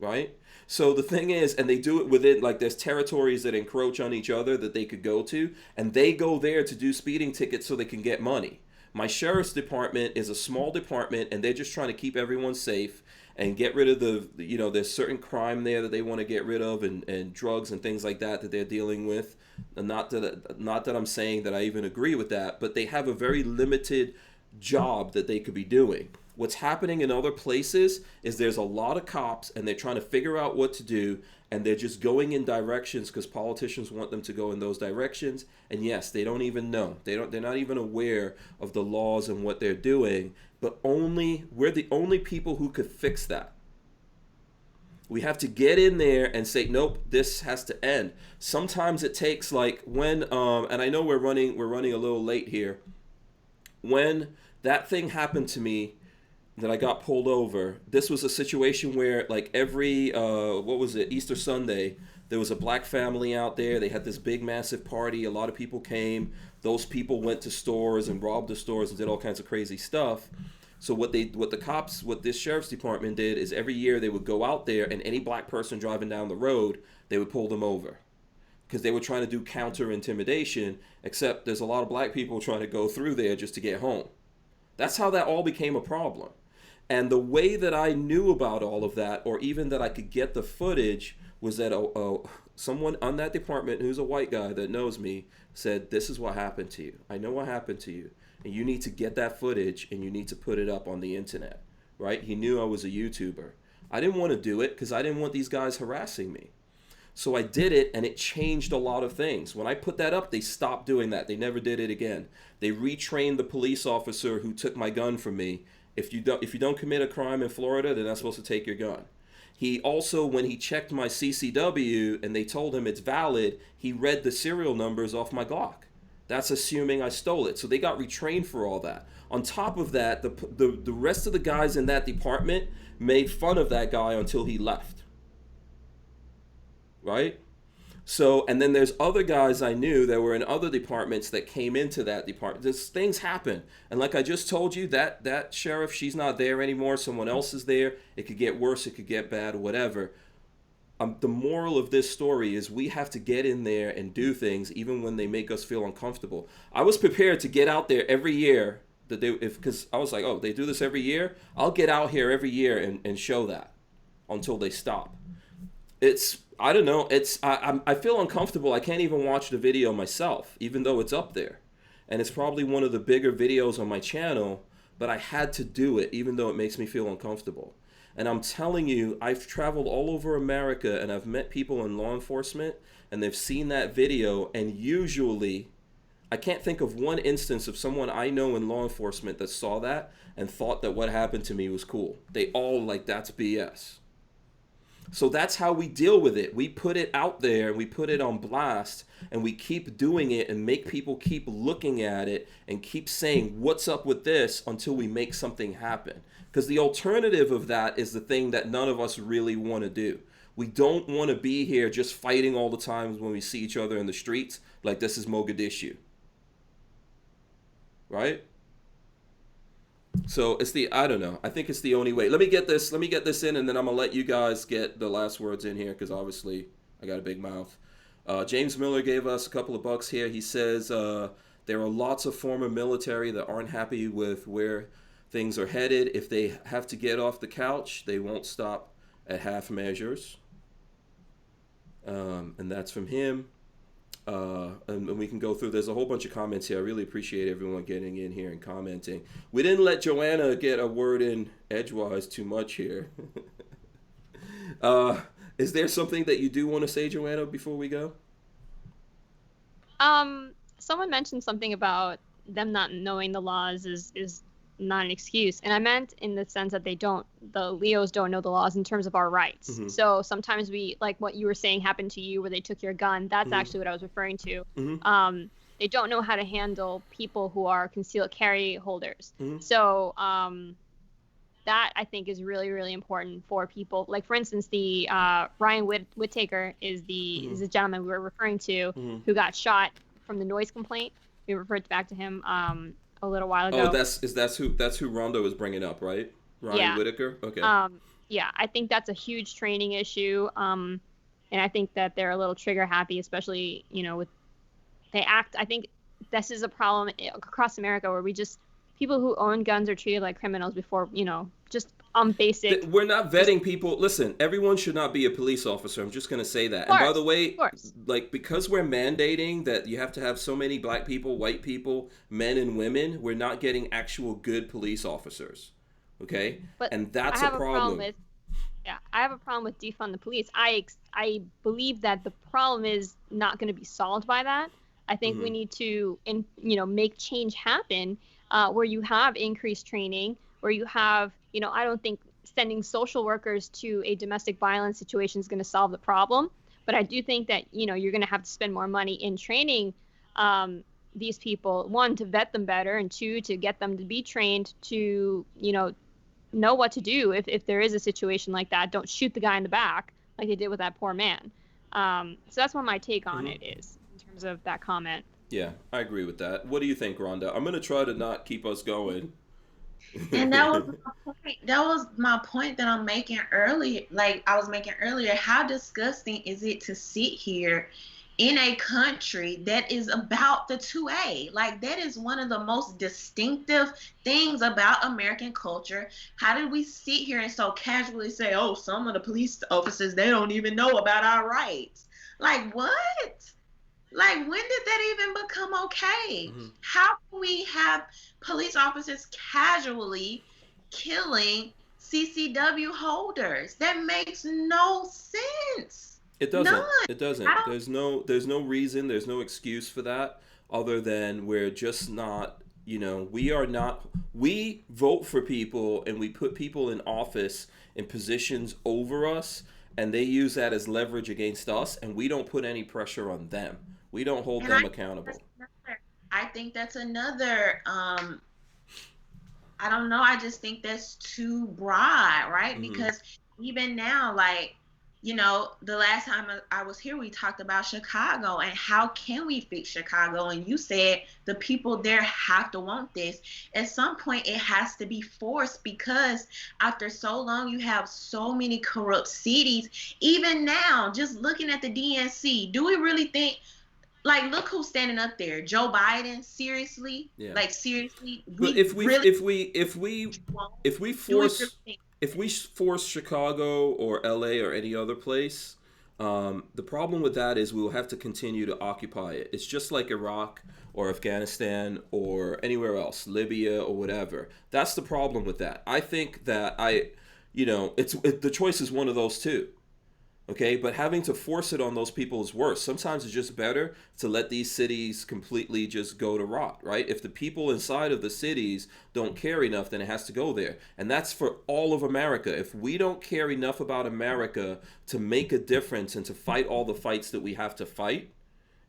right? So the thing is, and they do it within, like, there's territories that encroach on each other that they could go to, and they go there to do speeding tickets so they can get money. My sheriff's department is a small department, and they're just trying to keep everyone safe and get rid of there's certain crime there that they want to get rid of, and drugs and things like that they're dealing with. And not that I'm saying that I even agree with that, but they have a very limited job that they could be doing. What's happening in other places is there's a lot of cops, and they're trying to figure out what to do, and they're just going in directions because politicians want them to go in those directions. And yes, they don't even know. They're not even aware of the laws and what they're doing. But we're the only people who could fix that. We have to get in there and say, nope, this has to end. Sometimes it takes, like, when and I know we're running a little late here. When that thing happened to me, that I got pulled over, this was a situation where, like, every Easter Sunday, there was a black family out there. They had this big massive party. A lot of people came. Those people went to stores and robbed the stores and did all kinds of crazy stuff. So what this sheriff's department did is every year they would go out there, and any black person driving down the road, they would pull them over, because they were trying to do counter intimidation, except there's a lot of black people trying to go through there just to get home. That's how that all became a problem. And the way that I knew about all of that, or even that I could get the footage, was that someone on that department who's a white guy that knows me said, this is what happened to you. I know what happened to you. And you need to get that footage, and you need to put it up on the internet, right? He knew I was a YouTuber. I didn't want to do it because I didn't want these guys harassing me. So I did it, and it changed a lot of things. When I put that up, they stopped doing that. They never did it again. They retrained the police officer who took my gun from me If you don't commit a crime in Florida, they're not supposed to take your gun. He also, when he checked my CCW and they told him it's valid, he read the serial numbers off my Glock. That's assuming I stole it. So they got retrained for all that. On top of that, the rest of the guys in that department made fun of that guy until he left. Right? So, and then there's other guys I knew that were in other departments that came into that department. There's things happen. And like I just told you, that sheriff, she's not there anymore. Someone else is there. It could get worse. It could get bad, whatever. The moral of this story is we have to get in there and do things even when they make us feel uncomfortable. I was prepared to get out there every year because I was like, oh, they do this every year? I'll get out here every year and show that until they stop. I don't know. I feel uncomfortable. I can't even watch the video myself, even though it's up there. And it's probably one of the bigger videos on my channel, but I had to do it, even though it makes me feel uncomfortable. And I'm telling you, I've traveled all over America and I've met people in law enforcement and they've seen that video, and usually I can't think of one instance of someone I know in law enforcement that saw that and thought that what happened to me was cool. They all like, that's BS. So that's how we deal with it. We put it out there and we put it on blast and we keep doing it and make people keep looking at it and keep saying, what's up with this, until we make something happen. Because the alternative of that is the thing that none of us really want to do. We don't want to be here just fighting all the time when we see each other in the streets like this is Mogadishu. Right? So I don't know. I think it's the only way. Let me get this in, and then I'm going to let you guys get the last words in here, because obviously I got a big mouth. James Miller gave us a couple of bucks here. He says, there are lots of former military that aren't happy with where things are headed. If they have to get off the couch, they won't stop at half measures. And that's from him. And we can go through. There's a whole bunch of comments here. I really appreciate everyone getting in here and commenting. We didn't let Joanna get a word in edgewise too much here. Is there something that you do want to say, Joanna, before we go? Someone mentioned something about them not knowing the laws is not an excuse, and I meant in the sense that the Leos don't know the laws in terms of our rights. Mm-hmm. So sometimes we, like what you were saying happened to you where they took your gun, that's mm-hmm. actually what I was referring to. Mm-hmm. They don't know how to handle people who are concealed carry holders. Mm-hmm. So that I think is really, really important for people. Like, for instance, the Ryan Whittaker is the gentleman we were referring to who got shot from the noise complaint. We referred back to him a little while ago. Oh, that's who Rhonda was bringing up, right? Ryan Whittaker? Okay. Yeah, I think that's a huge training issue. And I think that they're a little trigger happy, especially, with I think this is a problem across America where people who own guns are treated like criminals before, just basic. We're not vetting people. Listen, everyone should not be a police officer. I'm just going to say that. And by the way, like, because we're mandating that you have to have so many black people, white people, men and women, we're not getting actual good police officers. Okay? And that's a problem. I have a problem with defund the police. I believe that the problem is not going to be solved by that. I think we need to, make change happen where you have increased training, where you have, I don't think sending social workers to a domestic violence situation is going to solve the problem. But I do think that, you're going to have to spend more money in training these people, one, to vet them better, and two, to get them to be trained to, know what to do if there is a situation like that. Don't shoot the guy in the back like they did with that poor man. So that's what my take on it is in terms of that comment. Yeah, I agree with that. What do you think, Rhonda? I'm going to try to not keep us going. And that was my point. That was my point that I'm making earlier. Like I was making earlier, how disgusting is it to sit here in a country that is about the 2A? Like, that is one of the most distinctive things about American culture. How did we sit here and so casually say, oh, some of the police officers, they don't even know about our rights? Like, what? Like, when did that even become okay? Mm-hmm. How can we have police officers casually killing CCW holders? That makes no sense. It doesn't. None. It doesn't. There's no reason, there's no excuse for that other than we're just not, You know, we are not, we vote for people and we put people in office in positions over us, and they use that as leverage against us, and we don't put any pressure on them. We don't hold And them that's accountable. I think that's another I don't know. I just think that's too broad, right? Hmm. Because even now, like, the last time I was here, we talked about Chicago and how can we fix Chicago? And you said the people there have to want this. At some point, it has to be forced because after so long, you have so many corrupt cities. Even now, just looking at the DNC, do we really think? Like, look who's standing up there. Joe Biden, seriously? Yeah. Like, seriously? But We really won't? if we Do we really force think? if we force Chicago or LA or any other place, the problem with that is we will have to continue to occupy it. It's just like Iraq or Afghanistan or anywhere else, Libya or whatever. That's the problem with that. I think that the choice is one of those two. Okay, but having to force it on those people is worse. Sometimes it's just better to let these cities completely just go to rot, right? If the people inside of the cities don't care enough, then it has to go there. And that's for all of America. If we don't care enough about America to make a difference and to fight all the fights that we have to fight,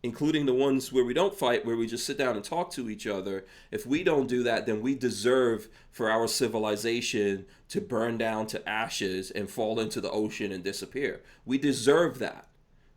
including the ones where we don't fight, where we just sit down and talk to each other, if we don't do that, then we deserve for our civilization to burn down to ashes and fall into the ocean and disappear. We deserve that.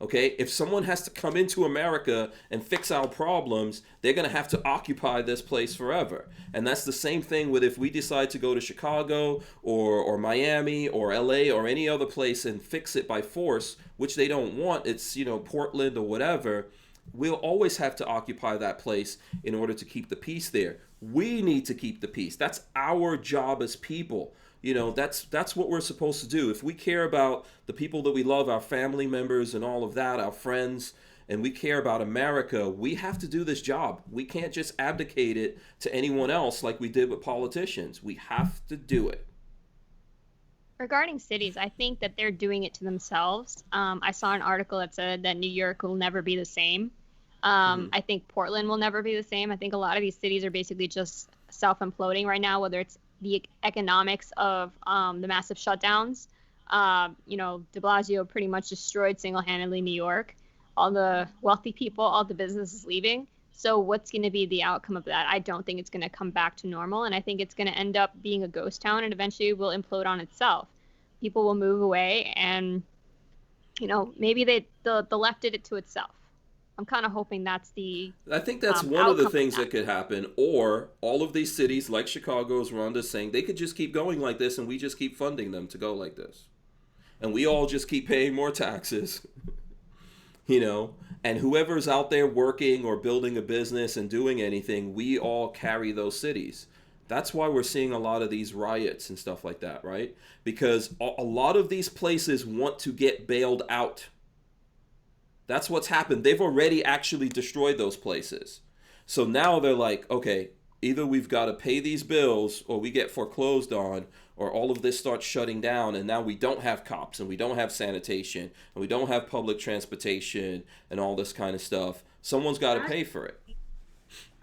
Okay? If someone has to come into America and fix our problems, they're going to have to occupy this place forever. And that's the same thing with if we decide to go to Chicago or Miami or LA or any other place and fix it by force, which they don't want, it's, Portland or whatever. We'll always have to occupy that place in order to keep the peace there. We need to keep the peace. That's our job as people. That's what we're supposed to do. If we care about the people that we love, our family members and all of that, our friends, and we care about America, we have to do this job. We can't just abdicate it to anyone else like we did with politicians. We have to do it. Regarding cities, I think that they're doing it to themselves. I saw an article that said that New York will never be the same. I think Portland will never be the same. I think a lot of these cities are basically just self-imploding right now, whether it's the economics of the massive shutdowns. De Blasio pretty much destroyed single-handedly New York. All the wealthy people, all the businesses leaving. So what's going to be the outcome of that? I don't think it's going to come back to normal, and I think it's going to end up being a ghost town and eventually will implode on itself. People will move away, and maybe the left did it to itself. I'm kind of hoping that's the I think that's one of the outcome things of that could happen. Or all of these cities, like Chicago, as Rhonda's saying, they could just keep going like this, and we just keep funding them to go like this, and we all just keep paying more taxes. And whoever's out there working or building a business and doing anything, we all carry those cities. That's why we're seeing a lot of these riots and stuff like that, right? Because a lot of these places want to get bailed out. That's what's happened. They've already actually destroyed those places. So now they're like, okay, either we've got to pay these bills or we get foreclosed on, or all of this starts shutting down, and now we don't have cops and we don't have sanitation and we don't have public transportation and all this kind of stuff. Someone's got to pay for it.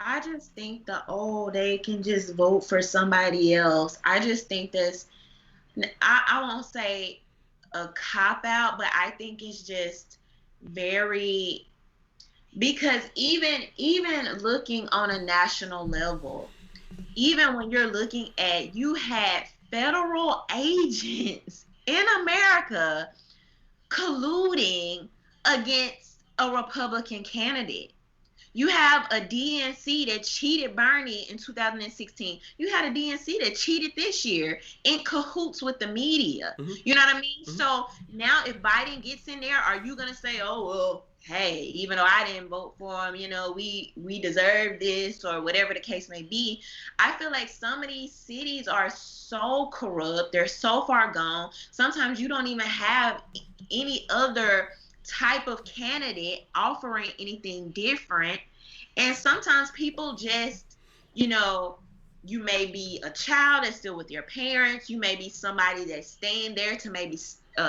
I just think they can just vote for somebody else. I just think I won't say a cop out, but I think it's just very, because even looking on a national level, even when you're looking at, you had federal agents in America colluding against a Republican candidate. You have a DNC that cheated Bernie in 2016. You had a DNC that cheated this year in cahoots with the media. Mm-hmm. You know what I mean? Mm-hmm. So now if Biden gets in there, are you going to say, oh, well, hey, even though I didn't vote for him, we deserve this, or whatever the case may be? I feel like some of these cities are so corrupt. They're so far gone. Sometimes you don't even have any other type of candidate offering anything different. And sometimes people just, you may be a child that's still with your parents. You may be somebody that's staying there to maybe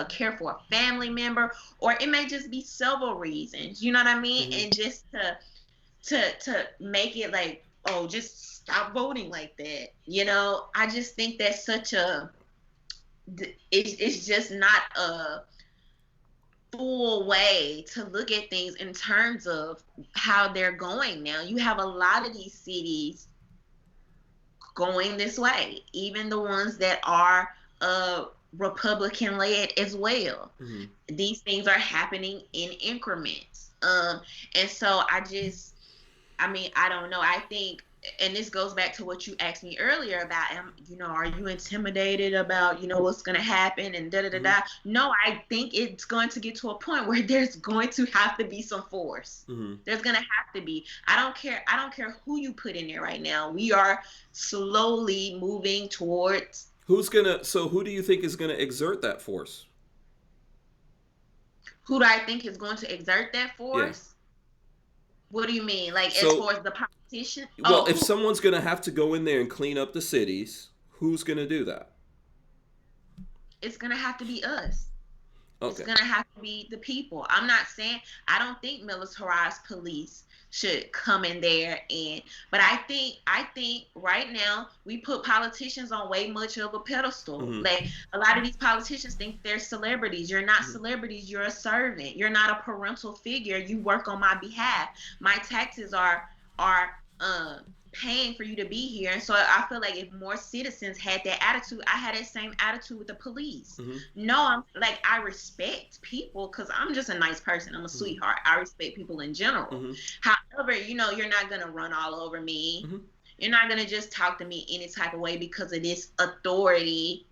care for a family member, or it may just be several reasons, you know what I mean? Mm-hmm. And just to make it like oh, just stop voting like that. I just think that's such it's just not a full way to look at things in terms of how they're going now. You have a lot of these cities going this way, even the ones that are Republican led as well. Mm-hmm. These things are happening in increments. And so I don't know. I think, and this goes back to what you asked me earlier about, are you intimidated about, what's going to happen and da da da da. No, I think it's going to get to a point where there's going to have to be some force. Mm-hmm. There's going to have to be. I don't care who you put in there right now. We are slowly moving towards. Who do you think is going to exert that force? Who do I think is going to exert that force? Yeah. What do you mean? Like, as far as the politician? Well, if someone's going to have to go in there and clean up the cities, who's going to do that? It's going to have to be us. Okay. It's going to have to be the people. I'm not saying, I don't think militarized police should come in there but I think right now we put politicians on way much of a pedestal. Mm-hmm. Like, a lot of these politicians think they're celebrities. You're not celebrities. You're a servant. You're not a parental figure. You work on my behalf. My taxes are paying for you to be here. And so I feel like if more citizens had that attitude, I had that same attitude with the police. Mm-hmm. No, I respect people because I'm just a nice person. I'm a sweetheart. I respect people in general. Mm-hmm. However, you're not going to run all over me. Mm-hmm. You're not going to just talk to me any type of way because of this authority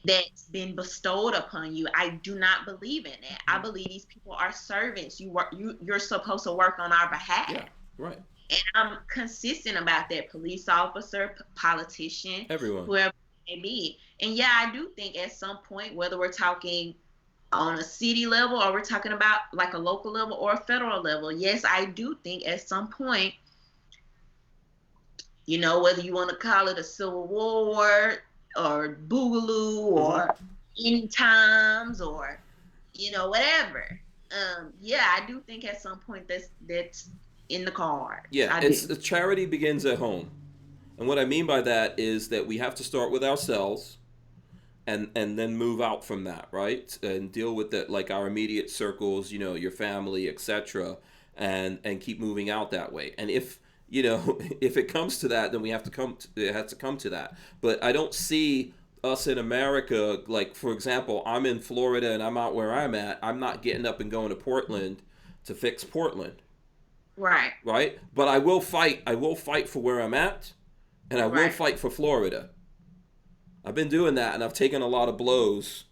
that's been bestowed upon you. I do not believe in that. I believe these people are servants. You're supposed to work on our behalf. Yeah, right. And I'm consistent about that. Police officer, politician, everyone, whoever it may be. And yeah, I do think at some point, whether we're talking on a city level or we're talking about like a local level or a federal level, yes, I do think at some point, whether you want to call it a civil war or boogaloo or end times or, whatever. Yeah, I do think at some point that's in the card. Yeah, the charity begins at home. And what I mean by that is that we have to start with ourselves and then move out from that, right? And deal with that, like our immediate circles, your family, etc., and keep moving out that way. And if it comes to that, then it has to come to that. But I don't see us in America, like, for example, I'm in Florida and I'm out where I'm at. I'm not getting up and going to Portland to fix Portland. Right. Right? But I will fight for where I'm at, and I will fight for Florida. I've been doing that, and I've taken a lot of blows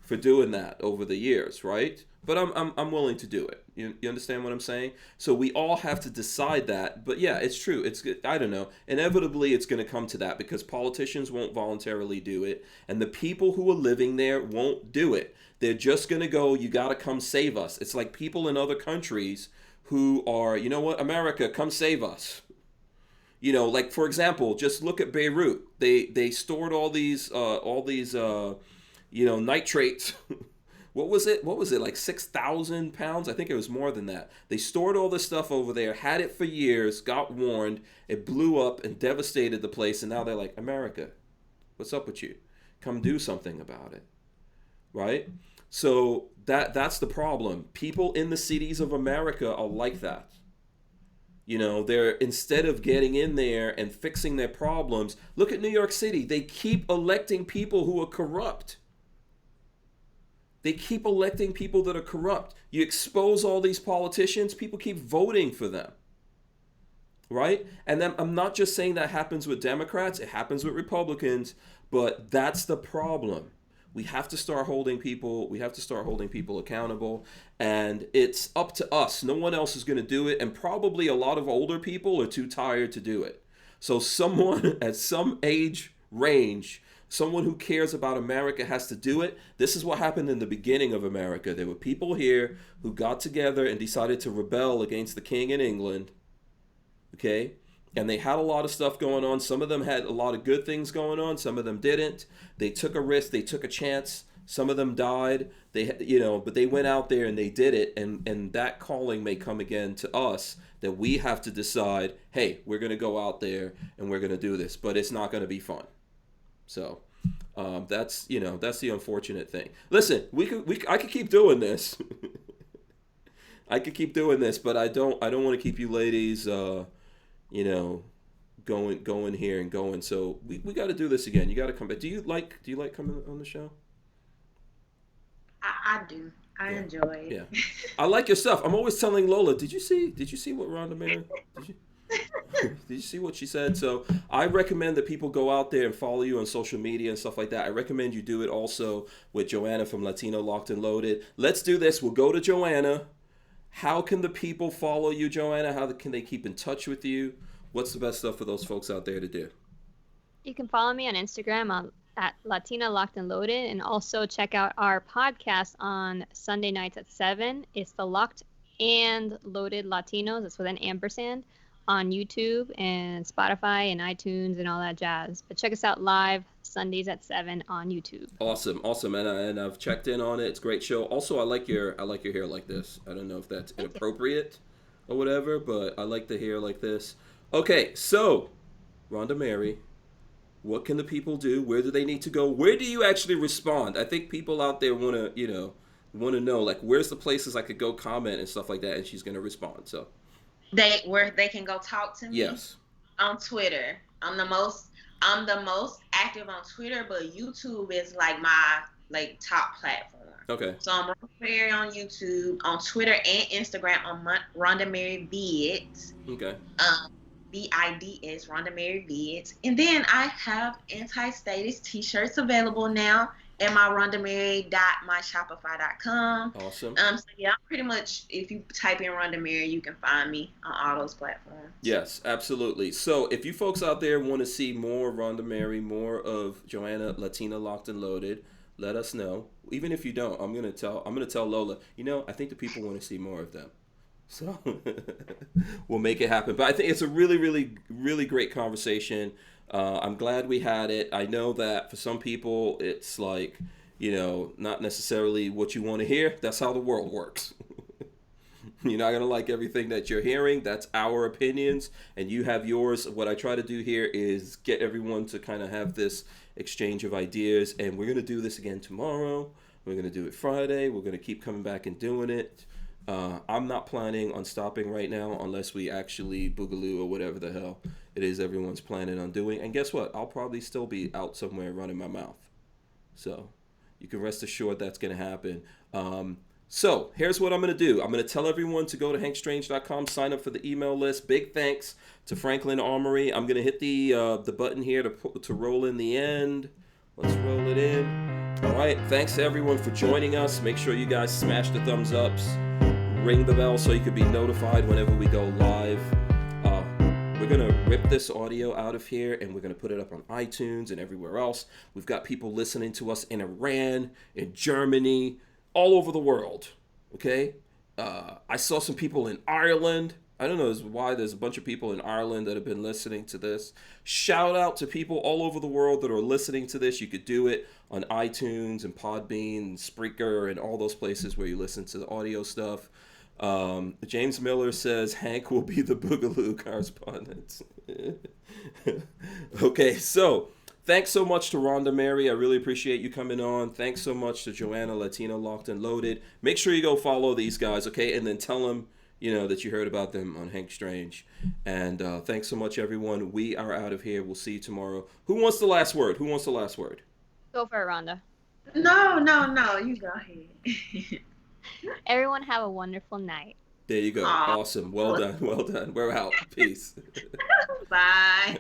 for doing that over the years, right? But I'm willing to do it. You understand what I'm saying? So we all have to decide that. But yeah, it's true. I don't know. Inevitably, it's going to come to that because politicians won't voluntarily do it, and the people who are living there won't do it. They're just going to go, you got to come save us. It's like people in other countries who are, you know what, America, come save us. Like, for example, just look at Beirut. They stored all these nitrates. What was it, like 6,000 pounds? I think it was more than that. They stored all this stuff over there, had it for years, got warned, it blew up and devastated the place, and now they're like, America, what's up with you? Come do something about it, right? So that's the problem. People in the cities of America are like that. They're, instead of getting in there and fixing their problems, look at New York City. They keep electing people who are corrupt. They keep electing people that are corrupt. You expose all these politicians, people keep voting for them. Right? And then I'm not just saying that happens with Democrats, it happens with Republicans, but that's the problem. We have to start holding people accountable, and it's up to us. No one else is going to do it, and probably a lot of older people are too tired to do it. So someone at some age range, someone who cares about America has to do it. This is what happened in the beginning of America. There were people here who got together and decided to rebel against the king in England, okay? And they had a lot of stuff going on. Some of them had a lot of good things going on. Some of them didn't. They took a risk. They took a chance. Some of them died. But they went out there and they did it, and that calling may come again to us, that we have to decide, hey, we're going to go out there and we're going to do this, but it's not going to be fun. So that's the unfortunate thing. Listen, I could keep doing this. I could keep doing this, but I don't want to keep you ladies, going here and going. So we got to do this again. You got to come back. Do you like coming on the show? I do. I enjoy it. Yeah, I like your stuff. I'm always telling Lola, did you see what Rhonda made? Did you see what she said? So I recommend that people go out there and follow you on social media and stuff like that. I recommend you do it also with Joanna from Latina Locked and Loaded. Let's do this. We'll go to Joanna. How can the people follow you, Joanna? How can they keep in touch with you? What's the best stuff for those folks out there to do? You can follow me on Instagram at Latina Locked and Loaded, and also check out our podcast on Sunday nights at 7. It's the Locked and Loaded Latinos. It's with an ampersand, on YouTube and Spotify and iTunes and all that jazz. But check us out live Sundays at 7 on YouTube. Awesome. And I've checked in on it. It's a great show. Also, I like your hair like this. I don't know if that's inappropriate or whatever, but I like the hair like this. Okay, so Rhonda Mary, what can the people do? Where do they need to go? Where do you actually respond? I think people out there want to know, like, where's the places I could go comment and stuff like that, and she's going to respond. So where they can go talk to me. Yes. On Twitter. I'm the most active on Twitter, but YouTube is like my top platform. Okay. So I'm Rhonda Mary on YouTube, on Twitter and Instagram. I'm Rhonda Mary Vids. Okay. VIDS, Rhonda Mary Vids. And then I have anti-status t-shirts available now at my rhondamary.myshopify.com. Awesome. So yeah, I'm pretty much, if you type in Rhonda Mary, you can find me on all those platforms. Yes, absolutely. So if you folks out there want to see more Rhonda Mary, more of Joanna, Latina Locked and Loaded, let us know. Even if you don't, I'm gonna tell Lola, I think the people want to see more of them. So we'll make it happen. But I think it's a really, really, really great conversation. I'm glad we had it. I know that for some people, it's like, not necessarily what you want to hear. That's how the world works. You're not going to like everything that you're hearing. That's our opinions, and you have yours. What I try to do here is get everyone to kind of have this exchange of ideas, and we're going to do this again tomorrow. We're going to do it Friday. We're going to keep coming back and doing it. I'm not planning on stopping right now unless we actually boogaloo or whatever the hell it is everyone's planning on doing. And guess what? I'll probably still be out somewhere running my mouth. So you can rest assured that's going to happen. So here's what I'm going to do. I'm going to tell everyone to go to hankstrange.com, sign up for the email list. Big thanks to Franklin Armory. I'm going to hit the button here to roll in the end. Let's roll it in. All right. Thanks to everyone for joining us. Make sure you guys smash the thumbs ups. Ring the bell so you can be notified whenever we go live. We're going to rip this audio out of here, and we're going to put it up on iTunes and everywhere else. We've got people listening to us in Iran, in Germany, all over the world. Okay? I saw some people in Ireland. I don't know why there's a bunch of people in Ireland that have been listening to this. Shout out to people all over the world that are listening to this. You could do it on iTunes and Podbean and Spreaker and all those places where you listen to the audio stuff. James Miller says Hank will be the Boogaloo correspondent. Okay, so thanks so much to Rhonda Mary. I really appreciate you coming on. Thanks so much to Joanna, Latina Locked and Loaded. Make sure you go follow these guys, okay? And then tell them, that you heard about them on Hank Strange. And thanks so much, everyone. We are out of here. We'll see you tomorrow. Who wants the last word? Go for it, Rhonda. No, you go ahead. Everyone have a wonderful night. There you go. Awesome. Well done. We're out. Peace. Bye.